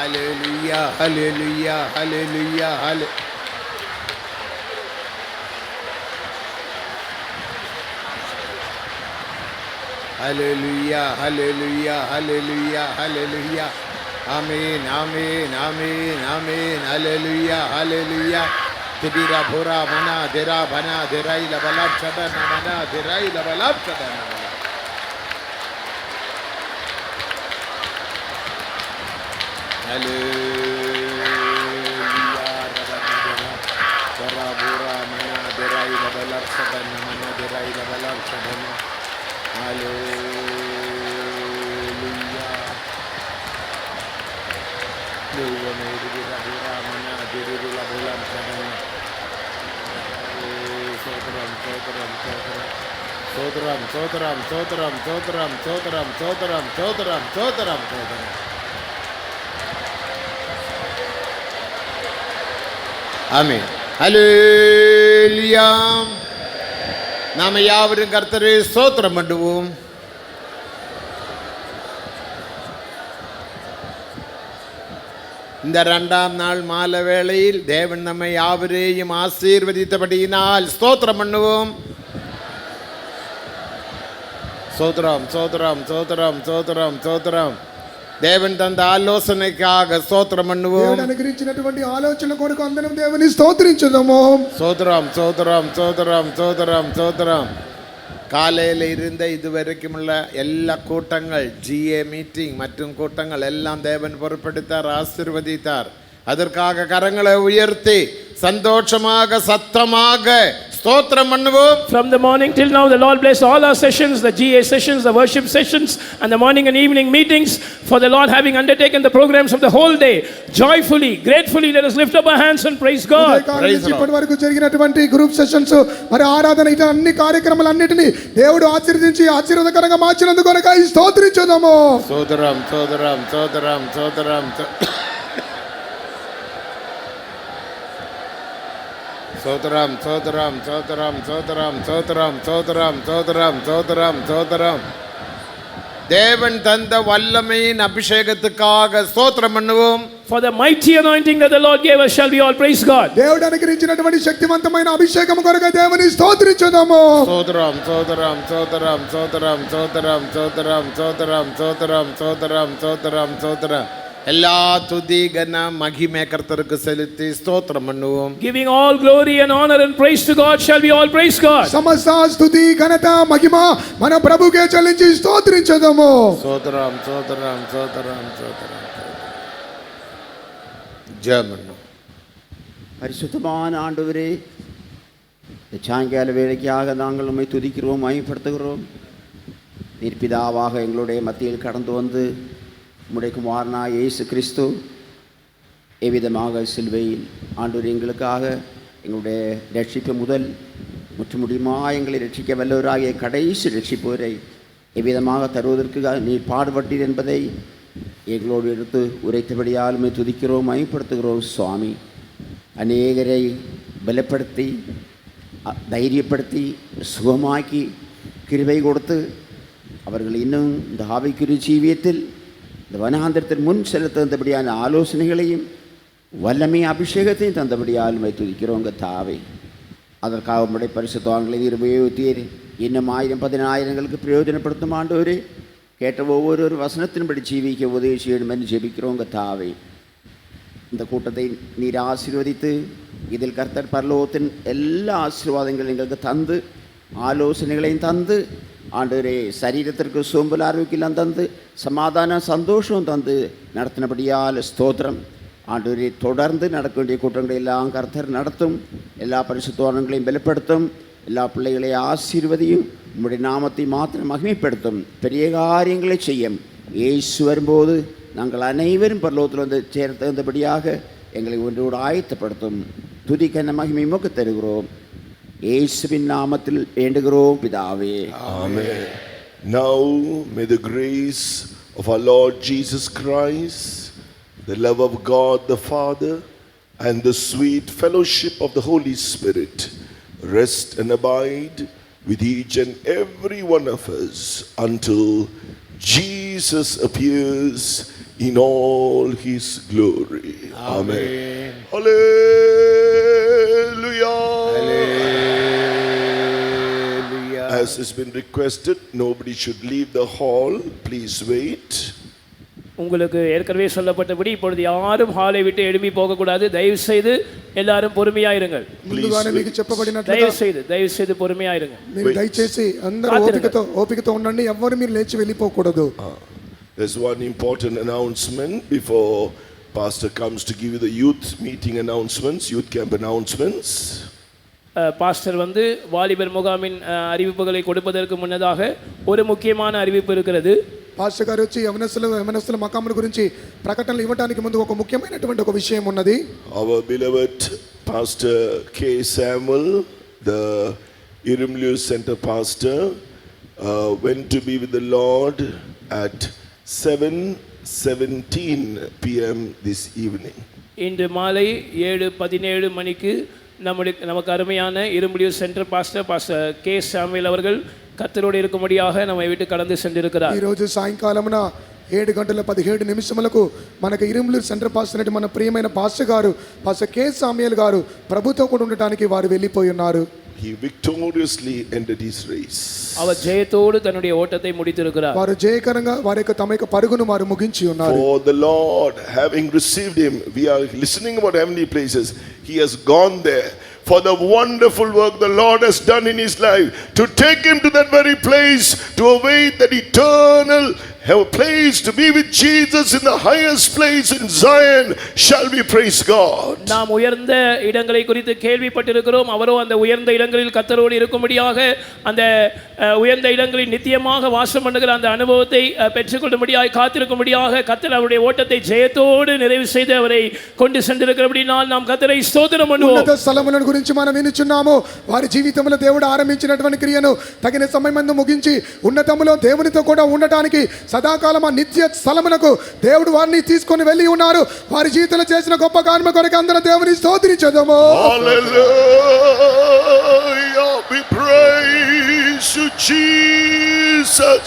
Hallelujah, hallelujah, hallelujah, hallelujah. Hallelujah, hallelujah, hallelujah, hallelujah. Amen, amen, amen, amen. Hallelujah, hallelujah. Tibira bura mana dera bana derai la balab chadana mana derai la balab chadana. Hallelujah, bura bura mana derai la balab chadana mana derai la balab chadana. Hallelujah. Bura bura mana derai la balab chadana. Sotram, sotram, sotram. Sotram, sotram, sotram, sotram, sotram, sotram, sotram, sotram, sotram. ஆமென். ஹல்லேலூயா. நாம யாவரும் கர்த்தரை ஸ்தோத்திரம் பண்ணுவோம். இந்த 2ஆம் நாள் மாலை வேளையில் தேவன் நம்மை யாவரையும் ஆசீர்வதித்தபடியினால் ஸ்தோத்திரம் பண்ணுவோம். ஸ்தோத்திரம், ஸ்தோத்திரம், ஸ்தோத்திரம், ஸ்தோத்திரம், ஸ்தோத்திரம். தேவன் தந்த ఆలోచనக்காக ஸ்தோத்திரம் பண்ணுவோம். దేవుడు అనుగ్రహించినటువంటి ఆలోచన కొరకు అందరం దేవుని స్తోత్రించుదాము. ஸ்தోத்திரம், ஸ்தோத்திரம், ஸ்தோத்திரம், ஸ்தோத்திரம், ஸ்தோத்திரம். காலையில் இருந்த இதுவரைக்குமுள்ள எல்லா கூட்டங்கள் GA மீட்டிங் மற்றும் கூட்டங்கள் எல்லாம் தேவன் பொறுப்படுத்தார், ஆசீர்வதித்தார். அதற்காக கரங்களை உயர்த்தி சந்தோஷமாக சத்தமாக ஸ்தோத்திரம் பண்ணுவோம். From the morning till now, the Lord bless all our sessions, the GA sessions, the worship sessions, and the morning and evening meetings, for the Lord having undertaken the programs of the whole day. Joyfully, gratefully, let us lift up our hands and praise God. ఇప్పటి వరకు జరిగినటువంటి group sessions మరి ఆరాధన ఇటు అన్ని కార్యక్రమాలన్నిటినీ దేవుడు ఆశీర్వదించి ఆశీర్వాదకరంగా మార్చినందుకు కొరకై స్తోత్రించుదాము. సోదరం సోదరం సోదరం సోదరం சோதரம் சோதரம் சோதரம் சோதரம் சோதரம் சோதரம் சோதரம் சோதரம் சோதரம் தேவன் தந்த வல்லமையின் அபிஷேகத்துக்காக ஸ்தோத்திரம் பண்ணுவோம். For the mighty anointing that the Lord gave us, shall we all praise God. దేవుడు అనుగ్రహించినటువంటి శక్తివంతమైన అభిషేకం కొరకై దేవుని స్తోత్రించుదాము. சோதரம் சோதரம் சோதரம் சோதரம் சோதரம் சோதரம் சோதரம் சோதரம் சோதரம் சோதரம் சோதரம் எல்லா துதி கன மகிமை கர்த்தருக்கு செலுத்தி ஸ்தோத்திரம் பண்ணுவோம். Giving all glory and honor and praise to God, shall we all praise God. సమస్త స్తుతి ఘనత మహిమ మన ప్రభువుకే చెల్లించి స్తోత్రించుదాము. சோதரம் சோதரம் சோதரம் சோதரம் ஜெபம். பரிசுத்தமான ஆண்டவரே, இந்த சாயங்கால வேலைக்காக நாங்கள் உம்மை துதிக்கிறோம், மகிமைப்படுத்துகிறோம். நீர் பிதாவாக எங்களுடைய மத்தியில் கடந்து வந்து உம்முடைய குமாரனாகிய இயேசு கிறிஸ்து எவ்விதமாக சிலுவையில் ஆண்டவர் எங்களுக்காக எங்களுடைய ரட்சிப்பு முதல் முற்றுமுடியுமாக எங்களை ரட்சிக்க வல்லவராகிய கடைசி ரட்சிப்பவரை எவ்விதமாக தருவதற்கு நீர் பாடுபட்டீர் என்பதை எங்களோடு எடுத்து உரைத்தபடியால் உம்மை துதிக்கிறோம், மகிமைப்படுத்துகிறோம். சுவாமி, அநேகரை பலப்படுத்தி தைரியப்படுத்தி சுகமாக்கி கிருபை கொடுத்து அவர்கள் இன்னும் இந்த ஆவிக்குரிய ஜீவியத்தில் இந்த வனாந்திரத்தின் முன் செலுத்த தந்தபடியான ஆலோசனைகளையும் வல்லமை அபிஷேகத்தையும் தந்தபடியால் உம்மை துதிக்கிறோங்க தாவே. அதற்காக உம்முடைய பரிசுத்தவான்களை நீர் உபயோகித்தீர். இன்னும் 1000 10,000ங்களுக்கு பிரயோஜனப்படுத்தும் ஆண்டவரே. கேட்ட ஒவ்வொரு வசனத்தின்படி ஜீவிக்க உதவி செய்யணும் என்று ஜெபிக்கிறோங்க தாவே. இந்த கூட்டத்தை நீர் ஆசீர்வதித்து இதில் கர்த்தர் பரலோகத்தின் எல்லா ஆசீர்வாதங்களும் எங்களுக்கு தந்து ஆலோசனைகளையும் தந்து ஆண்டவரே சரீரத்திற்கு சோம்பல் ஆரோக்கியம் தந்து சமாதான சந்தோஷம் தந்து நடத்தினபடியால் ஸ்தோத்திரம். ஆண்டவரே, தொடர்ந்து நடக்க வேண்டிய கூட்டங்களை எல்லாம் கர்த்தர் நடத்தும். எல்லா பரிசுத்தவான்களையும் பலப்படுத்தும். எல்லா பிள்ளைகளையும் ஆசீர்வதியும். உம்முடைய நாமத்தை மாத்திரம் மகிமைப்படுத்தும். பெரிய காரியங்களை செய்யும். இயேசு வரும்போது நாங்கள் அனைவரும் பரலோகத்தில் வந்து சேர தகுந்தபடியாக எங்களை ஒன்றோடு ஆயத்தப்படுத்தும். துதிக்கன மகிமை மொக்க தருகிறோம். இயேசுவின் நாமத்தில் வேண்டுகிறோம் பிதாவே. Amen. Now may the grace of our Lord Jesus Christ, the love of God the Father, and the sweet fellowship of the Holy Spirit rest and abide with each and every one of us until Jesus appears in all his glory. Amen. Hallelujah. As has been requested, nobody should leave the hall. Please wait. உங்களுக்கு ஏற்கனவே சொல்லப்பட்டபடி இப்பொழுது யாரும் ஹாலை விட்டு எழும்பி போகக்கூடாது. தயவு செய்து எல்லாரும் பொறுமையாயிருங்கள். ముందుగానే మీకు చెప్పబడినట్లుగా దయவு செய்து பொறுமையாயிருங்கள். మీరు దయచేసి అందరూ ఓపికతో ఉండండి. ఎవ్వరు మీరు లేచి వెళ్ళిపోకూడదు. There's one important announcement before Pastor comes to give you the youth meeting announcements, youth camp announcements. Pastor வந்து வாலிபர் முகாமின் அறிவிப்புகளை கொடுப்பதற்கு முன்னதாக ஒரு முக்கியமான அறிவிப்பு இருக்கிறது. పాస్టర్ గారు వచ్చి యవనస్తుల మకాముల గురించి ప్రకటనలు ఇవ్వడానికి ముందు ఒక ముఖ్యమైనటువంటి ఒక విషయం ఉన్నది. Our beloved Pastor K. Samuel, the Irimlu Center pastor, went to be with the Lord at 7:17 p.m. this evening. இன்று மாலை 7:17 மணிக்கு நமக்கு அருமையான இரும்புலியூ சென்டர் பாஸ்டர் கே சாமுவேல் அவர்கள் கர்த்தரோடு இருக்கும்படியாக நம்மை விட்டு கடந்து சென்றிருக்கிறார். ఈ రోజు సాయంకాలమున 7:17 మనకు ఇరుములూరు సెంటర్ పాస్టర్ మన ప్రియమైన పాస్టర్ గారు పాస్టర్ కే సాముయేల్ గారు ప్రభుతో కూడా ఉండడానికి వారు వెళ్ళిపోయి ఉన్నారు. He victoriously ended his race. அவர் ஜெயத்தோடு தன்னுடைய ஓட்டத்தை முடித்திருக்கிறார். వారు జయకరంగా వారి యొక్క తమ యొక్క పరుగును వారు ముగించి ఉన్నారు. For the Lord having received him, we are listening about heavenly places. He has gone there for the wonderful work the Lord has done in his life, to take him to that very place, to await that eternal place to be with Jesus in the highest place in Zion. Shall we praise God? நாம் உயர்ந்த இடங்களை குறித்து கேள்விப்பட்டிருக்கிறோம். அவரோ அந்த உயர்ந்த இடங்களில் கர்த்தரோடு இருக்கும்படியாக அந்த உயர்ந்த இடங்களில் நித்தியமாக வாசம் பண்ணுகிற அந்த அனுபவத்தை பெற்றுக்கொள்ளும்படியாக காத்திருக்கும்படியாக கர்த்தர் அவருடைய ஓட்டத்தை ஜெயத்தோடு நிறைவு செய்து அவரை கொண்டு சென்றிருக்கிறபடினால் நாம் கர்த்தரை ஸ்தோத்திரம் பண்ணுவோம். ఉన్నత స్థలములను గురించి మనం వినుచున్నాము. వారి జీవితంలో దేవుడు ఆరంభించినటువంటి క్రియను తగిన సమయమందు ముగించి ఉన్నతములో దేవునితో కూడా ఉండటానికి సదాకాలం ఆ నిత్య స్థలమునకు దేవుడు వారిని తీసుకొని వెళ్ళి ఉన్నారు. వారి జీవితంలో చేసిన గొప్ప కార్యము కొరకు అందరం దేవుని స్తోత్రించుదాము. Hallelujah, we praise you, Jesus.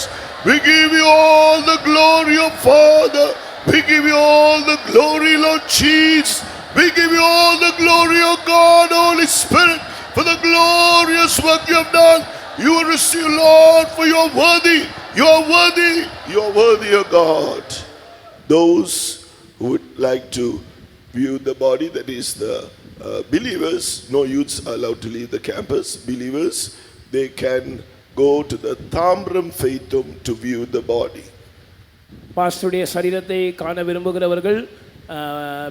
We give you all the glory, O Father. We give you all the glory, Lord Jesus. We give you all the glory, O God, Holy Spirit, for the glorious work you have done. You will receive, Lord, for you are worthy. You are worthy. You are worthy, O God. Those who would like to view the body, that is the believers, no youths are allowed to leave the campus. Believers, they can go to the Thambram Faithum to view the body. பாஸ்டருடைய சரீரத்தை காண விரும்புகிறவர்கள்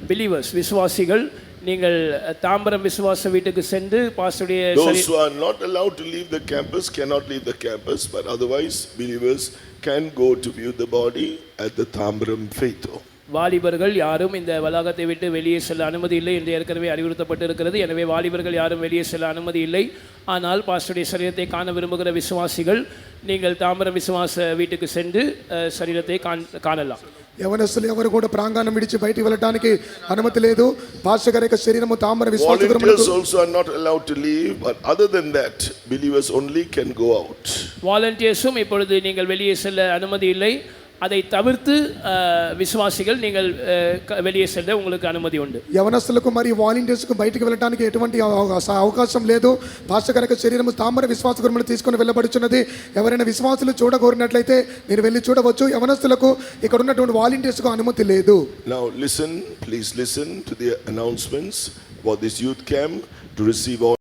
believers விசுவாசிகள் நீங்கள் தாம்பரம் விசுவாச வீட்டுக்கு சென்று பாஸ்டருடைய Those who are not allowed to leave the campus cannot leave the campus, but otherwise believers can go to view the body at the Thambram Faithum. வாலிபர்கள் யாரும் இந்த வளாகத்தை விட்டு வெளியே செல்ல அனுமதி இல்லை என்று ஏற்கனவே அறிவுறுத்தப்பட்டிருக்கிறது. எனவே வாலிபர்கள் யாரும் வெளியே செல்ல அனுமதி இல்லை. ஆனால் பாஸ்டருடைய சரீரத்தை காண விரும்புகிற விசுவாசிகள் நீங்கள் தாம்பரம் விசுவாச வீட்டுக்கு சென்று சரீரத்தை காணலாம். యవనస్తులు ఎవరు కూడా ప్రాంగణం విడిచి బయటికి వెళ్ళడానికి అనుమతి లేదు. పాస్టర్ గారి యొక్క శరీరము తామర విశ్వాసకులకు Volunteers also are not allowed to leave, but other than that believers only can go out. வாலண்டியர்ஸும் இப்பொழுது நீங்கள் வெளியே செல்ல அனுமதி இல்லை. அதை தவிர்த்து விசுவாசிகள் நீங்கள் வெளியே செல்ல உங்களுக்கு అనుమతి ఉంది. యవనస్తులకు మరియు వాలంటీర్స్కు బయటికి వెళ్ళడానికి ఎటువంటి అవకాశం లేదు. పాస్టర్ గారి యొక్క శరీరము తామర విశ్వాసకులను తీసుకొని వెళ్ళబడుచున్నది. ఎవరైనా విశ్వాసులు చూడగోరినట్లయితే మీరు వెళ్ళి చూడవచ్చు. యవనస్తులకు ఇక్కడ ఉన్నటువంటి వాలంటీర్స్కు అనుమతి లేదు. Now listen, please listen to the announcements for this youth camp. To receive all